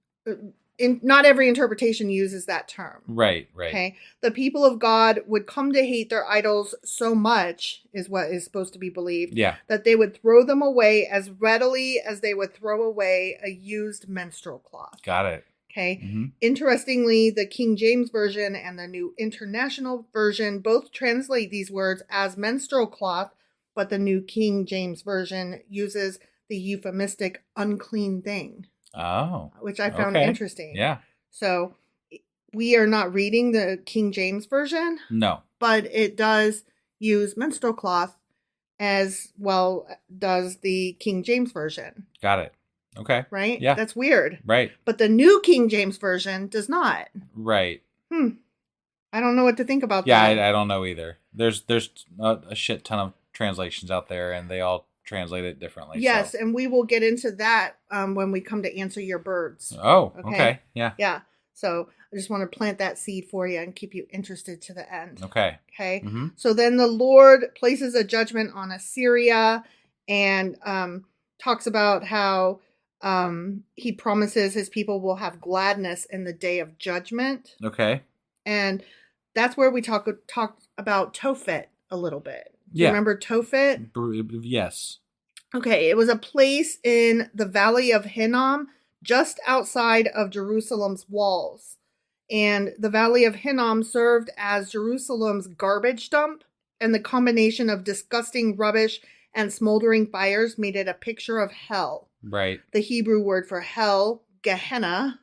not every interpretation uses that term. Right. Okay. The people of God would come to hate their idols so much, is what is supposed to be believed, that they would throw them away as readily as they would throw away a used menstrual cloth. Got it. Okay. Interestingly, the King James Version and the New International Version both translate these words as menstrual cloth, but the New King James Version uses the euphemistic unclean thing. Oh. Which I found interesting. Yeah. So we are not reading the King James Version. No. But it does use menstrual cloth as well does the King James Version. Got it. Okay. Right? Yeah. That's weird. Right. But the New King James Version does not. Right. I don't know what to think about that. Yeah, I don't know either. There's a shit ton of translations out there, and they all translate it differently. Yes, and we will get into that when we come to answer your birds. Oh, okay. Yeah. Yeah. So I just want to plant that seed for you and keep you interested to the end. Okay. Okay. So then the Lord places a judgment on Assyria and talks about how he promises his people will have gladness in the day of judgment. Okay. And that's where we talk about Tophet a little bit. Do you remember Tophet? Yes. Okay, it was a place in the Valley of Hinnom, just outside of Jerusalem's walls. And the Valley of Hinnom served as Jerusalem's garbage dump, and the combination of disgusting rubbish and smoldering fires made it a picture of hell. Right. The Hebrew word for hell, Gehenna,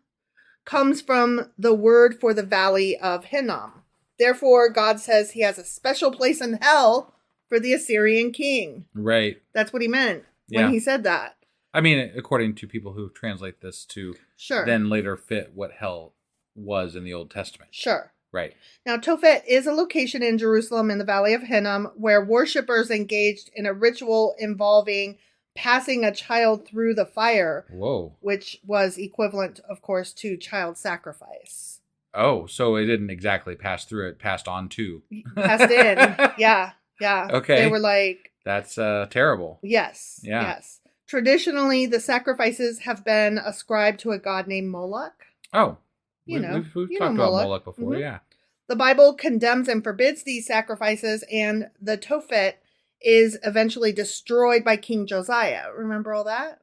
comes from the word for the Valley of Hinnom. Therefore, God says he has a special place in hell for the Assyrian king. Right. That's what he meant when he said that. I mean, according to people who translate this to then later fit what hell was in the Old Testament. Sure. Right. Now, Tophet is a location in Jerusalem in the Valley of Hinnom where worshippers engaged in a ritual involving passing a child through the fire. Whoa. Which was equivalent, of course, to child sacrifice. Oh, so it didn't exactly pass through, it passed on to. Passed in. Yeah. Okay. They were like... That's terrible. Yes. Yeah. Yes. Traditionally, the sacrifices have been ascribed to a god named Moloch. Oh. We've talked about Moloch before, mm-hmm. Yeah. The Bible condemns and forbids these sacrifices, and the Tophet is eventually destroyed by King Josiah. Remember all that?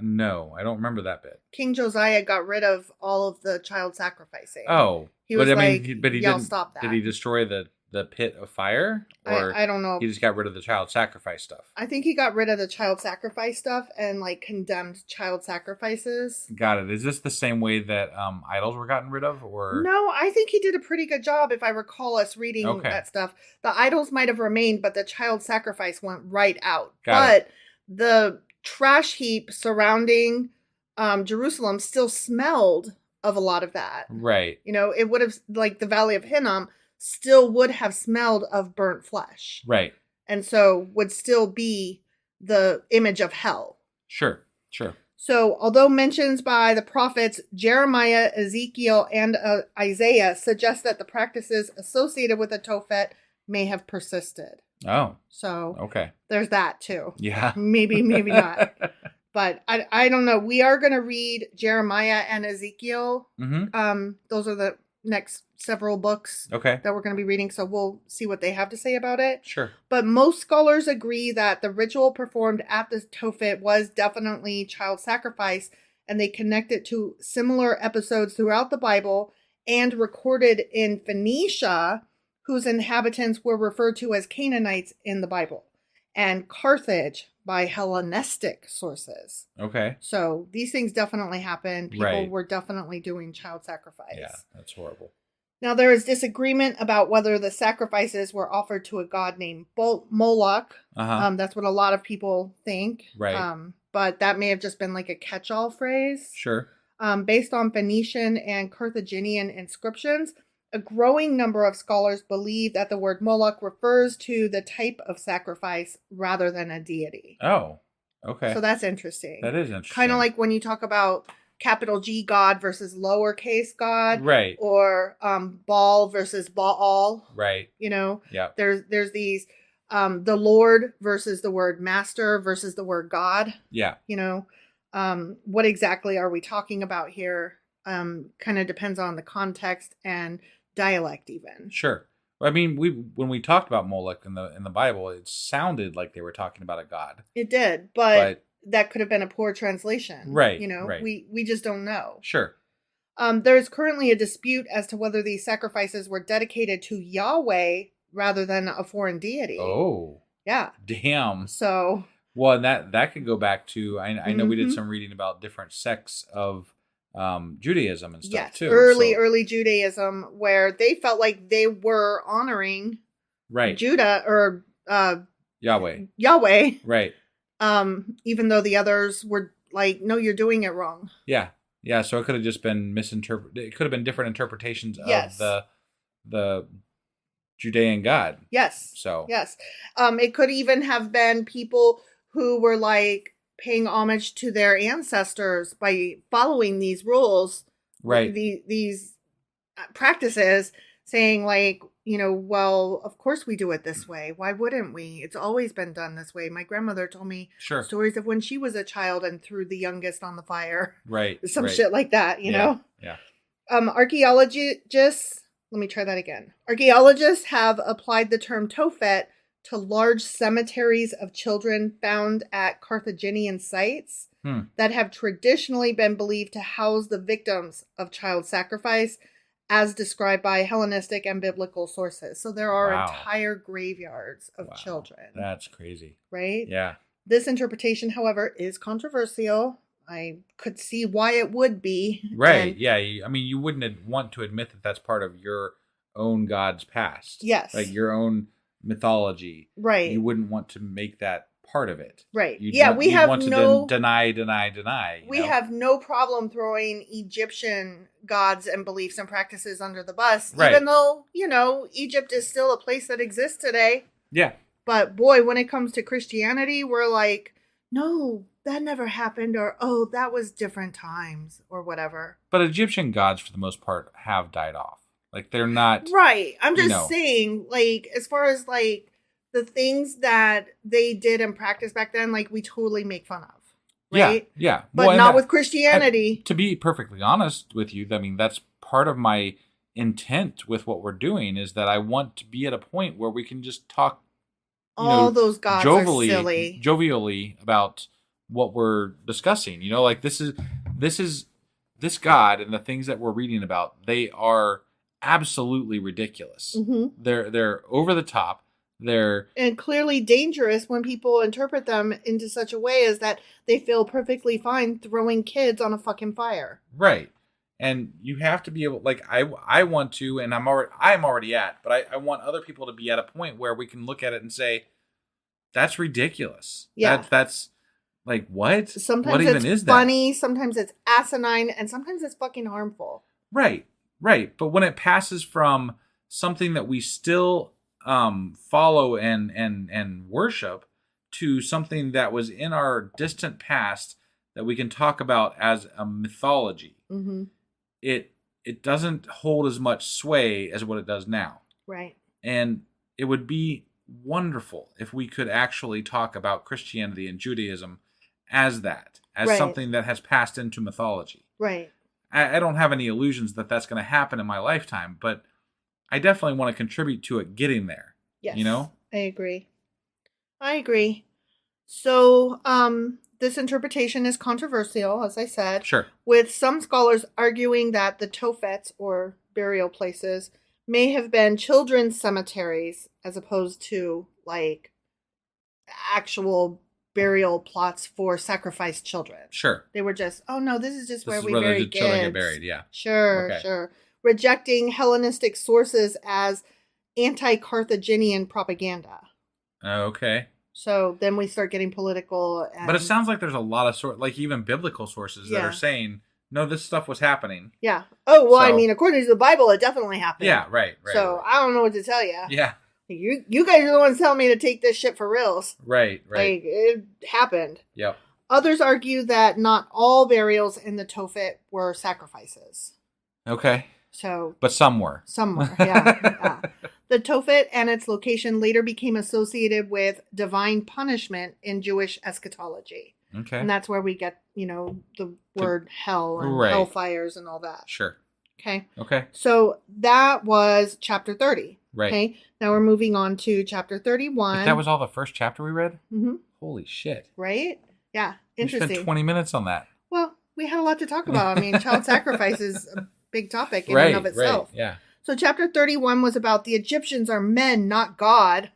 No, I don't remember that bit. King Josiah got rid of all of the child sacrificing. Oh. He was he didn't stop that. Did he destroy the pit of fire? Or I don't know. He just got rid of the child sacrifice stuff. I think he got rid of the child sacrifice stuff and condemned child sacrifices. Got it. Is this the same way that idols were gotten rid of, or no? I think he did a pretty good job. If I recall us reading that stuff, the idols might have remained, but the child sacrifice went right out. But the trash heap surrounding Jerusalem still smelled of a lot of that. Right. It would have, the Valley of Hinnom still would have smelled of burnt flesh. Right. And so would still be the image of hell. Sure. So although mentions by the prophets Jeremiah, Ezekiel, and Isaiah suggest that the practices associated with the Tophet may have persisted. Oh. So okay. There's that too. Yeah. Maybe not. But I don't know. We are going to read Jeremiah and Ezekiel. Mm-hmm. Those are the next several books that we're going to be reading, so we'll see what they have to say about it. Sure. But most scholars agree that the ritual performed at the Tophet was definitely child sacrifice, and they connect it to similar episodes throughout the Bible and recorded in Phoenicia, whose inhabitants were referred to as Canaanites in the Bible, and Carthage by Hellenistic sources. Okay. So these things definitely happened. People were definitely doing child sacrifice. Yeah, that's horrible. Now, there is disagreement about whether the sacrifices were offered to a god named Moloch. That's what a lot of people think. Right. But that may have just been like a catch-all phrase. Sure. Based on Phoenician and Carthaginian inscriptions, a growing number of scholars believe that the word Moloch refers to the type of sacrifice rather than a deity. Oh, okay. So that's interesting. That is interesting. Kind of like when you talk about capital G God versus lowercase God. Right. Or Baal versus Baal. Right. Yeah. There's these the Lord versus the word master versus the word God. Yeah. What exactly are we talking about here? Kind of depends on the context and dialect even. Sure. I mean, when we talked about Moloch in the Bible, it sounded like they were talking about a god. It did, but that could have been a poor translation. Right. Right. We just don't know. Sure. There is currently a dispute as to whether these sacrifices were dedicated to Yahweh rather than a foreign deity. Oh. Yeah. Damn. So. Well, that could go back to I know we did some reading about different sects of Judaism and stuff too. Early Judaism, where they felt like they were honoring Judah or Yahweh. Right. Even though the others were like, no, you're doing it wrong. Yeah. Yeah. So it could have just been misinterpreted. It could have been different interpretations of the Judean God. Yes. So yes. It could even have been people who were like paying homage to their ancestors by following these rules, right? These practices, saying like, well, of course we do it this way. Why wouldn't we? It's always been done this way. My grandmother told me stories of when she was a child and threw the youngest on the fire. Right. Some shit like that, you know? Yeah. Archaeologists, let me try that again. Archaeologists have applied the term Tophet to large cemeteries of children found at Carthaginian sites that have traditionally been believed to house the victims of child sacrifice, as described by Hellenistic and biblical sources. So there are entire graveyards of children. That's crazy. Right? Yeah. This interpretation, however, is controversial. I could see why it would be. Right. Yeah. I mean, you wouldn't want to admit that that's part of your own God's past. Yes. Like your own mythology. Right. You wouldn't want to make that part of it. Right. You we have want to deny. We have no problem throwing Egyptian gods and beliefs and practices under the bus, even though, Egypt is still a place that exists today. Yeah. But boy, when it comes to Christianity, we're like, no, that never happened, or, oh, that was different times, or whatever. But Egyptian gods, for the most part, have died off. Like, they're not... Right. I'm just saying, like, as far as, like, the things that they did and practiced back then, like, we totally make fun of. Right? Yeah. But not with Christianity. To be perfectly honest with you, I mean, that's part of my intent with what we're doing, is that I want to be at a point where we can just talk those gods are silly. Jovially about what we're discussing. Like this God and the things that we're reading about, they are absolutely ridiculous. Mm-hmm. They're over the top. And clearly dangerous when people interpret them into such a way as that they feel perfectly fine throwing kids on a fucking fire. Right. And you have to be able, like, I want to, and I'm already at, but I want other people to be at a point where we can look at it and say, that's ridiculous. Yeah. That's like, what? Sometimes what even it's is funny, that? Sometimes it's asinine, and sometimes it's fucking harmful. Right. But when it passes from something that we still follow and worship to something that was in our distant past that we can talk about as a mythology, mm-hmm. it doesn't hold as much sway as what it does now. Right. And it would be wonderful if we could actually talk about Christianity and Judaism as something that has passed into mythology. Right. I don't have any illusions that that's going to happen in my lifetime, but I definitely want to contribute to it getting there. Yes. I agree. So, this interpretation is controversial, as I said. Sure. With some scholars arguing that the Tophets, or burial places, may have been children's cemeteries as opposed to, like, actual burial plots for sacrificed children. Sure. They were just, oh no, this is just where we bury kids. Children get buried, yeah. Sure. Rejecting Hellenistic sources as anti-Carthaginian propaganda. Okay. So then we start getting political. But it sounds like there's a lot of like even biblical sources that are saying, no, this stuff was happening. Yeah. Oh, well, I mean, according to the Bible, it definitely happened. Yeah, right. So I don't know what to tell you. Yeah. You guys are the ones telling me to take this shit for reals. Right. Like, it happened. Yep. Others argue that not all burials in the Tophet were sacrifices. Okay. But some were. Some were, yeah. The Tophet and its location later became associated with divine punishment in Jewish eschatology. Okay. And that's where we get, the word hell and hellfires and all that. Sure. Okay. So that was chapter 30. Right. Okay. Now we're moving on to chapter 31. But that was all the first chapter we read? Mm-hmm. Holy shit. Right? Yeah. Interesting. We spent 20 minutes on that. Well, we had a lot to talk about. I mean, child sacrifice is a big topic in and of itself. Right. Yeah. So chapter 31 was about the Egyptians are men, not God.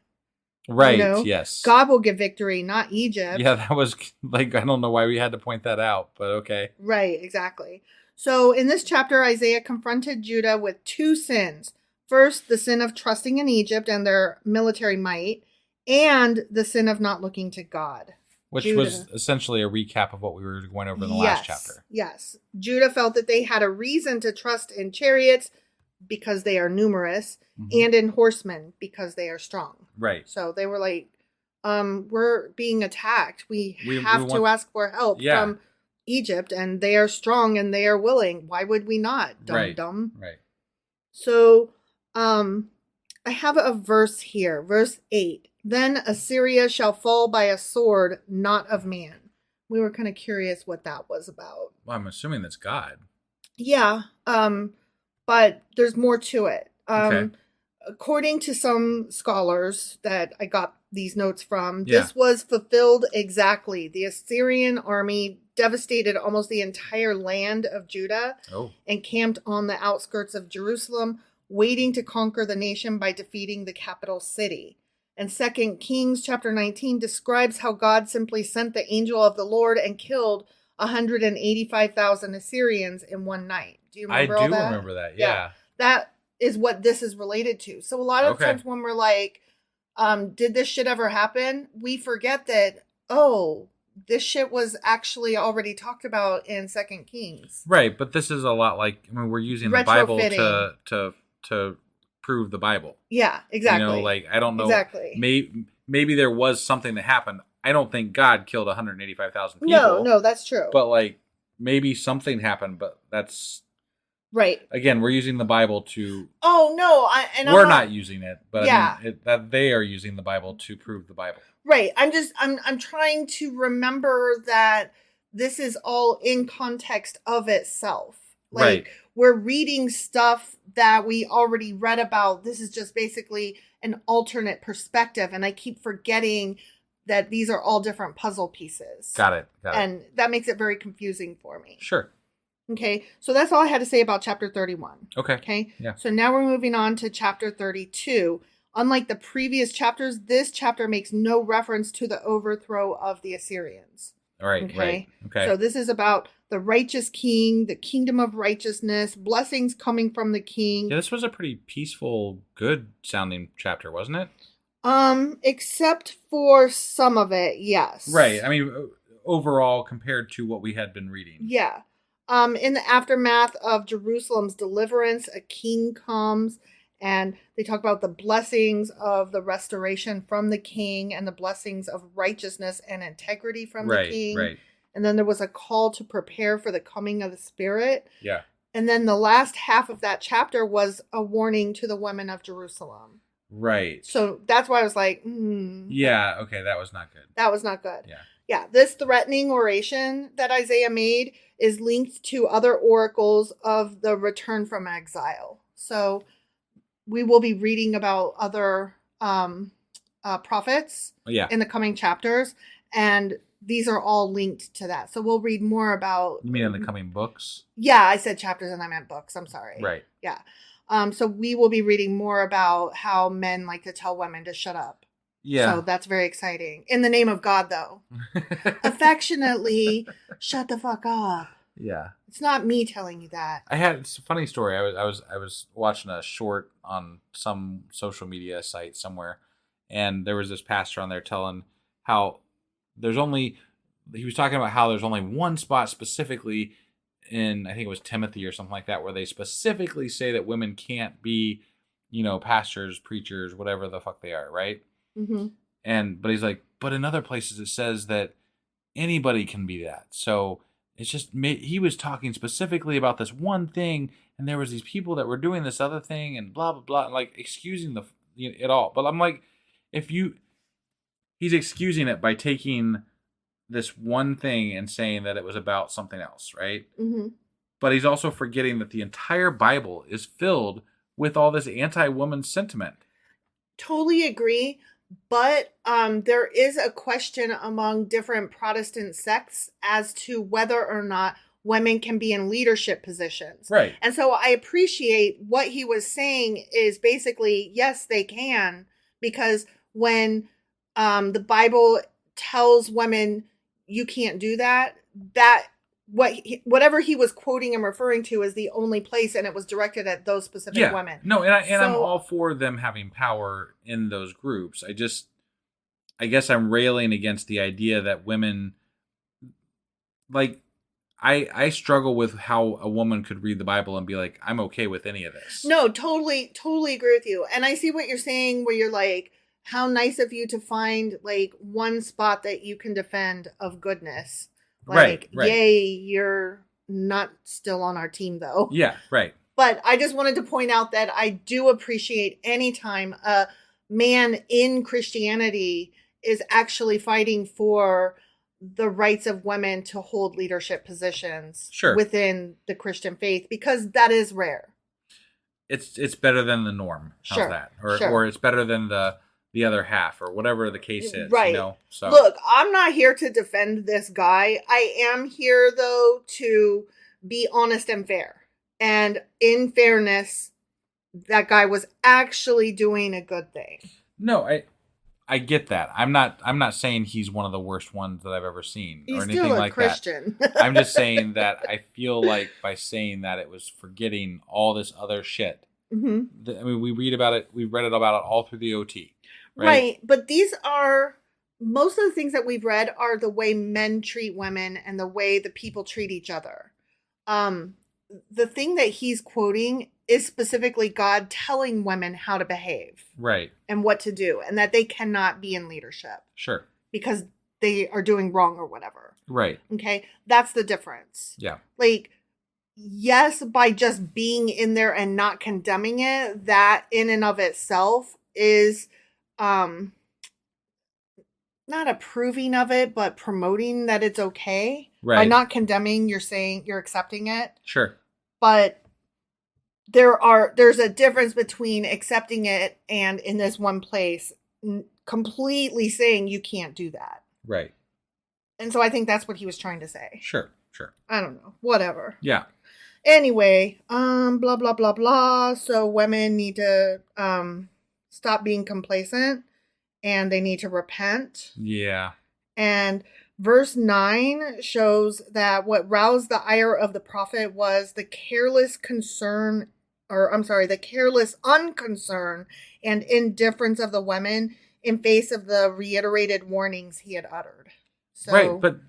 Right, yes. God will give victory, not Egypt. Yeah, that was, like, I don't know why we had to point that out, but okay. Right, exactly. So in this chapter, Isaiah confronted Judah with two sins. First, the sin of trusting in Egypt and their military might, and the sin of not looking to God. Which was essentially a recap of what we were going over in the last chapter. Yes. Judah felt that they had a reason to trust in chariots because they are numerous, and in horsemen because they are strong. Right. So they were like, we're being attacked. We have to ask for help from Egypt, and they are strong and they are willing. Why would we not? Dumb. Right. So, I have a verse here, verse 8. Then Assyria shall fall by a sword, not of man. We were kind of curious what that was about. Well, I'm assuming that's God. Yeah. But there's more to it. Okay. According to some scholars that I got these notes from, this was fulfilled exactly. The Assyrian army devastated almost the entire land of Judah and camped on the outskirts of Jerusalem, waiting to conquer the nation by defeating the capital city. And 2 Kings chapter 19 describes how God simply sent the angel of the Lord and killed 185,000 Assyrians in one night. Do you remember all that? I do remember that, yeah. That is what this is related to. So a lot of times when we're like, did this shit ever happen? We forget that, this shit was actually already talked about in 2 Kings. Right, but this is a lot like, I mean, we're using the Bible to prove the Bible. Yeah, exactly. You know, like, I don't know. Exactly. Maybe there was something that happened. I don't think God killed 185,000 people. No, that's true. But, like, maybe something happened, but that's... Right. Again, we're using the Bible to... Oh, no. We're not using it, but yeah. I mean, that they are using the Bible to prove the Bible. Right. I'm trying to remember that this is all in context of itself. Like, right. We're reading stuff that we already read about. This is just basically an alternate perspective. And I keep forgetting that these are all different puzzle pieces. Got it. And that makes it very confusing for me. Sure. Okay. So that's all I had to say about chapter 31. Okay. Yeah. So now we're moving on to chapter 32. Unlike the previous chapters, this chapter makes no reference to the overthrow of the Assyrians. All right. Okay. So this is about the righteous king, the kingdom of righteousness, blessings coming from the king. Yeah, this was a pretty peaceful, good sounding chapter, wasn't it? Except for some of it, yes. Right. I mean, overall, compared to what we had been reading. Yeah. In the aftermath of Jerusalem's deliverance, a king comes. And they talk about the blessings of the restoration from the king and the blessings of righteousness and integrity from the king. Right. And then there was a call to prepare for the coming of the Spirit. Yeah. And then the last half of that chapter was a warning to the women of Jerusalem. Right. So that's why I was like, Yeah, okay, that was not good. That was not good. Yeah. Yeah, this threatening oration that Isaiah made is linked to other oracles of the return from exile. So... we will be reading about other prophets in the coming chapters, and these are all linked to that. So we'll read more about... You mean in the coming books? Yeah, I said chapters and I meant books. I'm sorry. Right. Yeah. So we will be reading more about how men like to tell women to shut up. Yeah. So that's very exciting. In the name of God, though. Affectionately, shut the fuck up. Yeah. It's not me telling you that. It's a funny story. I was watching a short on some social media site somewhere, and there was this pastor on there telling how he was talking about how there's only one spot specifically in, I think it was Timothy or something like that, where they specifically say that women can't be, pastors, preachers, whatever the fuck they are, right? Mm-hmm. But he's like, but in other places it says that anybody can be that. So it's just, he was talking specifically about this one thing, and there was these people that were doing this other thing, and blah, blah, blah, and like excusing it all. But I'm like, he's excusing it by taking this one thing and saying that it was about something else, right? Mm-hmm. But he's also forgetting that the entire Bible is filled with all this anti-woman sentiment. Totally agree. But there is a question among different Protestant sects as to whether or not women can be in leadership positions. Right. And so I appreciate what he was saying is basically, yes, they can. Because when the Bible tells women you can't do that, whatever he was quoting and referring to is the only place, and it was directed at those specific women. No, and I'm all for them having power in those groups. I guess I'm railing against the idea that women, like, I struggle with how a woman could read the Bible and be like, I'm okay with any of this. No, totally agree with you. And I see what you're saying, where you're like, how nice of you to find like one spot that you can defend of goodness. Like, right. Yay, you're not still on our team, though. Yeah, right. But I just wanted to point out that I do appreciate any time a man in Christianity is actually fighting for the rights of women to hold leadership positions within the Christian faith, because that is rare. It's better than the norm. How's that? Or it's better than the other half, or whatever the case is. Right. So look, I'm not here to defend this guy. I am here, though, to be honest and fair. And in fairness, that guy was actually doing a good thing. No, I get that. I'm not saying he's one of the worst ones that I've ever seen or anything like Christian. that. I'm just saying that I feel like by saying that it was forgetting all this other shit. Mm-hmm. I mean, we read about it. We read it about it all through the OT. Right. But these are, most of the things that we've read are the way men treat women and the way the people treat each other. The thing that he's quoting is specifically God telling women how to behave. Right. And what to do. And that they cannot be in leadership. Sure. Because they are doing wrong or whatever. Right. Okay. That's the difference. Yeah. Like, yes, by just being in there and not condemning it, that in and of itself is not approving of it, but promoting that it's okay. Right. By not condemning, you're saying you're accepting it. Sure. But there's a difference between accepting it and in this one place completely saying you can't do that. Right. And so I think that's what he was trying to say. Sure. I don't know. Whatever. Yeah. Anyway, blah, blah, blah, blah. So women need to stop being complacent and they need to repent. Yeah. And verse 9 shows that what roused the ire of the prophet was the careless unconcern and indifference of the women in face of the reiterated warnings he had uttered. So, right, but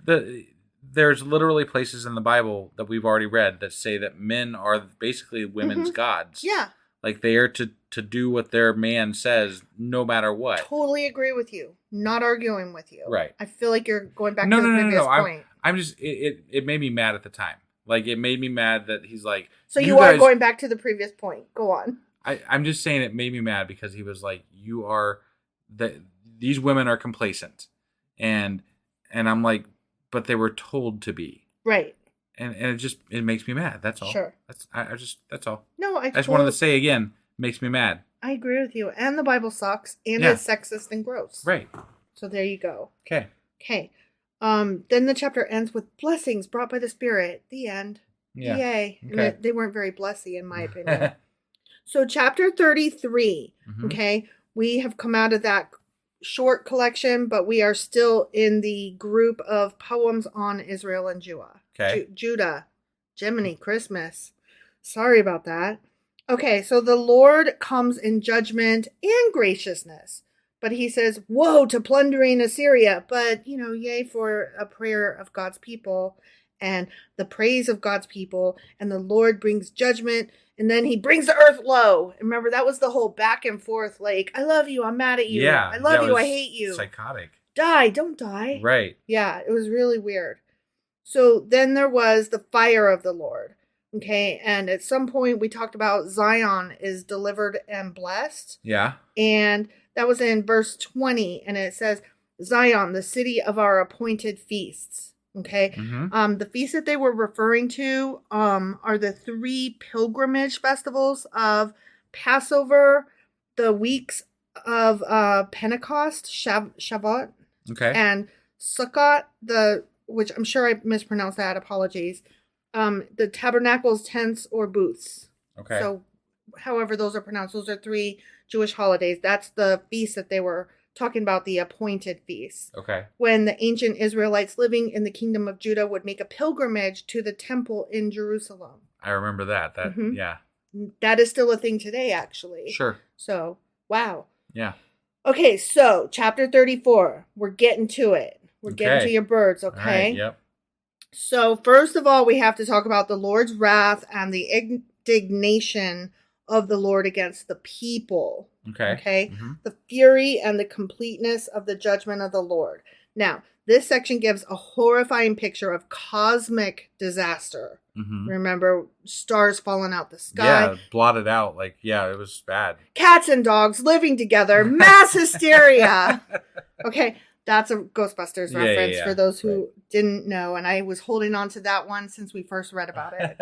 there's literally places in the Bible that we've already read that say that men are basically women's gods. Yeah. Like they are to do what their man says no matter what. Totally agree with you. Not arguing with you. Right. I feel like you're going back to the previous point. I'm just, it made me mad at the time. Like it made me mad that he's like. So you are going back to the previous point. Go on. I'm just saying it made me mad because he was like, these women are complacent. And I'm like, but they were told to be. Right. And it makes me mad. That's all. Sure. That's all. No, I just wanted to say again, makes me mad. I agree with you. And the Bible sucks and it's sexist and gross. Right. So there you go. Okay. Then the chapter ends with blessings brought by the Spirit. The end. Yeah. Yay. Okay. They weren't very blessy in my opinion. So chapter 33. Mm-hmm. Okay. We have come out of that short collection, but we are still in the group of poems on Israel and Judah. Okay. Judah. Jiminy Christmas. Sorry about that. Okay, so the Lord comes in judgment and graciousness. But he says, woe to plundering Assyria. But, yay for a prayer of God's people and the praise of God's people. And the Lord brings judgment. And then he brings the earth low. Remember, that was the whole back and forth. Like, I love you. I'm mad at you. Yeah, I love you. I hate you. Psychotic. Die. Don't die. Right. Yeah, it was really weird. So then there was the fire of the Lord. Okay, and at some point we talked about Zion is delivered and blessed. Yeah. And that was in verse 20, and it says, Zion, the city of our appointed feasts. Okay. Mm-hmm. The feasts that they were referring to are the 3 pilgrimage festivals of Passover, the weeks of Pentecost, Shavuot, okay, and Sukkot, which I'm sure I mispronounced that, apologies. The tabernacles, tents, or booths. Okay. So however those are pronounced, those are 3 Jewish holidays. That's the feast that they were talking about, the appointed feast. Okay. When the ancient Israelites living in the kingdom of Judah would make a pilgrimage to the temple in Jerusalem. I remember that. Mm-hmm. Yeah. That is still a thing today, actually. Sure. So, wow. Yeah. Okay, so chapter 34. We're getting to it. We're getting to your birds, okay? All right, yep. So, first of all, we have to talk about the Lord's wrath and the indignation of the Lord against the people. Okay. Mm-hmm. The fury and the completeness of the judgment of the Lord. Now, this section gives a horrifying picture of cosmic disaster. Mm-hmm. Remember, stars falling out the sky. Yeah, blotted out. Like, yeah, it was bad. Cats and dogs living together. Mass hysteria. Okay, that's a Ghostbusters reference for those who didn't know. And I was holding on to that one since we first read about it.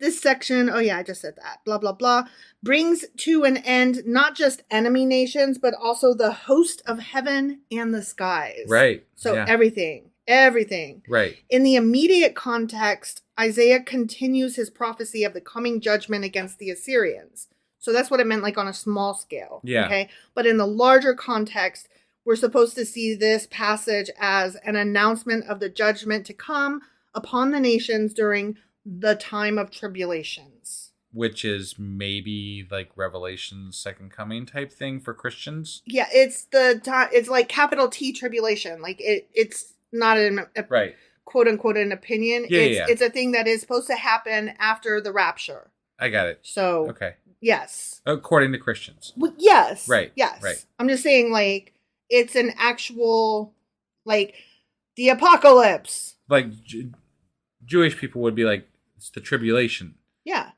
This section, I just said that, blah, blah, blah, brings to an end not just enemy nations, but also the host of heaven and the skies. Right. So everything. Right. In the immediate context, Isaiah continues his prophecy of the coming judgment against the Assyrians. So that's what it meant, like on a small scale. Yeah. Okay. But in the larger context, we're supposed to see this passage as an announcement of the judgment to come upon the nations during the time of tribulations. which is maybe like Revelation's second coming type thing for Christians. Yeah, it's the time. It's like capital T tribulation. Like it's not right. quote unquote an opinion. Yeah, It's a thing that is supposed to happen after the rapture. I got it. So okay. Yes. According to Christians. Well, yes. Right. Yes. Right. I'm just saying, like, it's an actual, like, the apocalypse. Like, Jewish people would be like, it's the tribulation. Yeah.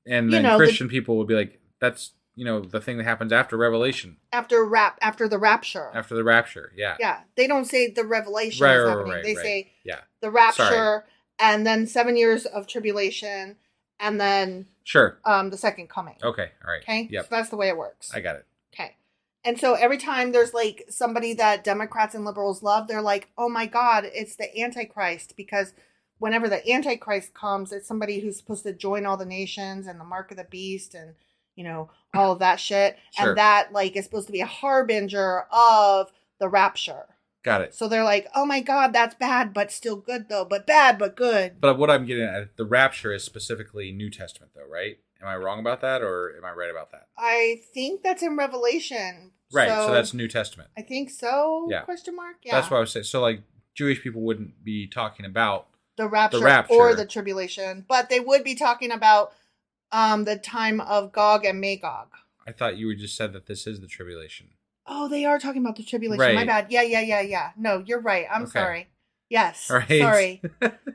And then Christian people would be like, that's, the thing that happens after Revelation. After the rapture. After the rapture, yeah. Yeah. They don't say the revelation is happening. They say the rapture, and then 7 years of tribulation, and then the second coming. Okay, all right. Okay? Yep. So that's the way it works. I got it. Okay. And so every time there's like somebody that Democrats and liberals love, they're like, oh my God, it's the Antichrist. Because whenever the Antichrist comes, it's somebody who's supposed to join all the nations and the mark of the beast and, all of that shit. Sure. And that like is supposed to be a harbinger of the rapture. Got it. So they're like, oh my God, that's bad, but still good though. But bad, but good. But what I'm getting at, the rapture is specifically New Testament though, right? Am I wrong about that or am I right about that? I think that's in Revelation. Right, so that's New Testament. I think so, yeah. Question mark? Yeah. That's what I was saying. So like Jewish people wouldn't be talking about the rapture or the tribulation, but they would be talking about the time of Gog and Magog. I thought you just said that this is the tribulation. Oh, they are talking about the tribulation. Right. My bad. Yeah. No, you're right. I'm sorry. Yes. Right.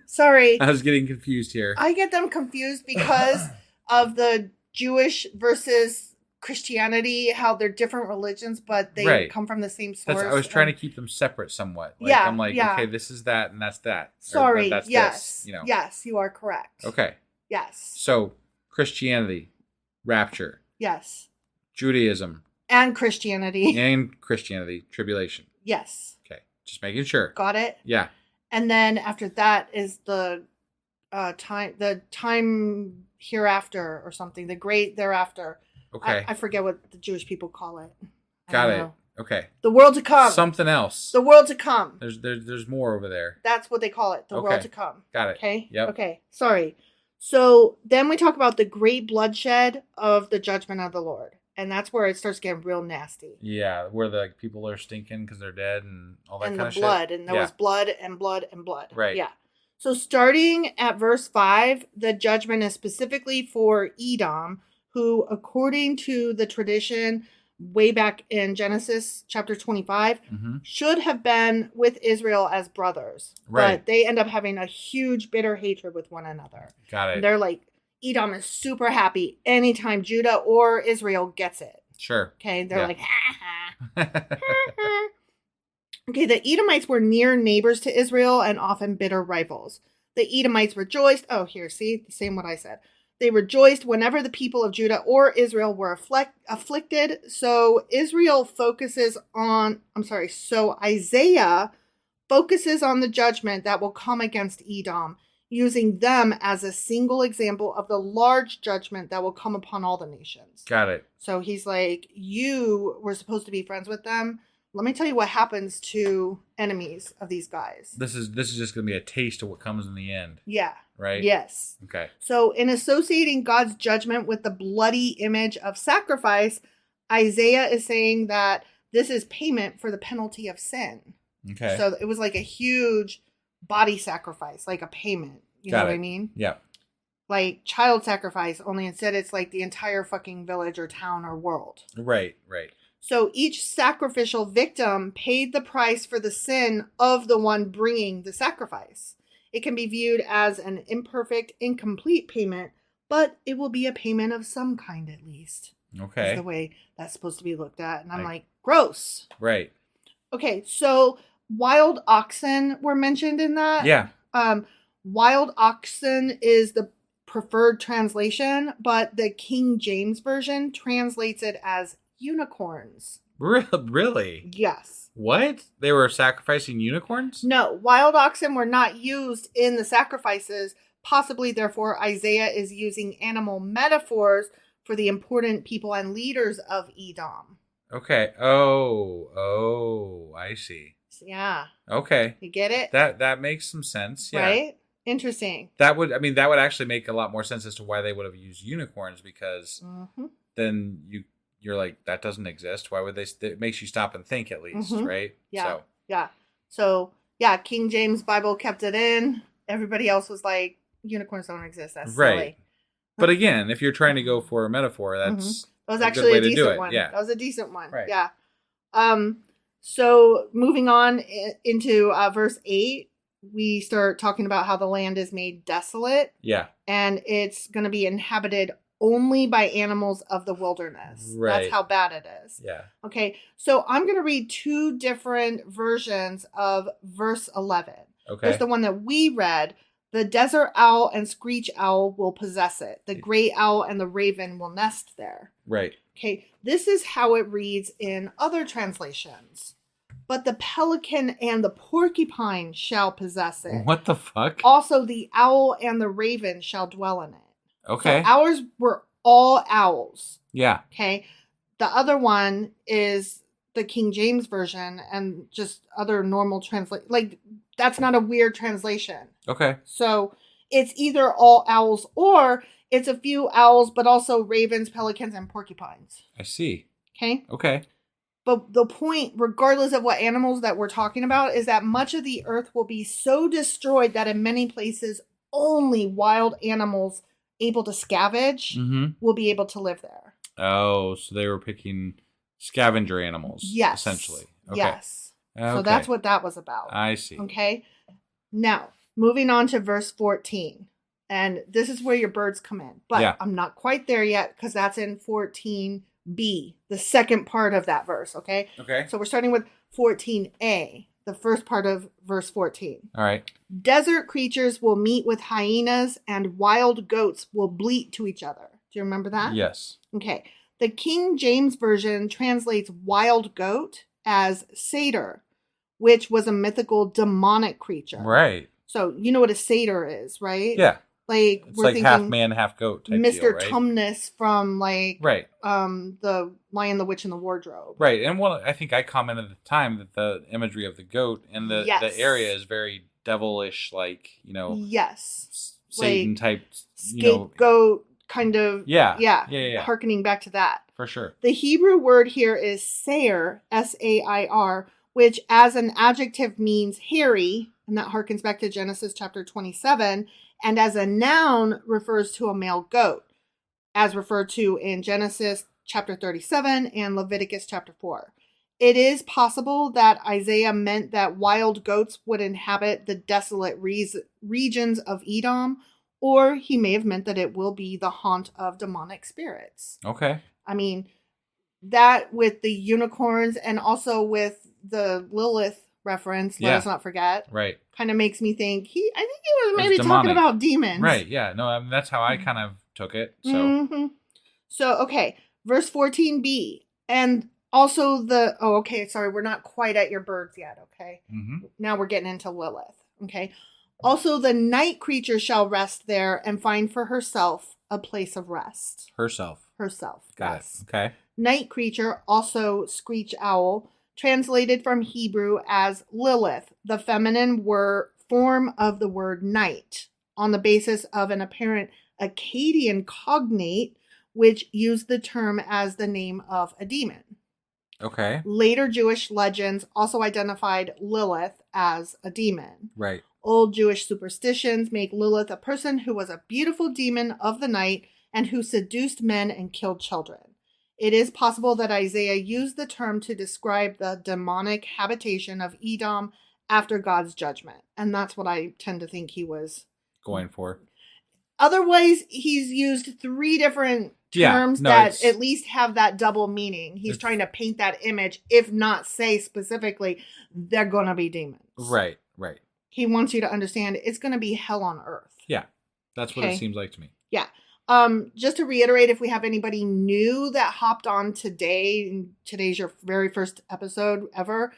Sorry. I was getting confused here. I get them confused because of the Jewish versus Christianity, how they're different religions, but they come from the same source. I was trying to keep them separate somewhat. Like, I'm like, okay, this is that and that's that. Sorry. That's yes. this, Yes, you are correct. Okay. Yes. So Christianity, rapture. Yes. Judaism. And Christianity, tribulation. Yes. Okay. Just making sure. Got it? Yeah. And then after that is the time hereafter or something, the great thereafter. Okay. I forget what the Jewish people call it. Got it. Okay. The world to come. Something else. The world to come. There's more over there. That's what they call it. The world to come. Got it. Okay? Yep. Okay. Sorry. So then we talk about the great bloodshed of the judgment of the Lord. And that's where it starts getting real nasty. Yeah, where the people are stinking because they're dead and all that kind of shit. And the blood. And there was blood and blood and blood. Right. Yeah. So starting at verse 5, the judgment is specifically for Edom, who, according to the tradition way back in Genesis chapter 25, should have been with Israel as brothers. Right. But they end up having a huge bitter hatred with one another. Got it. And they're like, Edom is super happy anytime Judah or Israel gets it. Sure. Okay. They're like, ha ha. Okay. The Edomites were near neighbors to Israel and often bitter rivals. The Edomites rejoiced. Oh, here, see, the same what I said. They rejoiced whenever the people of Judah or Israel were afflicted. So Isaiah focuses on the judgment that will come against Edom, using them as a single example of the large judgment that will come upon all the nations. Got it. So he's like, you were supposed to be friends with them. Let me tell you what happens to enemies of these guys. This is just going to be a taste of what comes in the end. Yeah. Right? Yes. Okay. So in associating God's judgment with the bloody image of sacrifice, Isaiah is saying that this is payment for the penalty of sin. Okay. So it was like a huge body sacrifice, like a payment. You know what I mean? Yeah. Like child sacrifice, only instead it's like the entire fucking village or town or world. Right. So each sacrificial victim paid the price for the sin of the one bringing the sacrifice. It can be viewed as an imperfect, incomplete payment, but it will be a payment of some kind at least. Okay. That's the way that's supposed to be looked at. And I'm like, gross. Right. Okay, so wild oxen were mentioned in that. Yeah. Wild oxen is the preferred translation, but the King James Version translates it as unicorns. Really? Yes. What? They were sacrificing unicorns? No, wild oxen were not used in the sacrifices. Possibly, therefore, Isaiah is using animal metaphors for the important people and leaders of Edom. Okay. Oh, I see. Yeah. Okay. You get it? That makes some sense. Yeah. Right? Interesting. That would actually make a lot more sense as to why they would have used unicorns, because then you're like, that doesn't exist. Why would they? It makes you stop and think, at least, right? Yeah. So King James Bible kept it in. Everybody else was like, unicorns don't exist. That's silly. But again, if you're trying to go for a metaphor, that's that was actually a decent one. Yeah. That was a decent one. Right. Yeah. So moving on into verse 8, we start talking about how the land is made desolate. Yeah. And it's going to be inhabited only by animals of the wilderness. Right. That's how bad it is. Yeah. Okay. So I'm going to read 2 different versions of verse 11. Okay. There's the one that we read. The desert owl and screech owl will possess it. The gray owl and the raven will nest there. Right. Okay. This is how it reads in other translations. But the pelican and the porcupine shall possess it. What the fuck? Also, the owl and the raven shall dwell in it. Okay. So ours were all owls. Yeah. Okay. The other one is the King James version and just other normal translation. Like, that's not a weird translation. Okay. So it's either all owls or it's a few owls, but also ravens, pelicans, and porcupines. I see. Okay. Okay. But the point, regardless of what animals that we're talking about, is that much of the earth will be so destroyed that in many places only wild animals able to scavenge will be able to live there. Oh, so they were picking scavenger animals, yes, essentially. Okay. Yes. Okay. So that's what that was about. I see. Okay. Now, moving on to verse 14. And this is where your birds come in. But I'm not quite there yet because that's in 14b, the second part of that verse. Okay. Okay. So we're starting with 14a, the first part of verse 14. All right. Desert creatures will meet with hyenas and wild goats will bleat to each other. Do you remember that? Yes. Okay. The King James Version translates wild goat as satyr, which was a mythical demonic creature. Right. So you know what a satyr is, right? Yeah. Like it's like half man, half goat type Mr. deal, right? Tumnus from right. The Lion, the Witch, and the Wardrobe. Right. And I think I commented at the time that the imagery of the goat and the area is very devilish, like, yes, Satan like, type, scapegoat kind of. Yeah. Harkening back to that. For sure. The Hebrew word here is sair, S-A-I-R, which as an adjective means hairy, and that harkens back to Genesis chapter 27, and as a noun refers to a male goat, as referred to in Genesis chapter 37 and Leviticus chapter 4. It is possible that Isaiah meant that wild goats would inhabit the desolate regions of Edom, or he may have meant that it will be the haunt of demonic spirits. Okay. I mean, that with the unicorns and also with the Lilith reference, let us not forget. Right. Kind of makes me think I think he was maybe talking about demons. Right, yeah. No, I mean, that's how I kind of took it. So, So okay, verse 14b. And also we're not quite at your birds yet, okay? Now we're getting into Lilith, okay? Also, the night creature shall rest there and find for herself a place of rest. Herself. Got yes. it. Okay. Night creature, also screech owl, translated from Hebrew as Lilith, the feminine form of the word night, on the basis of an apparent Akkadian cognate, which used the term as the name of a demon. Okay. Later Jewish legends also identified Lilith as a demon. Right. Old Jewish superstitions make Lilith a person who was a beautiful demon of the night and who seduced men and killed children. It is possible that Isaiah used the term to describe the demonic habitation of Edom after God's judgment. And that's what I tend to think he was going for. Otherwise, he's used 3 different terms that at least have that double meaning. He's trying to paint that image, if not say specifically, they're going to be demons. Right. He wants you to understand it's going to be hell on earth. Yeah. That's what it seems like to me. Yeah. Just to reiterate, if we have anybody new that hopped on today, and today's your very first episode ever,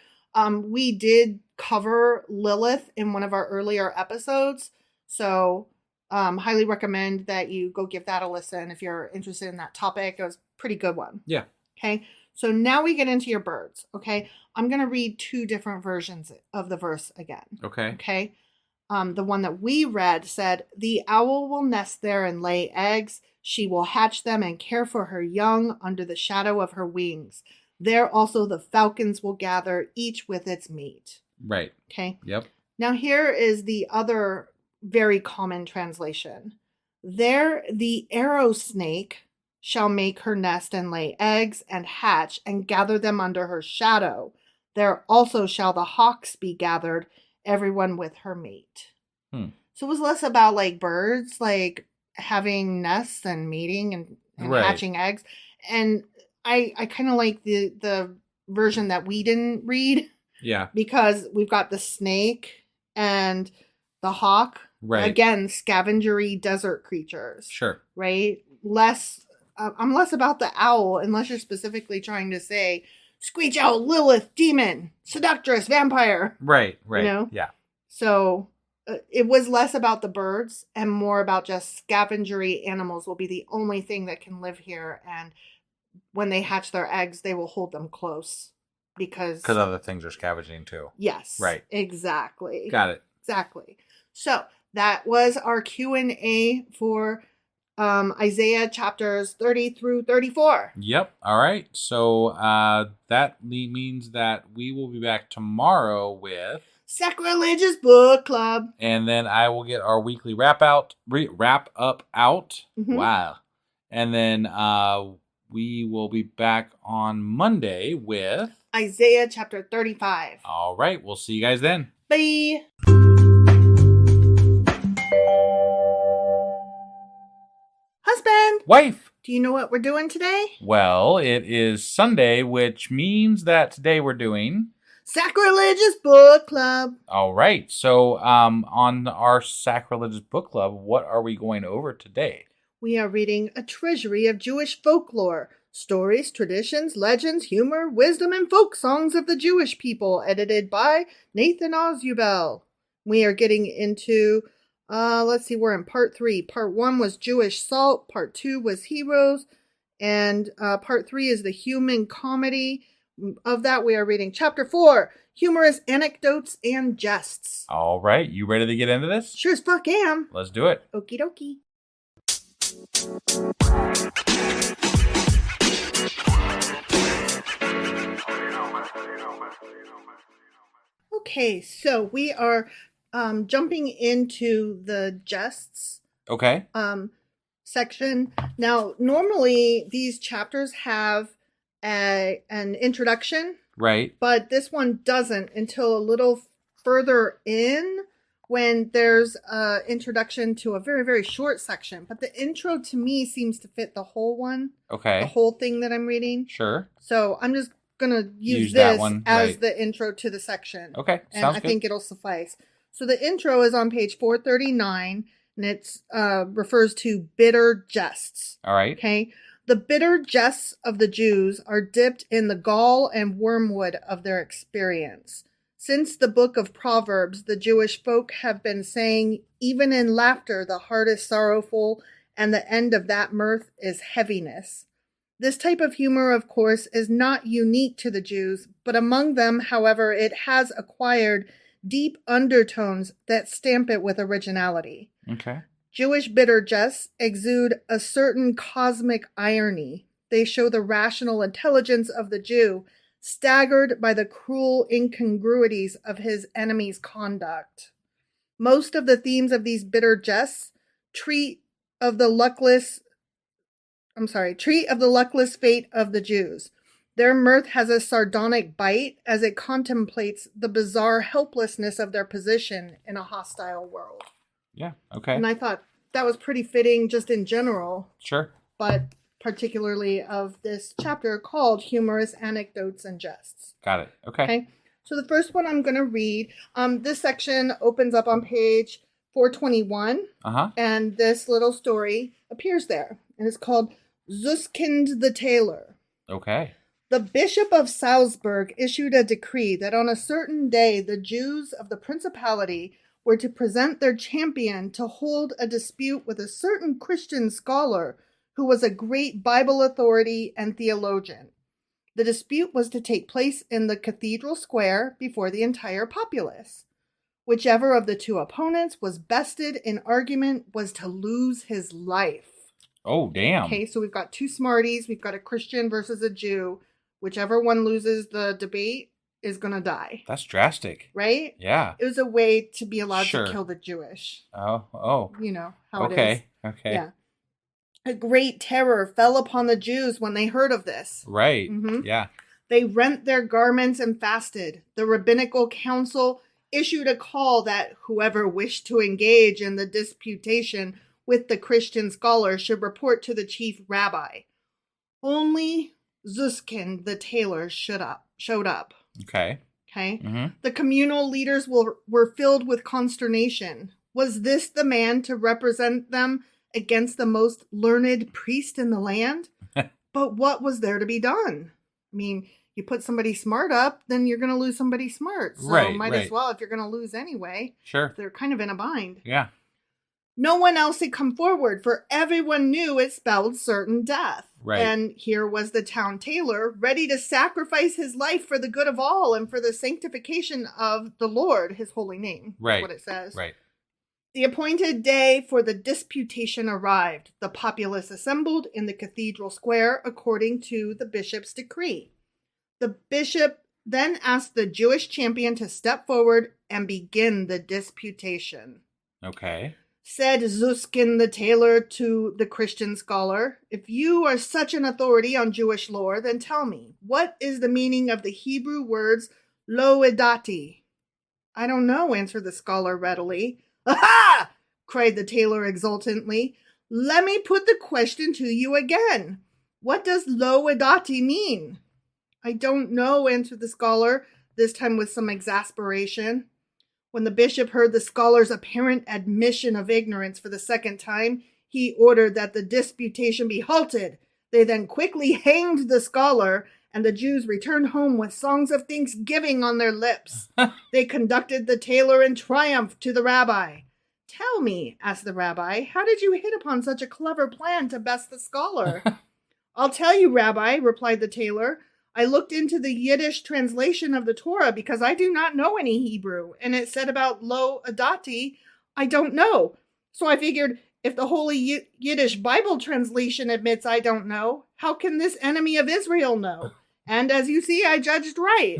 we did cover Lilith in one of our earlier episodes. So highly recommend that you go give that a listen if you're interested in that topic. It was a pretty good one. Yeah. Okay. So now we get into your birds. Okay. I'm going to read 2 different versions of the verse again. Okay. Okay. the one that we read said, "The owl will nest there and lay eggs. She will hatch them and care for her young under the shadow of her wings. There also the falcons will gather, each with its mate." Right. Okay. Yep. Now here is the other very common translation. "There the arrow snake shall make her nest and lay eggs and hatch and gather them under her shadow. There also shall the hawks be gathered, everyone with her mate." So it was less about like birds, like having nests and mating and Right. hatching eggs. And I kind of like the version that we didn't read. Yeah. Because we've got the snake and the hawk. Right. Again, scavengery desert creatures. Sure. Right? I'm less about the owl, unless you're specifically trying to say, screech owl, Lilith, demon, seductress, vampire. Right. You know? Yeah. So it was less about the birds and more about just scavengery animals will be the only thing that can live here. And when they hatch their eggs, they will hold them close. Because other things are scavenging too. Yes. Right. Exactly. Got it. Exactly. So that was our Q&A for Isaiah chapters 30 through 34. Yep. All right. So that means that we will be back tomorrow with Sacrilegious Book Club. And then I will get our weekly wrap up out. Mm-hmm. Wow. And then we will be back on Monday with Isaiah chapter 35. All right. We'll see you guys then. Bye. Husband. Wife. Do you know what we're doing today? Well, it is Sunday, which means that today we're doing Sacrilegious Book Club. All right. So on our Sacrilegious Book Club, what are we going over today? We are reading a treasury of Jewish folklore, stories, traditions, legends, humor, wisdom, and folk songs of the Jewish people, edited by Nathan Ozubel. We are getting into, we're in part 3. Part 1 was Jewish salt, part 2 was heroes, and part 3 is the human comedy. Of that, we are reading chapter 4, humorous anecdotes and jests. All right. You ready to get into this? Sure as fuck am. Let's do it. Okie dokie. Okay, so we are jumping into the jests section. Now, normally these chapters have an introduction. Right. But this one doesn't until a little further in, when there's an introduction to a very, very short section. But the intro to me seems to fit the whole one. Okay. The whole thing that I'm reading. Sure. So I'm just going to use that this one, as right. the intro to the section. Okay. And Sounds I good. think it'll suffice. So the intro is on page 439, and it refers to bitter jests. All right. Okay. The bitter jests of the Jews are dipped in the gall and wormwood of their experience. Since the book of Proverbs, the Jewish folk have been saying, even in laughter, the heart is sorrowful, and the end of that mirth is heaviness. This type of humor, of course, is not unique to the Jews, but among them, however, it has acquired deep undertones that stamp it with originality. Okay. Jewish bitter jests exude a certain cosmic irony. They show the rational intelligence of the Jew, staggered by the cruel incongruities of his enemy's conduct. Most of the themes of these bitter jests treat of the luckless fate of the Jews. Their mirth has a sardonic bite as it contemplates the bizarre helplessness of their position in a hostile world. Yeah, okay. And I thought that was pretty fitting just in general. Sure. But particularly of this chapter called Humorous Anecdotes and Jests. Got it. Okay. So the first one I'm going to read, this section opens up on page 421. Uh-huh. And this little story appears there. And it's called Zuskind the Tailor. Okay. The Bishop of Salzburg issued a decree that on a certain day the Jews of the principality were to present their champion to hold a dispute with a certain Christian scholar who was a great Bible authority and theologian. The dispute was to take place in the cathedral square before the entire populace. Whichever of the two opponents was bested in argument was to lose his life. Oh, damn. Okay, so we've got two smarties. We've got a Christian versus a Jew. Whichever one loses the debate is going to die. That's drastic. Right? Yeah. It was a way to be allowed to kill the Jewish. Oh. You know how it is. Okay. Yeah. A great terror fell upon the Jews when they heard of this. Right. Mm-hmm. Yeah. They rent their garments and fasted. The rabbinical council issued a call that whoever wished to engage in the disputation with the Christian scholar should report to the chief rabbi. Only Zuskin the tailor showed up. Okay. Mm-hmm. The communal leaders were filled with consternation. Was this the man to represent them against the most learned priest in the land? But what was there to be done? I mean, you put somebody smart up, then you're going to lose somebody smart. So might as well, if you're going to lose anyway. Sure. They're kind of in a bind. Yeah. No one else had come forward, for everyone knew it spelled certain death. Right. And here was the town tailor, ready to sacrifice his life for the good of all and for the sanctification of the Lord, his holy name. Right. That's what it says. Right. The appointed day for the disputation arrived. The populace assembled in the cathedral square according to the bishop's decree. The bishop then asked the Jewish champion to step forward and begin the disputation. Okay. Said Zuskin the tailor to the Christian scholar, if you are such an authority on Jewish lore, then tell me, what is the meaning of the Hebrew words lo edati? I don't know, answered the scholar readily. Aha! Cried the tailor exultantly. Let me put the question to you again. What does lo edati mean? I don't know, answered the scholar, this time with some exasperation. When the bishop heard the scholar's apparent admission of ignorance for the second time, he ordered that the disputation be halted. They then quickly hanged the scholar, and the Jews returned home with songs of thanksgiving on their lips. They conducted the tailor in triumph to the rabbi. Tell me, asked the rabbi, how did you hit upon such a clever plan to best the scholar? I'll tell you, rabbi, replied the tailor. I looked into the Yiddish translation of the Torah because I do not know any Hebrew, and it said about lo adati, I don't know. So I figured, if the Holy Yiddish Bible translation admits I don't know, how can this enemy of Israel know? And as you see, I judged right.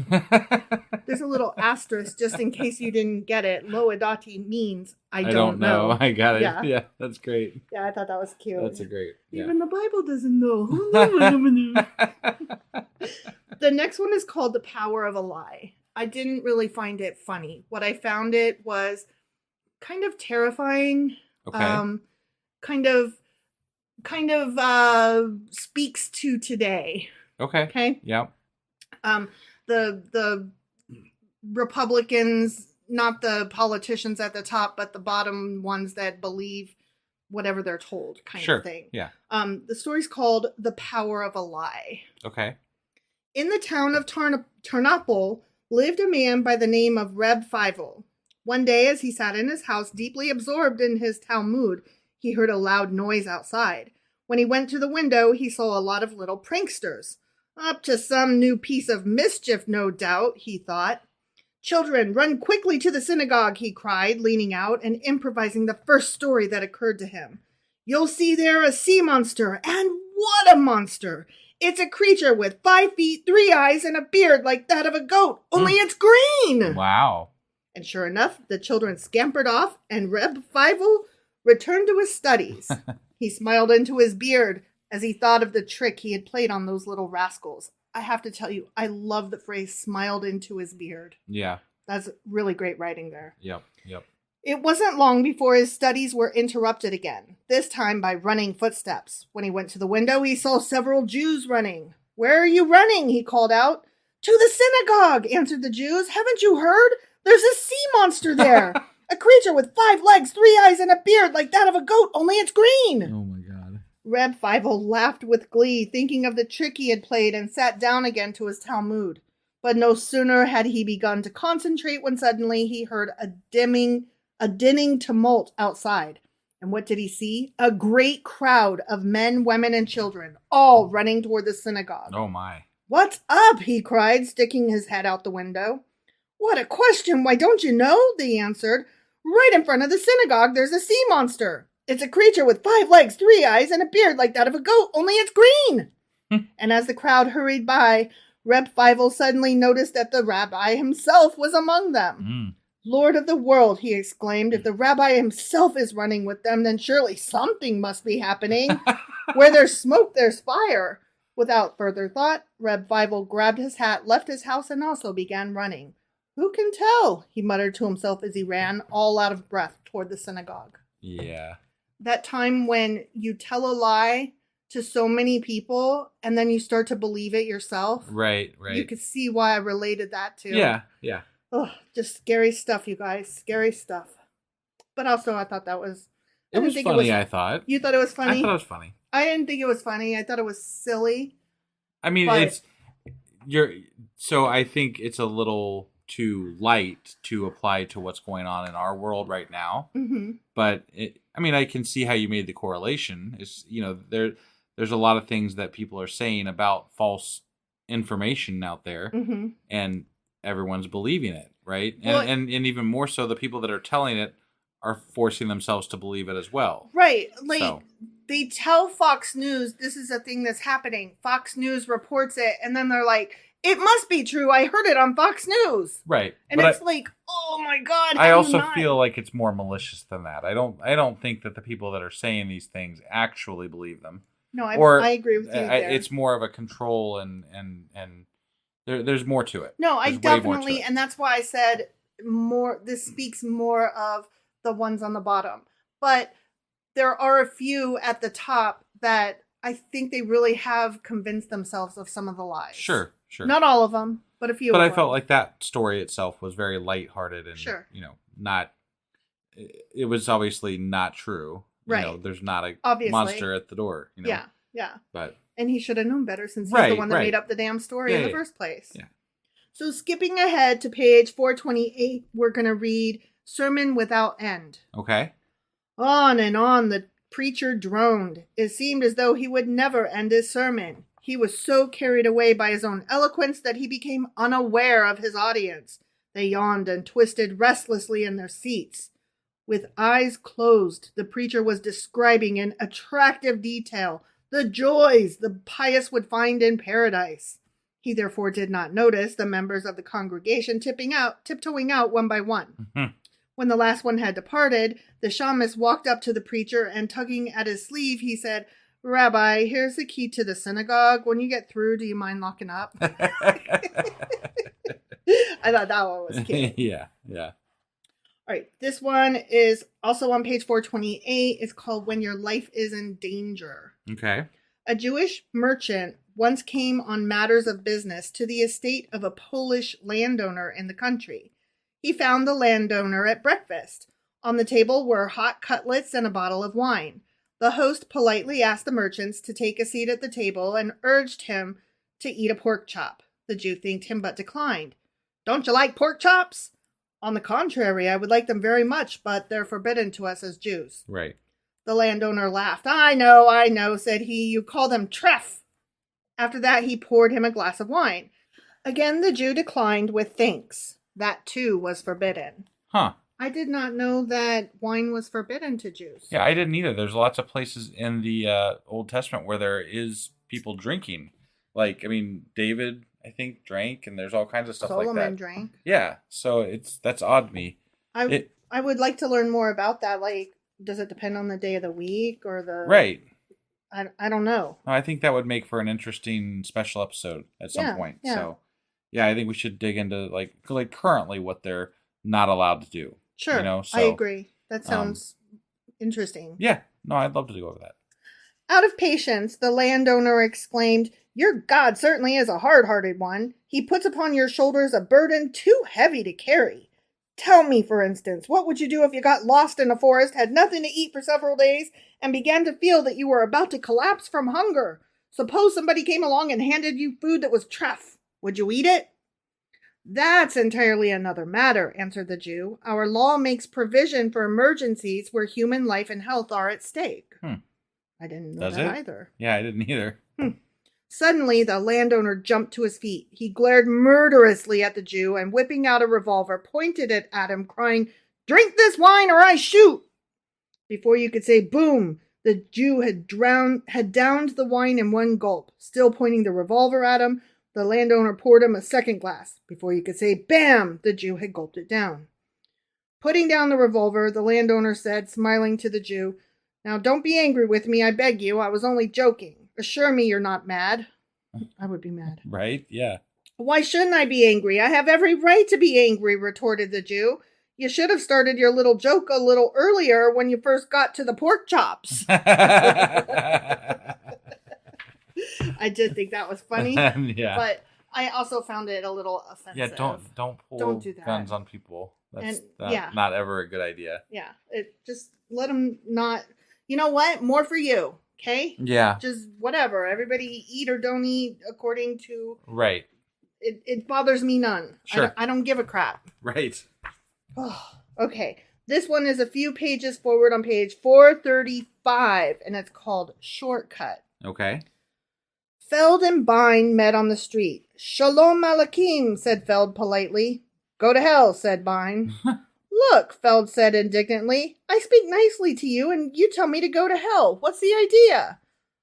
There's a little asterisk just in case you didn't get it. Lo adati means I don't know. I got it. Yeah, that's great. Yeah, I thought that was cute. That's a great. Yeah. Even the Bible doesn't know. The next one is called The Power of a Lie. I didn't really find it funny. What I found it was kind of terrifying. Okay. Kind of speaks to today. Okay. Yeah. The Republicans, not the politicians at the top, but the bottom ones that believe whatever they're told, kind of thing. Yeah. The story's called The Power of a Lie. Okay. In the town of Tarnopol lived a man by the name of Reb Feivel. One day, as he sat in his house, deeply absorbed in his Talmud, he heard a loud noise outside. When he went to the window, he saw a lot of little pranksters. Up to some new piece of mischief, no doubt, he thought. Children, run quickly to the synagogue, he cried, leaning out and improvising the first story that occurred to him. You'll see there a sea monster, and what a monster! It's a creature with 5 feet, 3 eyes, and a beard like that of a goat, only it's green! Wow. And sure enough, the children scampered off, and Reb Feivel returned to his studies. He smiled into his beard as he thought of the trick he had played on those little rascals. I have to tell you, I love the phrase smiled into his beard. Yeah. That's really great writing there. Yep. It wasn't long before his studies were interrupted again, this time by running footsteps. When he went to the window, he saw several Jews running. Where are you running? He called out. To the synagogue, answered the Jews. Haven't you heard? There's a sea monster there. A creature with 5 legs, 3 eyes, and a beard like that of a goat, only it's green. Oh my God. Reb Feivel laughed with glee, thinking of the trick he had played, and sat down again to his Talmud. But no sooner had he begun to concentrate when suddenly he heard a dinning tumult outside. And what did he see? A great crowd of men, women, and children, all running toward the synagogue. Oh my. What's up? He cried, sticking his head out the window. What a question! Why, don't you know? They answered. Right in front of the synagogue, there's a sea monster. It's a creature with 5 legs, 3 eyes, and a beard like that of a goat, only it's green. And as the crowd hurried by, Reb Fievel suddenly noticed that the rabbi himself was among them. Lord of the world, he exclaimed, if the rabbi himself is running with them, then surely something must be happening. Where there's smoke, there's fire. Without further thought, Reb Fievel grabbed his hat, left his house, and also began running. Who can tell? He muttered to himself as he ran, all out of breath, toward the synagogue. Yeah. That time when you tell a lie to so many people and then you start to believe it yourself. Right. You could see why I related that to. Yeah. Ugh, just scary stuff, you guys. Scary stuff. But also, I thought that was... It was funny, I thought. You thought it was funny? I thought it was funny. I didn't think it was funny. I thought it was silly. I mean, so I think it's a little too light to apply to what's going on in our world right now. Mm-hmm. But I can see how you made the correlation. It's, there's a lot of things that people are saying about false information out there, and everyone's believing it, right? And even more so, the people that are telling it are forcing themselves to believe it as well. Right. They tell Fox News this is a thing that's happening. Fox News reports it, and then they're like, it must be true. I heard it on Fox News. Right. And it's like, oh my God. I also feel like it's more malicious than that. I don't think that the people that are saying these things actually believe them. No, I agree with you there. It's more of a control and there's more to it. No, I definitely, and that's why I said this speaks more of the ones on the bottom. But there are a few at the top that I think they really have convinced themselves of some of the lies. Sure. Not all of them, but a few But of I them. felt like that story itself was very lighthearted and, not, it was obviously not true. Right. There's not a obviously. Monster at the door. Yeah. But and he should have known better since he's the one that made up the damn story in the first place. Yeah. So skipping ahead to page 428, we're going to read Sermon Without End. Okay. On and on the preacher droned. It seemed as though he would never end his sermon. He was so carried away by his own eloquence that he became unaware of his audience. They yawned and twisted restlessly in their seats. With eyes closed, the preacher was describing in attractive detail the joys the pious would find in paradise. He therefore did not notice the members of the congregation tiptoeing out one by one. Mm-hmm. When the last one had departed, the shamus walked up to the preacher and tugging at his sleeve, he said, Rabbi, here's the key to the synagogue. When you get through, do you mind locking up? I thought that one was cute. Yeah. All right. This one is also on page 428. It's called When Your Life is in Danger. Okay. A Jewish merchant once came on matters of business to the estate of a Polish landowner in the country. He found the landowner at breakfast. On the table were hot cutlets and a bottle of wine. The host politely asked the merchants to take a seat at the table and urged him to eat a pork chop. The Jew thanked him but declined. Don't you like pork chops? On the contrary, I would like them very much, but they're forbidden to us as Jews. Right. The landowner laughed. I know, said he. You call them treff. After that, he poured him a glass of wine. Again, the Jew declined with thanks. That, too, was forbidden. Huh. I did not know that wine was forbidden to Jews. Yeah, I didn't either. There's lots of places in the Old Testament where there is people drinking. Like, David, I think, drank, and there's all kinds of stuff like that. Solomon drank. Yeah, so that's odd to me. I would like to learn more about that. Like, does it depend on the day of the week or the... Right. I don't know. I think that would make for an interesting special episode at some point. Yeah. So, yeah, I think we should dig into, like currently what they're not allowed to do. Sure, So, I agree. That sounds interesting. Yeah, no, I'd love to go over that. Out of patience, the landowner exclaimed, Your God certainly is a hard-hearted one. He puts upon your shoulders a burden too heavy to carry. Tell me, for instance, what would you do if you got lost in a forest, had nothing to eat for several days, and began to feel that you were about to collapse from hunger? Suppose somebody came along and handed you food that was treff. Would you eat it? That's entirely another matter, answered the Jew. Our law makes provision for emergencies where human life and health are at stake. I didn't know that either. Yeah, I didn't either. Suddenly, the landowner jumped to his feet. He glared murderously at the Jew and, whipping out a revolver, pointed it at him, crying, "Drink this wine or I shoot!" Before you could say boom, the Jew had downed the wine in one gulp. Still pointing the revolver at him, the landowner poured him a second glass. Before you could say bam, the Jew had gulped it down. Putting down the revolver, the landowner said, smiling to the Jew, "Now don't be angry with me, I beg you. I was only joking. Assure me you're not mad." I would be mad. Right? Yeah. "Why shouldn't I be angry? I have every right to be angry," retorted the Jew. "You should have started your little joke a little earlier when you first got to the pork chops." I did think that was funny. Yeah. But I also found it a little offensive. Yeah, don't do guns on people. That's not ever a good idea. Yeah. Just let them not. You know what? More for you. Okay? Yeah. Just whatever. Everybody eat or don't eat according to... Right. It bothers me none. Sure. I don't give a crap. Right. Oh, okay. This one is a few pages forward on page 435, and it's called Shortcut. Okay. Feld and Bine met on the street. "Shalom Aleichem," said Feld politely. "Go to hell," said Bine. "Look," Feld said indignantly, "I speak nicely to you, and you tell me to go to hell. What's the idea?"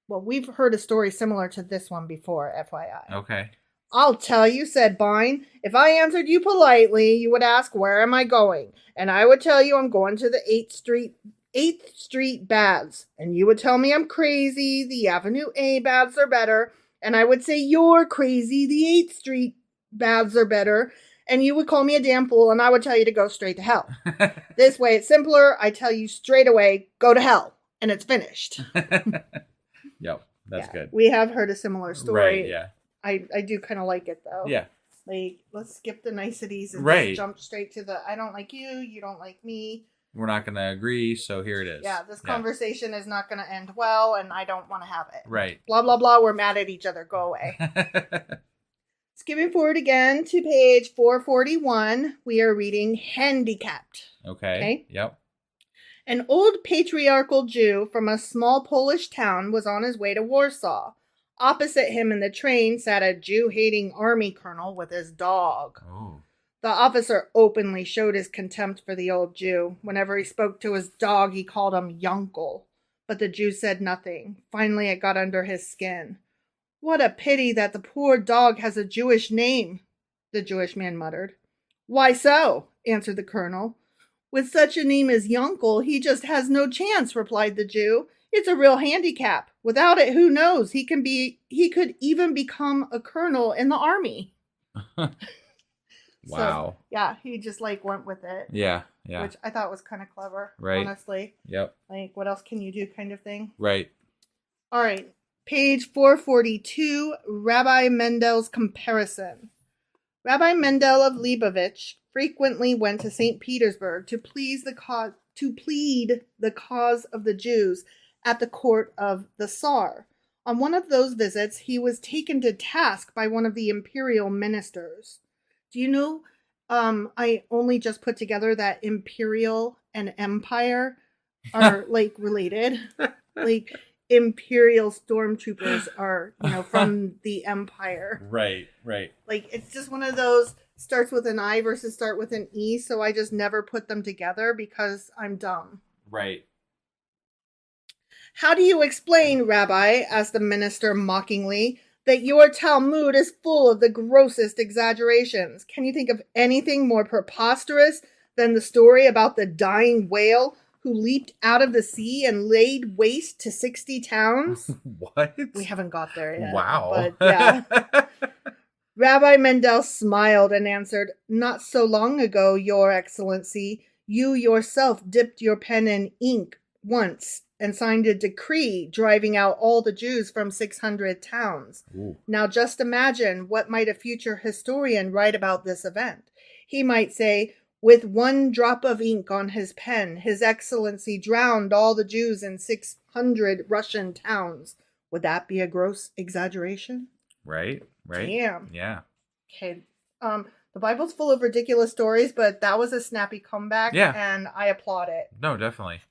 Well, we've heard a story similar to this one before, FYI. Okay. "I'll tell you," said Bine. "If I answered you politely, you would ask, 'Where am I going?' And I would tell you I'm going to the 8th Street baths. And you would tell me I'm crazy, the Avenue A baths are better. And I would say, 'You're crazy, the 8th Street baths are better.' And you would call me a damn fool, and I would tell you to go straight to hell. This way it's simpler. I tell you straight away, go to hell. And it's finished." Yep, that's good. We have heard a similar story. Right, yeah. I do kind of like it, though. Yeah. Like, let's skip the niceties and right. just jump straight to the, I don't like you, you don't like me. We're not going to agree, so here it is. Yeah, this conversation is not going to end well, and I don't want to have it. Right. Blah, blah, blah, we're mad at each other. Go away. Skipping forward again to page 441, we are reading Handicapped. Okay. Yep. An old patriarchal Jew from a small Polish town was on his way to Warsaw. Opposite him in the train sat a Jew-hating army colonel with his dog. Oh. The officer openly showed his contempt for the old Jew. Whenever he spoke to his dog, he called him Yunkel. But the Jew said nothing. Finally, it got under his skin. "What a pity that the poor dog has a Jewish name," the Jewish man muttered. "Why so?" answered the colonel. "With such a name as Yunkel, he just has no chance," replied the Jew. "It's a real handicap. Without it, who knows? He could even become a colonel in the army." Wow. So, yeah, he just went with it. Yeah. Which I thought was kind of clever, right. Honestly. Yep. What else can you do kind of thing? Right. All right. Page 442, Rabbi Mendel's comparison. Rabbi Mendel of Leibovich frequently went to St. Petersburg to plead the cause of the Jews at the court of the Tsar. On one of those visits, he was taken to task by one of the imperial ministers. Do you know, I only just put together that imperial and empire are related. Imperial stormtroopers are, from the empire. Right. It's just one of those starts with an I versus start with an E, so I just never put them together because I'm dumb. Right. "How do you explain, Rabbi," asked the minister mockingly, "that your Talmud is full of the grossest exaggerations? Can you think of anything more preposterous than the story about the dying whale who leaped out of the sea and laid waste to 60 towns? What? We haven't got there yet. Wow. But yeah. Rabbi Mendel smiled and answered, "Not so long ago, Your Excellency, you yourself dipped your pen in ink once and signed a decree driving out all the Jews from 600 towns. Ooh. Now just imagine what might a future historian write about this event. He might say, 'With one drop of ink on his pen, His Excellency drowned all the Jews in 600 Russian towns.' Would that be a gross exaggeration?" Right. Damn. Yeah. Okay. The Bible's full of ridiculous stories, but that was a snappy comeback. Yeah. And I applaud it. No, definitely.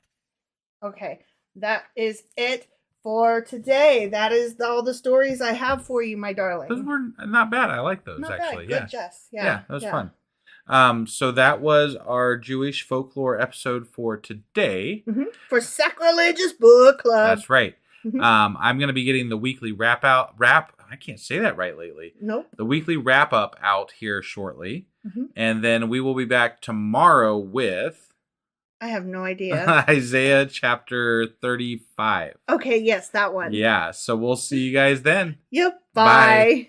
Okay. That is it for today. That is all the stories I have for you, my darling. Those were not bad. I like those, not actually. Bad. Good, Jess. Yeah, that was fun. So that was our Jewish folklore episode for today. Mm-hmm. For Sacrilegious Book Club. That's right. Mm-hmm. I'm going to be getting the weekly wrap. I can't say that right lately. Nope. The weekly wrap up out here shortly. Mm-hmm. And then we will be back tomorrow with... I have no idea. Isaiah chapter 35. Okay, yes, that one. Yeah, so we'll see you guys then. Yep, bye.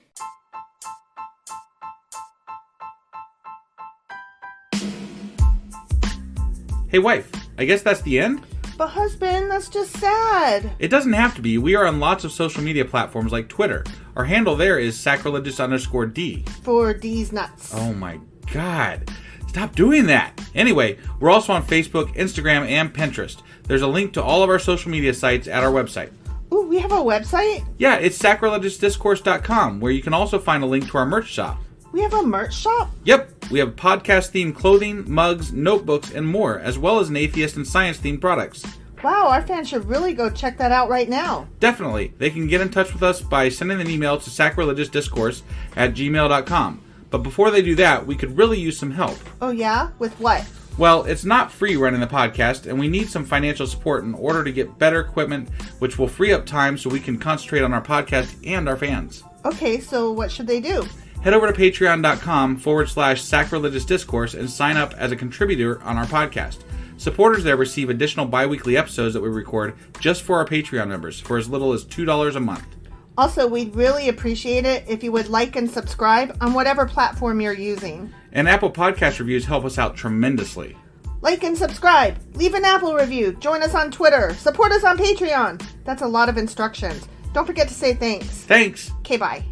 Hey, wife, I guess that's the end? But husband, that's just sad. It doesn't have to be. We are on lots of social media platforms like Twitter. Our handle there is sacrilegious_D. For D's nuts. Oh my God. Stop doing that. Anyway, we're also on Facebook, Instagram, and Pinterest. There's a link to all of our social media sites at our website. Ooh, we have a website? Yeah, it's sacrilegiousdiscourse.com, where you can also find a link to our merch shop. We have a merch shop? Yep, we have podcast-themed clothing, mugs, notebooks, and more, as well as an atheist and science-themed products. Wow, our fans should really go check that out right now. Definitely. They can get in touch with us by sending an email to sacrilegiousdiscourse@gmail.com. But before they do that, we could really use some help. Oh yeah? With what? Well, it's not free running the podcast, and we need some financial support in order to get better equipment, which will free up time so we can concentrate on our podcast and our fans. Okay, so what should they do? Head over to patreon.com/sacrilegious discourse and sign up as a contributor on our podcast. Supporters there receive additional bi-weekly episodes that we record just for our Patreon members for as little as $2 a month. Also, we'd really appreciate it if you would like and subscribe on whatever platform you're using. And Apple Podcast reviews help us out tremendously. Like and subscribe. Leave an Apple review. Join us on Twitter. Support us on Patreon. That's a lot of instructions. Don't forget to say thanks. Thanks. Okay, bye.